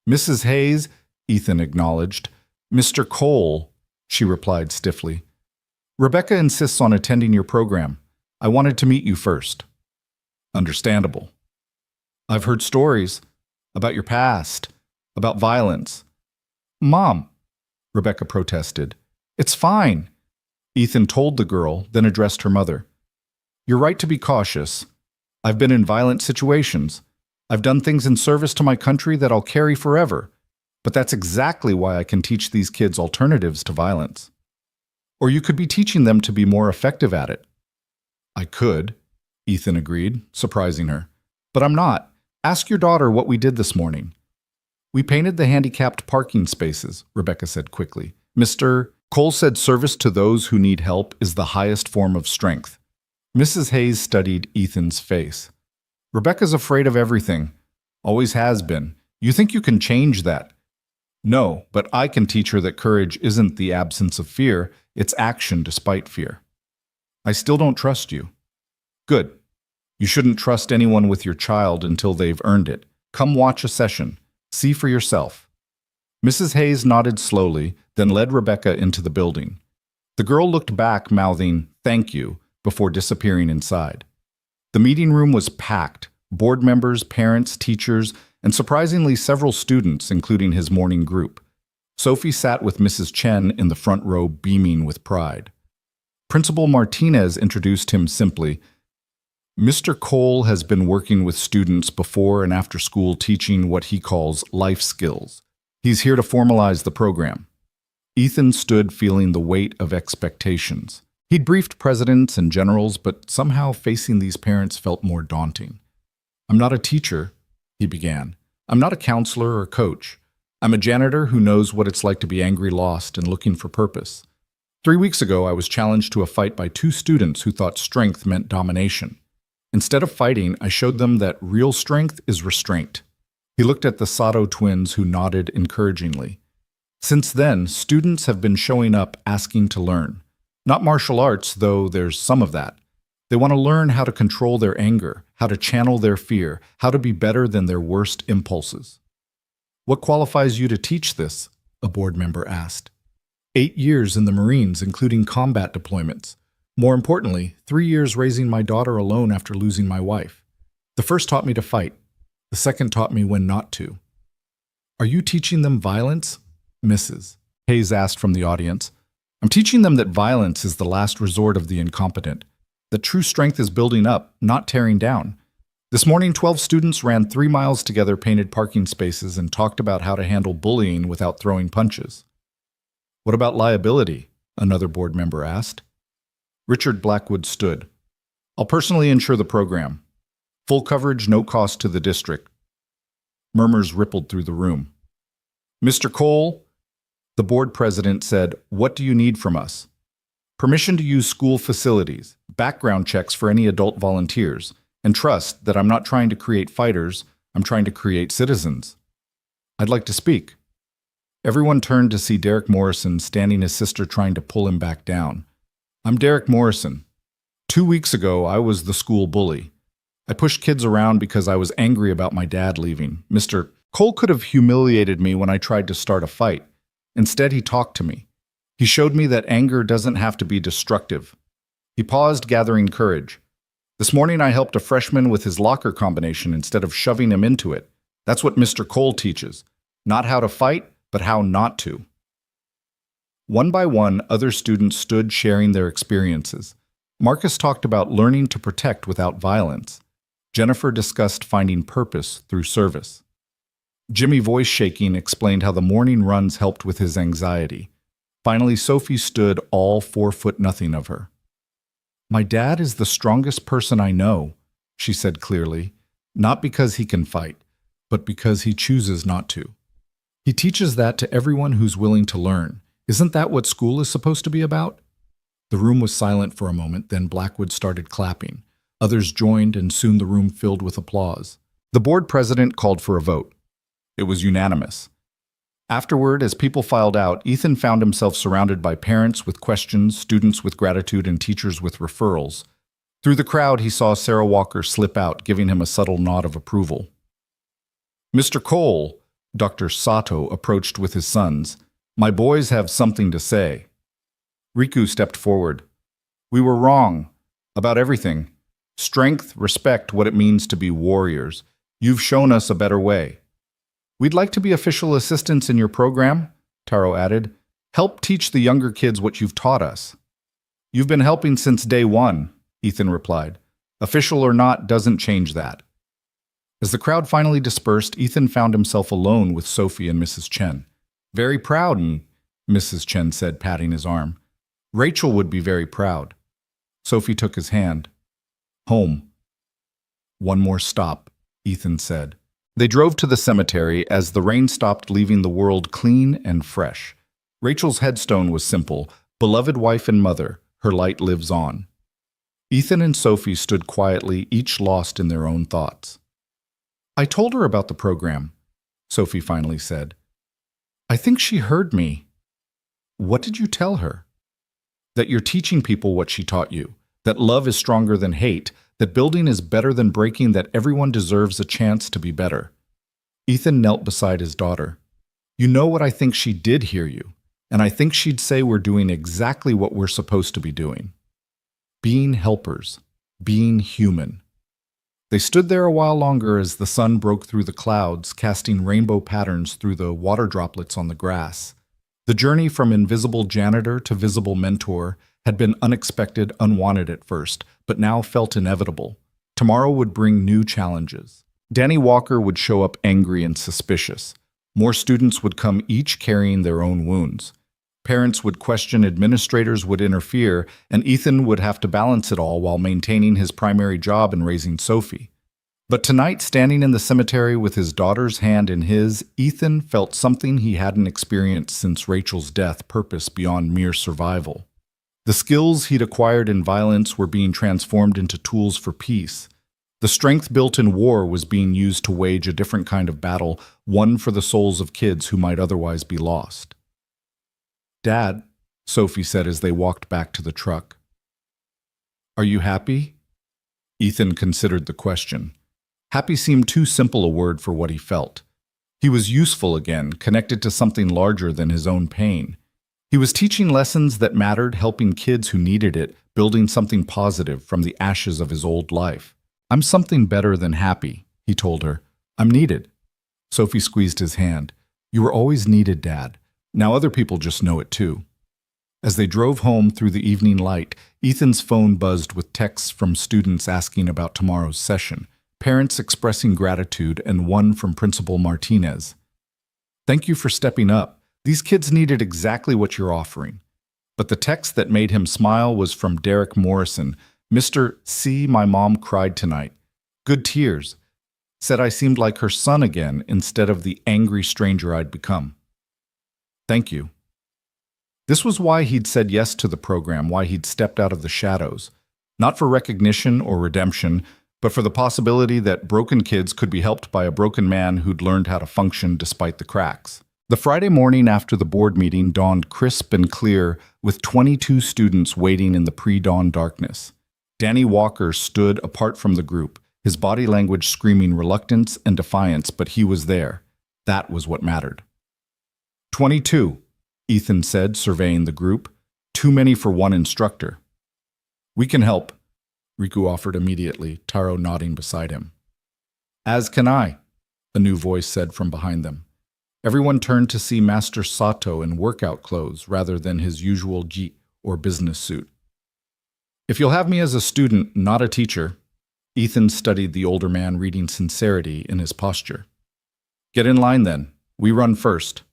B: Mrs. Hayes, Ethan acknowledged. Mr. Cole, she replied stiffly. Rebecca insists on attending your program. I wanted to meet you first. Understandable. I've heard stories about your past, about violence. Mom, Rebecca protested. It's fine. Ethan told the girl, then addressed her mother. You're right to be cautious. I've been in violent situations. I've done things in service to my country that I'll carry forever. But that's exactly why I can teach these kids alternatives to violence. Or you could be teaching them to be more effective at it. I could, Ethan agreed, surprising her. But I'm not. Ask your daughter what we did this morning. We painted the handicapped parking spaces, Rebecca said quickly. Mr. Cole said service to those who need help is the highest form of strength. Mrs. Hayes studied Ethan's face. Rebecca's afraid of everything. Always has been. You think you can change that? No, but I can teach her that courage isn't the absence of fear, it's action despite fear. I still don't trust you. Good. You shouldn't trust anyone with your child until they've earned it. Come watch a session. See for yourself. Mrs. Hayes nodded slowly, then led Rebecca into the building. The girl looked back, mouthing, "Thank you," before disappearing inside. The meeting room was packed. Board members, parents, teachers, and surprisingly several students, including his morning group. Sophie sat with Mrs. Chen in the front row, beaming with pride. Principal Martinez introduced him simply. Mr. Cole has been working with students before and after school teaching what he calls life skills. He's here to formalize the program. Ethan stood feeling the weight of expectations. He'd briefed presidents and generals, but somehow facing these parents felt more daunting. I'm not a teacher, he began. I'm not a counselor or coach. I'm a janitor who knows what it's like to be angry, lost, and looking for purpose. 3 weeks ago, I was challenged to a fight by 2 students who thought strength meant domination. Instead of fighting, I showed them that real strength is restraint. He looked at the Sato twins, who nodded encouragingly. Since then, students have been showing up asking to learn. Not martial arts, though there's some of that. They want to learn how to control their anger, how to channel their fear, how to be better than their worst impulses. What qualifies you to teach this? A board member asked. 8 years in the Marines, including combat deployments. More importantly, 3 years raising my daughter alone after losing my wife. The first taught me to fight. The second taught me when not to. Are you teaching them violence? Mrs. Hayes asked from the audience. I'm teaching them that violence is the last resort of the incompetent, that true strength is building up, not tearing down. This morning, 12 students ran 3 miles together, painted parking spaces, and talked about how to handle bullying without throwing punches. What about liability? Another board member asked. Richard Blackwood stood. I'll personally insure the program. Full coverage, no cost to the district. Murmurs rippled through the room. Mr. Cole, the board president said, what do you need from us? Permission to use school facilities, background checks for any adult volunteers, and trust that I'm not trying to create fighters, I'm trying to create citizens. I'd like to speak. Everyone turned to see Derek Morrison standing his sister trying to pull him back down. I'm Derek Morrison. 2 weeks ago, I was the school bully. I pushed kids around because I was angry about my dad leaving. Mr. Cole could have humiliated me when I tried to start a fight. Instead, he talked to me. He showed me that anger doesn't have to be destructive. He paused, gathering courage. This morning, I helped a freshman with his locker combination instead of shoving him into it. That's what Mr. Cole teaches. Not how to fight, but how not to. One by one, other students stood sharing their experiences. Marcus talked about learning to protect without violence. Jennifer discussed finding purpose through service. Jimmy, voice shaking, explained how the morning runs helped with his anxiety. Finally, Sophie stood, all 4'0" of her. My dad is the strongest person I know, she said clearly, not because he can fight, but because he chooses not to. He teaches that to everyone who's willing to learn. Isn't that what school is supposed to be about? The room was silent for a moment, then Blackwood started clapping. Others joined, and soon the room filled with applause. The board president called for a vote. It was unanimous. Afterward, as people filed out, Ethan found himself surrounded by parents with questions, students with gratitude, and teachers with referrals. Through the crowd, he saw Sarah Walker slip out, giving him a subtle nod of approval. Mr. Cole, Dr. Sato approached with his sons. My boys have something to say. Riku stepped forward. We were wrong about everything. Strength, respect, what it means to be warriors. You've shown us a better way. We'd like to be official assistants in your program, Taro added. Help teach the younger kids what you've taught us. You've been helping since day one, Ethan replied. Official or not doesn't change that. As the crowd finally dispersed, Ethan found himself alone with Sophie and Mrs. Chen. Very proud, Mrs. Chen said, patting his arm. Rachel would be very proud. Sophie took his hand. Home. One more stop, Ethan said. They drove to the cemetery as the rain stopped, leaving the world clean and fresh. Rachel's headstone was simple. Beloved wife and mother, her light lives on. Ethan and Sophie stood quietly, each lost in their own thoughts. I told her about the program, Sophie finally said. I think she heard me. What did you tell her? That you're teaching people what she taught you, that love is stronger than hate, that building is better than breaking, that everyone deserves a chance to be better. Ethan knelt beside his daughter. You know what I think she did hear you, and I think she'd say we're doing exactly what we're supposed to be doing. Being helpers, being human. They stood there a while longer as the sun broke through the clouds, casting rainbow patterns through the water droplets on the grass. The journey from invisible janitor to visible mentor had been unexpected, unwanted at first, but now felt inevitable. Tomorrow would bring new challenges. Danny Walker would show up angry and suspicious. More students would come, each carrying their own wounds. Parents would question, administrators would interfere, and Ethan would have to balance it all while maintaining his primary job and raising Sophie. But tonight, standing in the cemetery with his daughter's hand in his, Ethan felt something he hadn't experienced since Rachel's death, purpose beyond mere survival. The skills he'd acquired in violence were being transformed into tools for peace,
A: The strength built in war was being used to wage a different kind of battle, one for the souls of kids who might otherwise be lost. "Dad," Sophie said as they walked back to the truck. "Are you happy?" Ethan considered the question. Happy seemed too simple a word for what he felt. He was useful again, connected to something larger than his own pain. He was teaching lessons that mattered, helping kids who needed it, building something positive from the ashes of his old life. "I'm something better than happy," he told her. "I'm needed." Sophie squeezed his hand. "You were always needed, Dad. Now other people just know it too." As they drove home through the evening light, Ethan's phone buzzed with texts from students asking about tomorrow's session, parents expressing gratitude, and one from Principal Martinez. "Thank you for stepping up. These kids needed exactly what you're offering." But the text that made him smile was from Derek Morrison. "Mr. C, my mom cried tonight. Good tears. Said I seemed like her son again instead of the angry stranger I'd become. Thank you." This was why he'd said yes to the program, why he'd stepped out of the shadows. Not for recognition or redemption, but for the possibility that broken kids could be helped by a broken man who'd learned how to function despite the cracks. The Friday morning after the board meeting dawned crisp and clear, with 22 students waiting in the pre-dawn darkness. Danny Walker stood apart from the group, his body language screaming reluctance and defiance, but he was there. That was what mattered. 22, Ethan said, surveying the group. Too many for one instructor. "We can help," Riku offered immediately, Taro nodding beside him. "As can I," a new voice said from behind them. Everyone turned to see Master Sato in workout clothes rather than his usual gi or business suit. "If you'll have me as a student, not a teacher," Ethan studied the older man, reading sincerity in his posture. "Get in line then. We run first."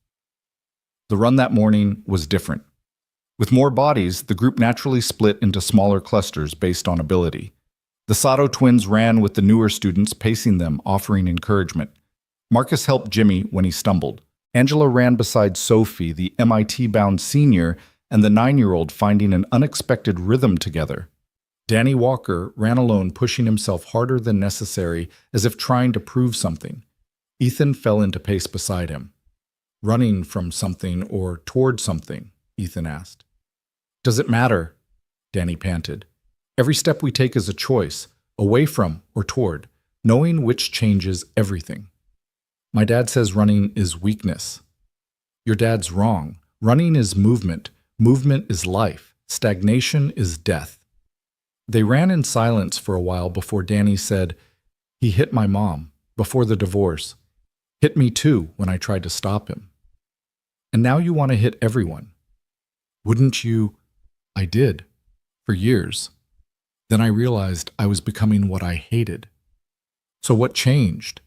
A: The run that morning was different. With more bodies, the group naturally split into smaller clusters based on ability. The Sato twins ran with the newer students, pacing them, offering encouragement. Marcus helped Jimmy when he stumbled. Angela ran beside Sophie, the MIT-bound senior, and the 9-year-old, finding an unexpected rhythm together. Danny Walker ran alone, pushing himself harder than necessary, as if trying to prove something. Ethan fell into pace beside him. "Running from something or toward something?" Ethan asked. "Does it matter?" Danny panted. "Every step we take is a choice, away from or toward, knowing which changes everything." "My dad says running is weakness." "Your dad's wrong. Running is movement. Movement is life. Stagnation is death." They ran in silence for a while before Danny said, "He hit my mom, before the divorce. Hit me too when I tried to stop him. And now you want to hit everyone. Wouldn't you?" "I did. For years. Then I realized I was becoming what I hated." "So what changed?"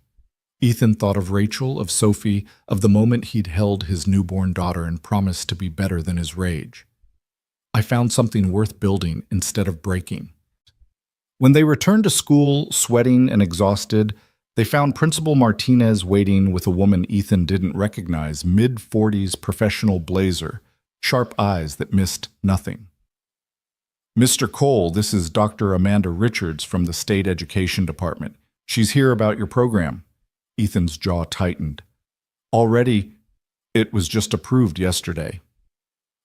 A: Ethan thought of Rachel, of Sophie, of the moment he'd held his newborn daughter and promised to be better than his rage. "I found something worth building instead of breaking." When they returned to school, sweating and exhausted, they found Principal Martinez waiting with a woman Ethan didn't recognize, mid-40s professional blazer, sharp eyes that missed nothing. "Mr. Cole, this is Dr. Amanda Richards from the State Education Department. She's here about your program." Ethan's jaw tightened. "Already, it was just approved yesterday."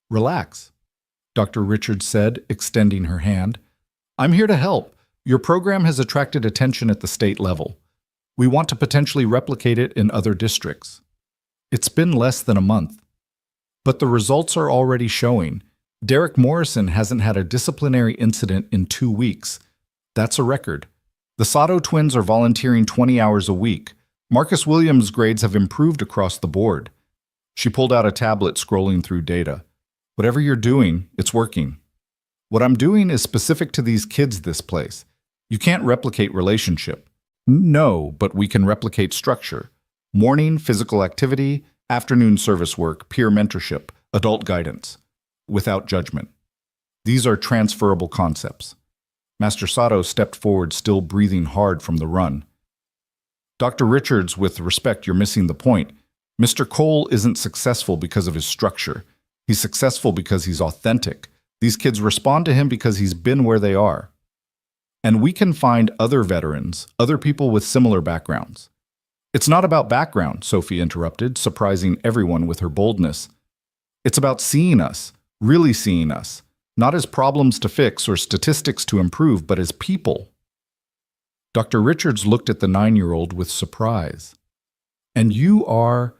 A: "Relax," Dr. Richards said, extending her hand. "I'm here to help. Your program has attracted attention at the state level. We want to potentially replicate it in other districts. It's been less than a month, but the results are already showing. Derek Morrison hasn't had a disciplinary incident in 2 weeks. That's a record. The Sato twins are volunteering 20 hours a week. Marcus Williams' grades have improved across the board." She pulled out a tablet, scrolling through data. "Whatever you're doing, it's working. What I'm doing is specific to these kids this place. You can't replicate relationship. No, but we can replicate structure. Morning physical activity, afternoon service work, peer mentorship, adult guidance, without judgment. These are transferable concepts." Master Sato stepped forward, still breathing hard from the run. "Dr. Richards, with respect, you're missing the point. Mr. Cole isn't successful because of his structure. He's successful because he's authentic. These kids respond to him because he's been where they are." And we can find other veterans, other people with similar backgrounds. It's not about background, Sophie interrupted, surprising everyone with her boldness. It's about seeing us, really seeing us, not as problems to fix or statistics to improve, but as people. Dr. Richards looked at the 9-year-old with surprise. And you are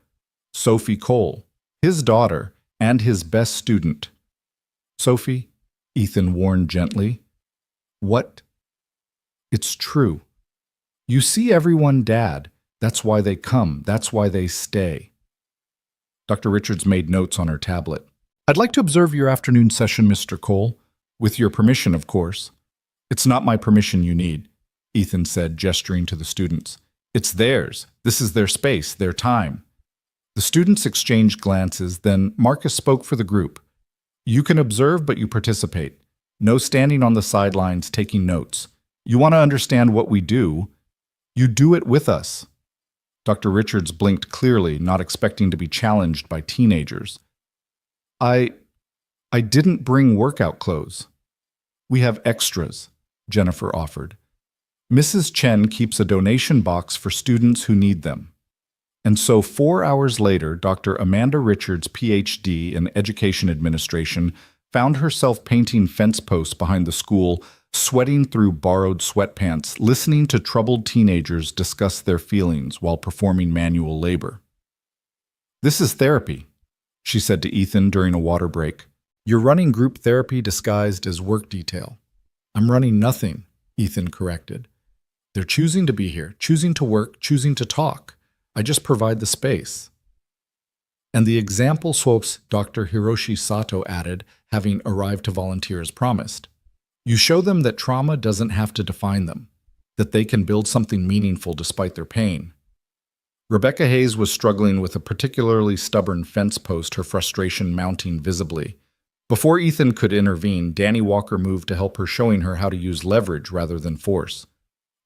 A: Sophie Cole, his daughter and his best student. Sophie, Ethan warned gently. What? It's true. You see everyone, Dad. That's why they come. That's why they stay. Dr. Richards made notes on her tablet. I'd like to observe your afternoon session, Mr. Cole. With your permission, of course. It's not my permission you need, Ethan said, gesturing to the students. It's theirs. This is their space, their time. The students exchanged glances, then Marcus spoke for the group. You can observe, but you participate. No standing on the sidelines taking notes. You want to understand what we do. You do it with us. Dr. Richards blinked clearly, not expecting to be challenged by teenagers. I didn't bring workout clothes. We have extras, Jennifer offered. Mrs. Chen keeps a donation box for students who need them. And so 4 hours later, Dr. Amanda Richards, Ph.D. in Education Administration, found herself painting fence posts behind the school, sweating through borrowed sweatpants, listening to troubled teenagers discuss their feelings while performing manual labor. This is therapy, she said to Ethan during a water break. You're running group therapy disguised as work detail. I'm running nothing, Ethan corrected. They're choosing to be here, choosing to work, choosing to talk. I just provide the space. And the example swaps Dr. Hiroshi Sato added, having arrived to volunteer as promised. You show them that trauma doesn't have to define them, that they can build something meaningful despite their pain. Rebecca Hayes was struggling with a particularly stubborn fence post, her frustration mounting visibly. Before Ethan could intervene, Danny Walker moved to help her, showing her how to use leverage rather than force.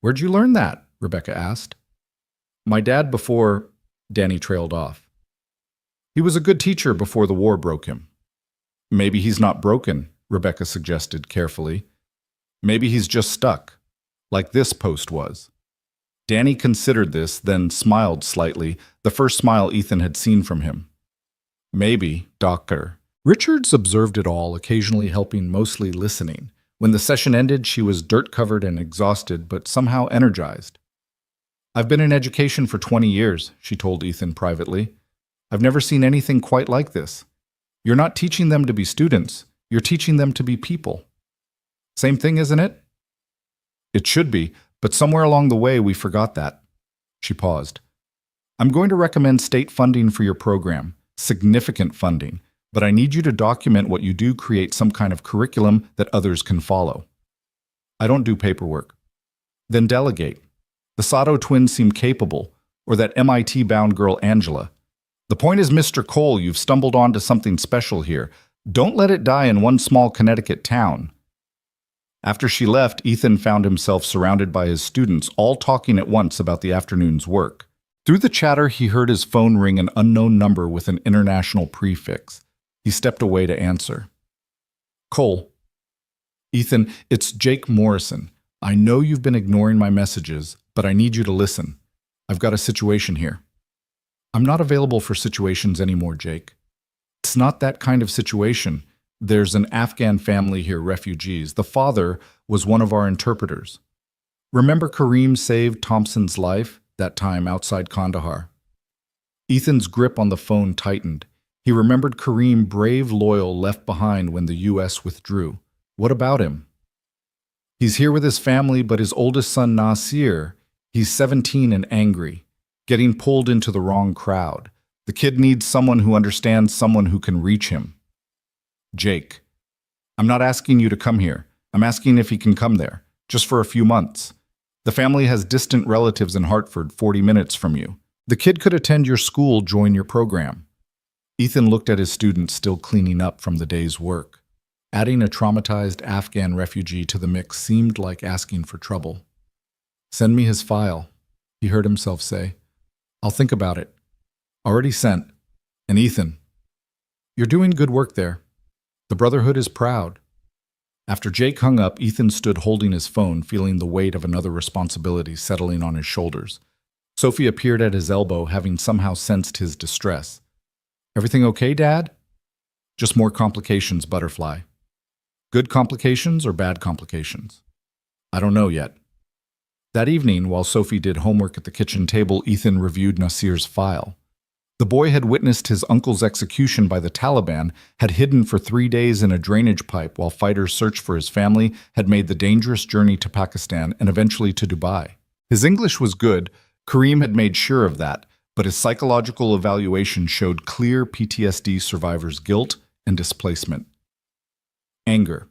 A: Where'd you learn that? Rebecca asked. My dad before, Danny trailed off. He was a good teacher before the war broke him. Maybe he's not broken, Rebecca suggested carefully. Maybe he's just stuck, like this post was. Danny considered this, then smiled slightly, the first smile Ethan had seen from him. Maybe, Dr. Richards observed it all, occasionally helping, mostly listening. When the session ended, she was dirt-covered and exhausted, but somehow energized. I've been in education for 20 years, she told Ethan privately. I've never seen anything quite like this. You're not teaching them to be students. You're teaching them to be people. Same thing, isn't it? It should be, but somewhere along the way we forgot that. She paused. I'm going to recommend state funding for your program, significant funding, but I need you to document what you do, create some kind of curriculum that others can follow. I don't do paperwork. Then delegate. The Sato twins seem capable, or that MIT-bound girl Angela. The point is, Mr. Cole, you've stumbled onto something special here. Don't let it die in one small Connecticut town. After she left, Ethan found himself surrounded by his students, all talking at once about the afternoon's work. Through the chatter, he heard his phone ring an unknown number with an international prefix. He stepped away to answer. Cole. Ethan, it's Jake Morrison. I know you've been ignoring my messages, but I need you to listen. I've got a situation here. I'm not available for situations anymore, Jake. It's not that kind of situation. There's an Afghan family here, refugees. The father was one of our interpreters. Remember Kareem saved Thompson's life that time outside Kandahar? Ethan's grip on the phone tightened. He remembered Kareem, brave, loyal, left behind when the U.S. withdrew. What about him? He's here with his family, but his oldest son, Nasir, he's 17 and angry, getting pulled into the wrong crowd. The kid needs someone who understands, someone who can reach him. Jake, I'm not asking you to come here. I'm asking if he can come there, just for a few months. The family has distant relatives in Hartford, 40 minutes from you. The kid could attend your school, join your program. Ethan looked at his students still cleaning up from the day's work. Adding a traumatized Afghan refugee to the mix seemed like asking for trouble. Send me his file, he heard himself say. I'll think about it. Already sent. And Ethan, you're doing good work there. The Brotherhood is proud.
B: After Jake hung up, Ethan stood holding his phone, feeling the weight of another responsibility settling on his shoulders. Sophie appeared at his elbow, having somehow sensed his distress. "Everything okay, Dad?" "Just more complications, Butterfly." "Good complications or bad complications?" "I don't know yet." That evening, while Sophie did homework at the kitchen table, Ethan reviewed Nasir's file. The boy had witnessed his uncle's execution by the Taliban, had hidden for 3 days in a drainage pipe while fighters searched for his family, had made the dangerous journey to Pakistan and eventually to Dubai. His English was good, Kareem had made sure of that, but his psychological evaluation showed clear PTSD survivors' guilt and displacement. Anger.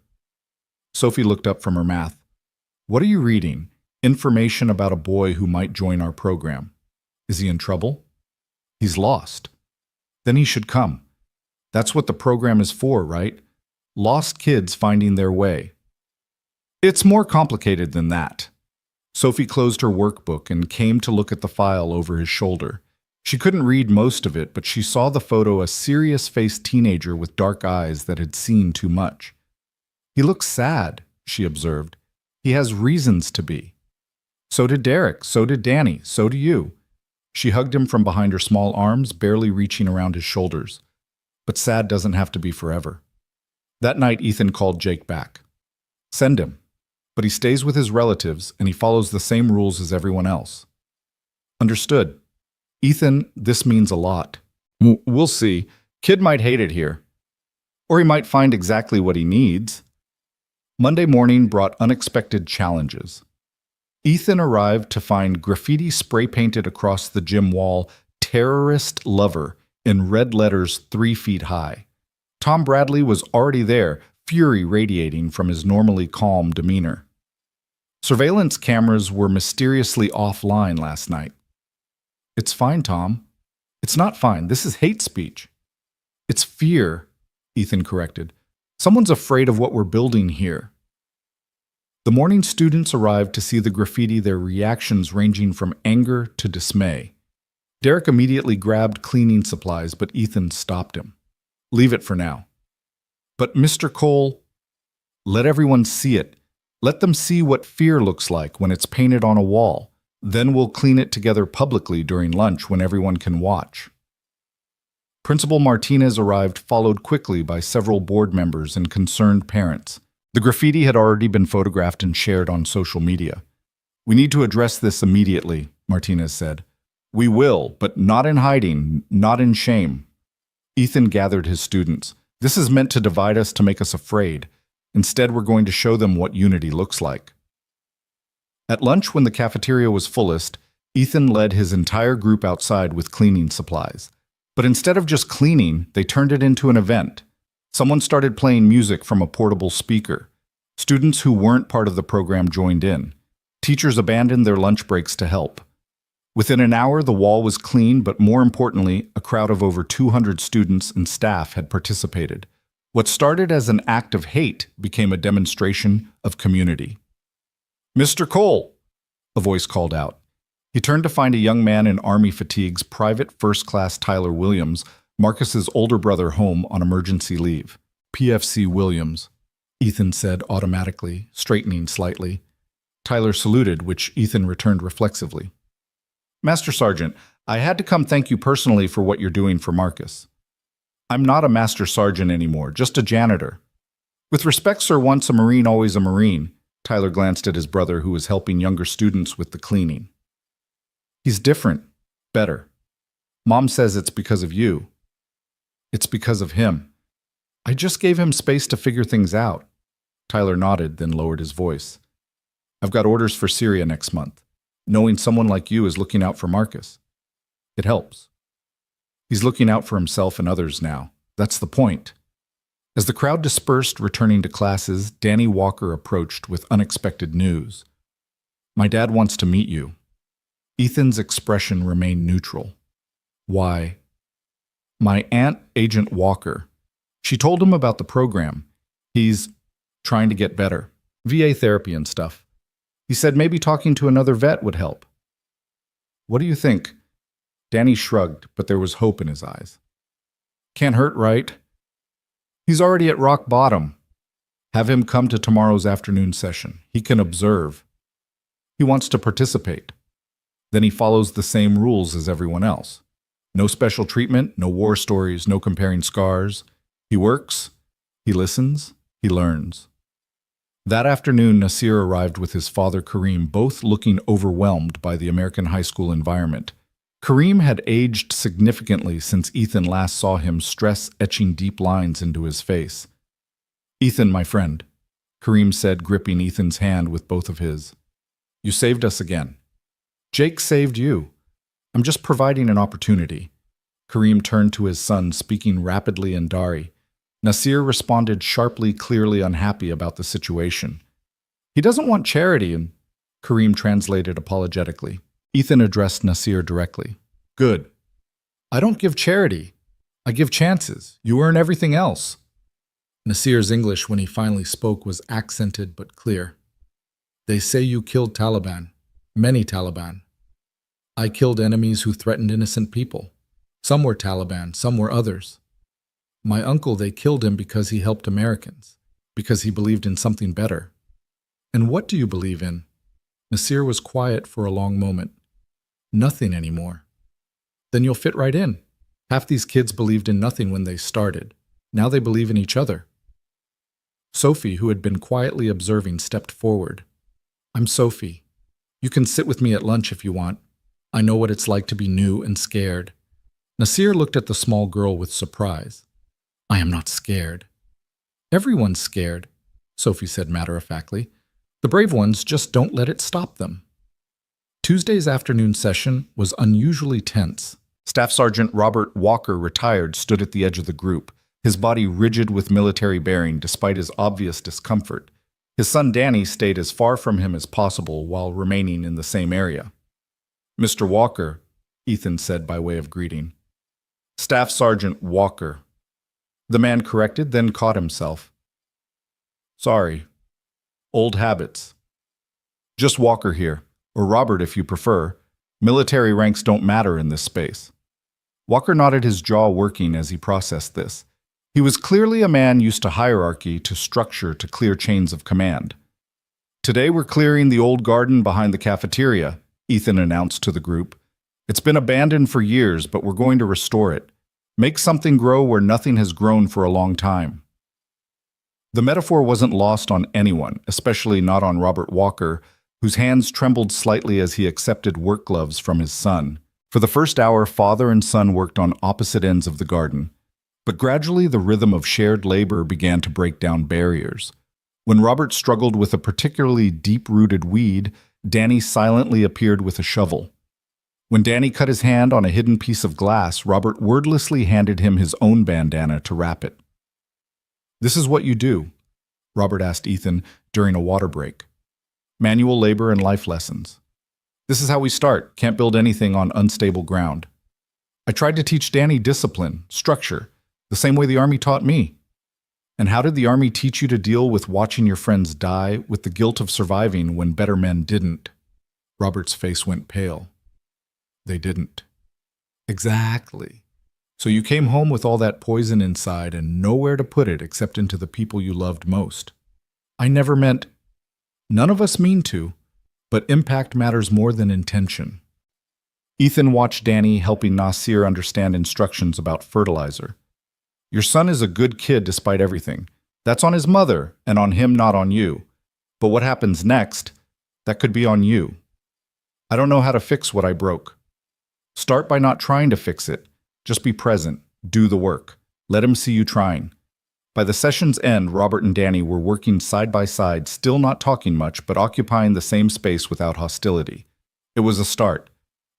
B: Sophie looked up from her math. "What are you reading?" "Information about a boy who might join our program." "Is he in trouble?" "He's lost." "Then he should come. That's what the program is for, right? Lost kids finding their way." "It's more complicated than that." Sophie closed her workbook and came to look at the file over his shoulder. She couldn't read most of it, but she saw the photo a serious-faced teenager with dark eyes that had seen too much. "He looks sad," she observed. "He has reasons to be." "So did Derek, so did Danny, so do you." She hugged him from behind her small arms, barely reaching around his shoulders. But sad doesn't have to be forever. That night, Ethan called Jake back. "Send him. But he stays with his relatives, and he follows the same rules as everyone else." "Understood." "Ethan, this means a lot." We'll see. Kid might hate it here. Or he might find exactly what he needs." Monday morning brought unexpected challenges. Ethan arrived to find graffiti spray-painted across the gym wall, "Terrorist Lover," in red letters 3 feet high. Tom Bradley was already there, fury radiating from his normally calm demeanor. Surveillance cameras were mysteriously offline last night. "It's fine, Tom." "It's not fine. This is hate speech." "It's fear," Ethan corrected. "Someone's afraid of what we're building here." The morning students arrived to see the graffiti, their reactions ranging from anger to dismay. Derek immediately grabbed cleaning supplies, but Ethan stopped him. "Leave it for now." "But Mr. Cole," "Let everyone see it. Let them see what fear looks like when it's painted on a wall. Then we'll clean it together publicly during lunch when everyone can watch." Principal Martinez arrived, followed quickly by several board members and concerned parents. The graffiti had already been photographed and shared on social media. "We need to address this immediately," Martinez said. "We will, but not in hiding, not in shame." Ethan gathered his students. "This is meant to divide us, to make us afraid. Instead, we're going to show them what unity looks like." At lunch, when the cafeteria was fullest, Ethan led his entire group outside with cleaning supplies. But instead of just cleaning, they turned it into an event. Someone started playing music from a portable speaker. Students who weren't part of the program joined in. Teachers abandoned their lunch breaks to help. Within an hour, the wall was clean, but more importantly, a crowd of over 200 students and staff had participated. What started as an act of hate became a demonstration of community. "Mr. Cole," a voice called out. He turned to find a young man in Army fatigues, Private First Class Tyler Williams, Marcus's older brother, home on emergency leave. "PFC Williams," Ethan said automatically, straightening slightly. Tyler saluted, which Ethan returned reflexively. "Master Sergeant, I had to come thank you personally for what you're doing for Marcus." "I'm not a Master Sergeant anymore, just a janitor." "With respect, sir, once a Marine, always a Marine." Tyler glanced at his brother, who was helping younger students with the cleaning. "He's different. Better. Mom says it's because of you." "It's because of him." "I just gave him space to figure things out." Tyler nodded, then lowered his voice. "I've got orders for Syria next month. Knowing someone like you is looking out for Marcus. It helps. He's looking out for himself and others now. That's the point." As the crowd dispersed, returning to classes, Danny Walker approached with unexpected news. "My dad wants to meet you." Ethan's expression remained neutral. "Why?" "My aunt, Agent Walker. She told him about the program. He's trying to get better. VA therapy and stuff. He said maybe talking to another vet would help." "What do you think?" Danny shrugged, but there was hope in his eyes. "Can't hurt, right? He's already at rock bottom."
A: Have him come to tomorrow's afternoon session. He can observe. He wants to participate. Then he follows the same rules as everyone else. No special treatment, no war stories, no comparing scars. He works, he listens, he learns. That afternoon, Nasir arrived with his father Kareem, both looking overwhelmed by the American high school environment. Kareem had aged significantly since Ethan last saw him, stress etching deep lines into his face. "Ethan, my friend," Kareem said, gripping Ethan's hand with both of his. "You saved us again." "Jake saved you. I'm just providing an opportunity." Kareem turned to his son, speaking rapidly in Dari. Nasir responded sharply, clearly unhappy about the situation. "He doesn't want charity," and Kareem translated apologetically. Ethan addressed Nasir directly. "Good. I don't give charity. I give chances. You earn everything else." Nasir's English, when he finally spoke, was accented but clear. "They say you killed Taliban. Many Taliban. I killed enemies who threatened innocent people. Some were Taliban, some were others. My uncle, they killed him because he helped Americans, because he believed in something better." "And what do you believe in?" Nasir was quiet for a long moment. "Nothing anymore." "Then you'll fit right in. Half these kids believed in nothing when they started. Now they believe in each other." Sophie, who had been quietly observing, stepped forward. "I'm Sophie. You can sit with me at lunch if you want. I know what it's like to be new and scared." Nasir looked at the small girl with surprise. "I am not scared." "Everyone's scared," Sophie said matter-of-factly. "The brave ones just don't let it stop them." Tuesday's afternoon session was unusually tense. Staff Sergeant Robert Walker, retired, stood at the edge of the group, his body rigid with military bearing despite his obvious discomfort. His son Danny stayed as far from him as possible while remaining in the same area. "Mr. Walker," Ethan said by way of greeting. "Staff Sergeant Walker." The man corrected, then caught himself. "Sorry. Old habits. Just Walker here, or Robert if you prefer. Military ranks don't matter in this space." Walker nodded, his jaw working as he processed this. He was clearly a man used to hierarchy, to structure, to clear chains of command. "Today we're clearing the old garden behind the cafeteria," Ethan announced to the group. "It's been abandoned for years, but we're going to restore it. Make something grow where nothing has grown for a long time." The metaphor wasn't lost on anyone, especially not on Robert Walker, whose hands trembled slightly as he accepted work gloves from his son. For the first hour, father and son worked on opposite ends of the garden. But gradually the rhythm of shared labor began to break down barriers. When Robert struggled with a particularly deep-rooted weed, Danny silently appeared with a shovel. When Danny cut his hand on a hidden piece of glass, Robert wordlessly handed him his own bandana to wrap it. "This is what you do," Robert asked Ethan during a water break. "Manual labor and life lessons. This is how we start. Can't build anything on unstable ground." I tried to teach Danny discipline, structure, the same way the Army taught me. "And how did the Army teach you to deal with watching your friends die, with the guilt of surviving when better men didn't?" Robert's face went pale. "They didn't." "Exactly. So you came home with all that poison inside and nowhere to put it except into the people you loved most." "I never meant—" "None of us mean to, but impact matters more than intention." Ethan watched Danny helping Nasir understand instructions about fertilizer. "Your son is a good kid despite everything. That's on his mother and on him, not on you. But what happens next, that could be on you. I don't know how to fix what I broke. Start by not trying to fix it. Just be present. Do the work. Let him see you trying." By the session's end, Robert and Danny were working side by side, still not talking much, but occupying the same space without hostility. It was a start.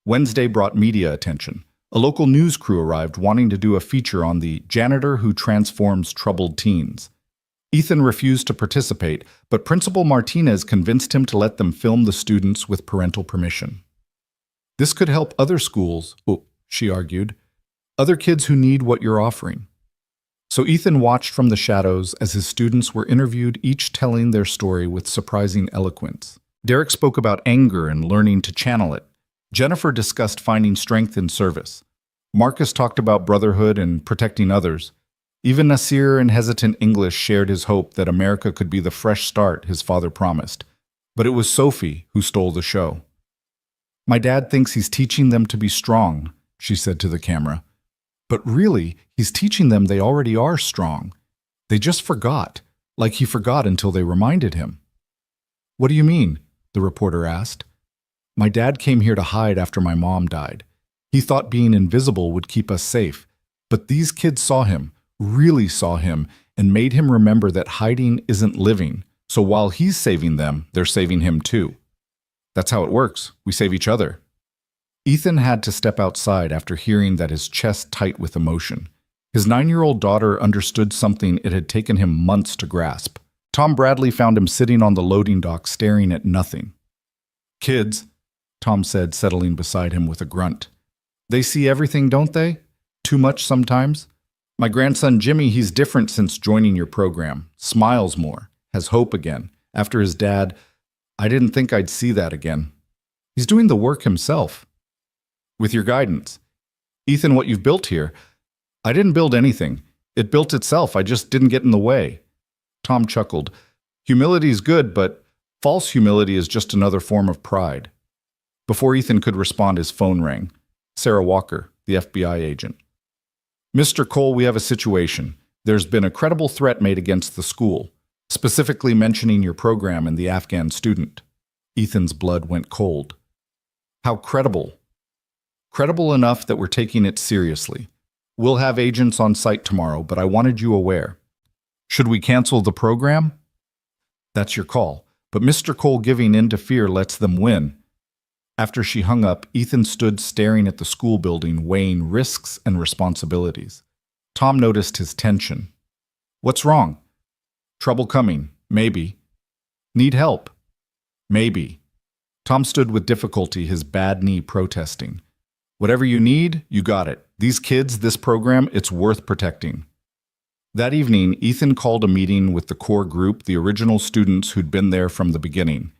A: Wednesday brought media attention. A local news crew arrived wanting to do a feature on the janitor who transforms troubled teens. Ethan refused to participate, but Principal Martinez convinced him to let them film the students with parental permission. "This could help other schools," she argued. "Other kids who need what you're offering." So Ethan watched from the shadows as his students were interviewed, each telling their story with surprising eloquence. Derek spoke about anger and learning to channel it. Jennifer discussed finding strength in service. Marcus talked about brotherhood and protecting others. Even Nasir in hesitant English shared his hope that America could be the fresh start his father promised. But it was Sophie who stole the show. "My dad thinks he's teaching them to be strong," she said to the camera. "But really, he's teaching them they already are strong. They just forgot, like he forgot until they reminded him." "What do you mean?" the reporter asked. "My dad came here to hide after my mom died. He thought being invisible would keep us safe. But these kids saw him, really saw him, and made him remember that hiding isn't living. So while he's saving them, they're saving him too. That's how it works. We save each other." Ethan had to step outside after hearing that, his chest tight with emotion. His 9-year-old daughter understood something it had taken him months to grasp. Tom Bradley found him sitting on the loading dock staring at nothing. "Kids," Tom said, settling beside him with a grunt. "They see everything, don't they? Too much sometimes. My grandson Jimmy, he's different since joining your program. Smiles more, has hope again. After his dad, I didn't think I'd see that again. He's doing the work himself. With your guidance. Ethan, what you've built here, I didn't build anything. It built itself. I just didn't get in the way." Tom chuckled. "Humility's good, but false humility is just another form of pride." Before Ethan could respond, his phone rang. Sarah Walker, the FBI agent. "Mr. Cole, we have a situation. There's been a credible threat made against the school, specifically mentioning your program and the Afghan student." Ethan's blood went cold. "How credible?" "Credible enough that we're taking it seriously. We'll have agents on site tomorrow, but I wanted you aware. Should we cancel the program?" "That's your call, but Mr. Cole giving in to fear lets them win." After she hung up, Ethan stood staring at the school building, weighing risks and responsibilities. Tom noticed his tension. "What's wrong?" "Trouble coming, maybe." "Need help?" "Maybe." Tom stood with difficulty, his bad knee protesting. "Whatever you need, you got it. These kids, this program, it's worth protecting." That evening, Ethan called a meeting with the core group, the original students who'd been there from the beginning.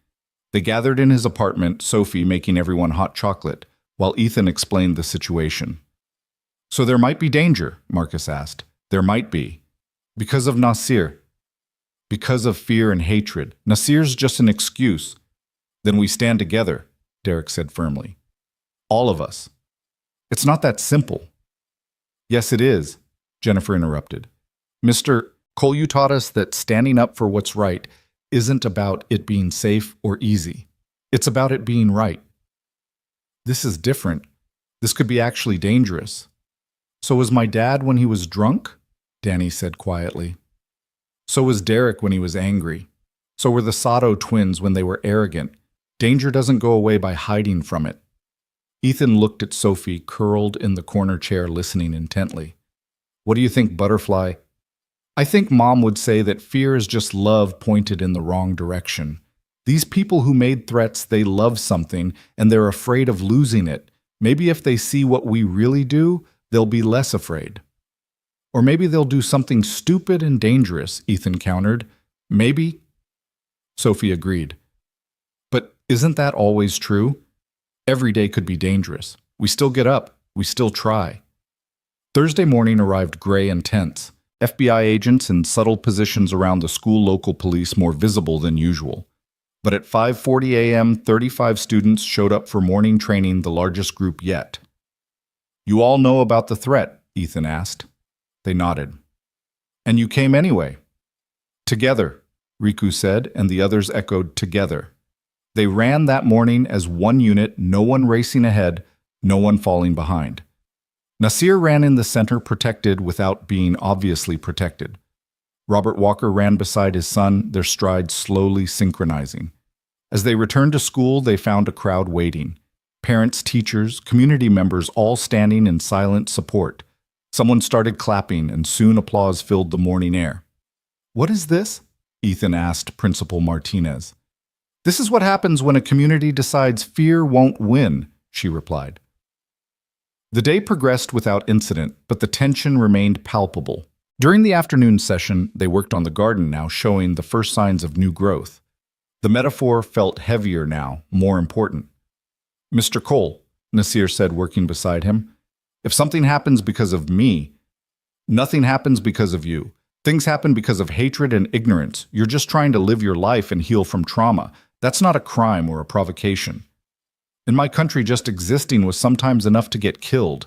A: They gathered in his apartment, Sophie making everyone hot chocolate, while Ethan explained the situation. "So there might be danger?" Marcus asked. "There might be. Because of Nasir. Because of fear and hatred. Nasir's just an excuse." "Then we stand together," Derek said firmly. "All of us." "It's not that simple." "Yes, it is," Jennifer interrupted. "Mr. Cole, you taught us that standing up for what's right isn't about it being safe or easy. It's about it being right." "This is different. This could be actually dangerous." "So was my dad when he was drunk?" Danny said quietly. "So was Derek when he was angry. So were the Sato twins when they were arrogant. Danger doesn't go away by hiding from it." Ethan looked at Sophie, curled in the corner chair, listening intently. "What do you think, Butterfly?" "I think Mom would say that fear is just love pointed in the wrong direction. These people who made threats, they love something, and they're afraid of losing it. Maybe if they see what we really do, they'll be less afraid." "Or maybe they'll do something stupid and dangerous," Ethan countered. "Maybe." Sophie agreed. "But isn't that always true? Every day could be dangerous. We still get up. We still try." Thursday morning arrived gray and tense. FBI agents in subtle positions around the school, local police more visible than usual. But at 5:40 a.m., 35 students showed up for morning training, the largest group yet. "You all know about the threat?" Ethan asked. They nodded. "And you came anyway?" "Together," Riku said, and the others echoed together. They ran that morning as one unit, no one racing ahead, no one falling behind. Nasir ran in the center, protected without being obviously protected. Robert Walker ran beside his son, their strides slowly synchronizing. As they returned to school, they found a crowd waiting. Parents, teachers, community members all standing in silent support. Someone started clapping, and soon applause filled the morning air. "What is this?" Ethan asked Principal Martinez. "This is what happens when a community decides fear won't win," she replied. The day progressed without incident, but the tension remained palpable. During the afternoon session, they worked on the garden now, showing the first signs of new growth. The metaphor felt heavier now, more important. "Mr. Cole," Nasir said, working beside him, "if something happens because of me, Nothing happens because of you. Things happen because of hatred and ignorance. You're just trying to live your life and heal from trauma. That's not a crime or a provocation. In my country, just existing was sometimes enough to get killed.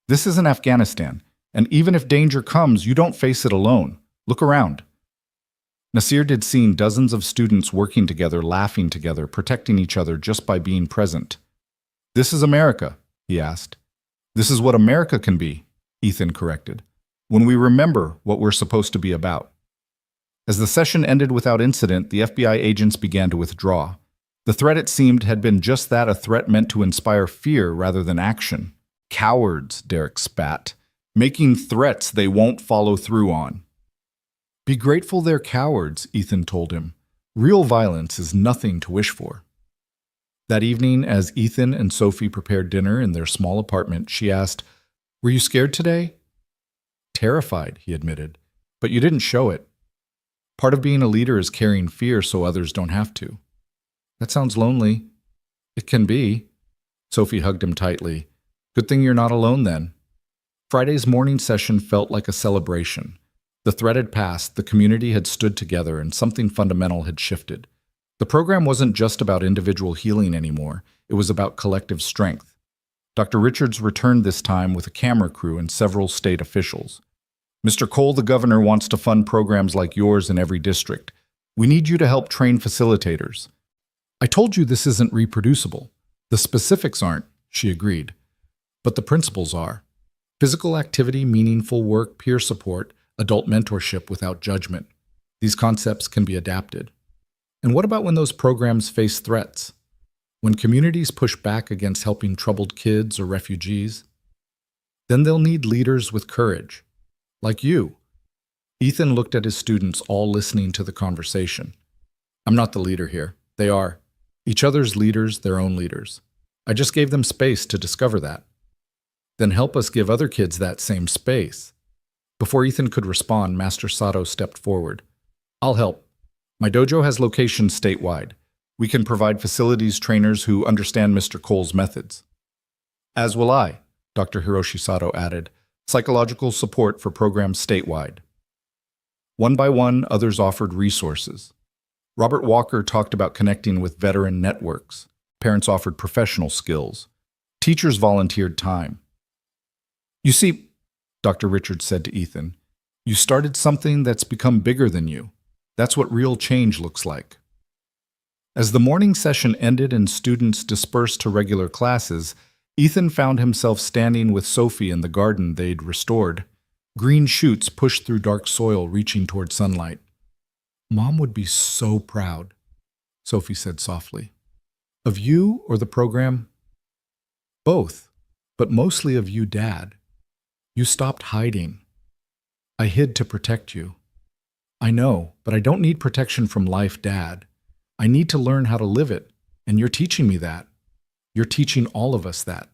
A: This isn't Afghanistan, and even if danger comes, you don't face it alone. Look around. Nasir had seen dozens of students working together, laughing together, protecting each other just by being present. This is America, he asked. This is what America can be, Ethan corrected, when we remember what we're supposed to be about. As the session ended without incident, the FBI agents began to withdraw. The threat, it seemed, had been just that, a threat meant to inspire fear rather than action. Cowards, Derek spat, making threats they won't follow through on. Be grateful they're cowards, Ethan told him. Real violence is nothing to wish for. That evening, as Ethan and Sophie prepared dinner in their small apartment, she asked, "Were you scared today?" "Terrified," he admitted, "but you didn't show it. Part of being a leader is carrying fear so others don't have to." "That sounds lonely." "It can be." Sophie hugged him tightly. "Good thing you're not alone then." Friday's morning session felt like a celebration. The threat had passed, the community had stood together, and something fundamental had shifted. The program wasn't just about individual healing anymore, it was about collective strength. Dr. Richards returned this time with a camera crew and several state officials. "Mr. Cole, the governor, wants to fund programs like yours in every district. We need you to help train facilitators." "I told you this isn't reproducible. The specifics aren't," she agreed. "But the principles are. Physical activity, meaningful work, peer support, adult mentorship without judgment. These concepts can be adapted." "And what about when those programs face threats? When communities push back against helping troubled kids or refugees? Then they'll need leaders with courage. Like you." Ethan looked at his students, all listening to the conversation. "I'm not the leader here. They are. Each other's leaders, their own leaders. I just gave them space to discover that." "Then help us give other kids that same space." Before Ethan could respond, Master Sato stepped forward. "I'll help. My dojo has locations statewide. We can provide facilities trainers who understand Mr. Cole's methods." "As will I," Dr. Hiroshi Sato added, "psychological support for programs statewide." One by one, others offered resources. Robert Walker talked about connecting with veteran networks. Parents offered professional skills. Teachers volunteered time. "You see," Dr. Richards said to Ethan, "you started something that's become bigger than you. That's what real change looks like." As the morning session ended and students dispersed to regular classes, Ethan found himself standing with Sophie in the garden they'd restored. Green shoots pushed through dark soil, reaching toward sunlight. "Mom would be so proud," Sophie said softly. "Of you or the program?" "Both, but mostly of you, Dad. You stopped hiding. I hid to protect you. I know, but I don't need protection from life, Dad. I need to learn how to live it, and you're teaching me that. You're teaching all of us that."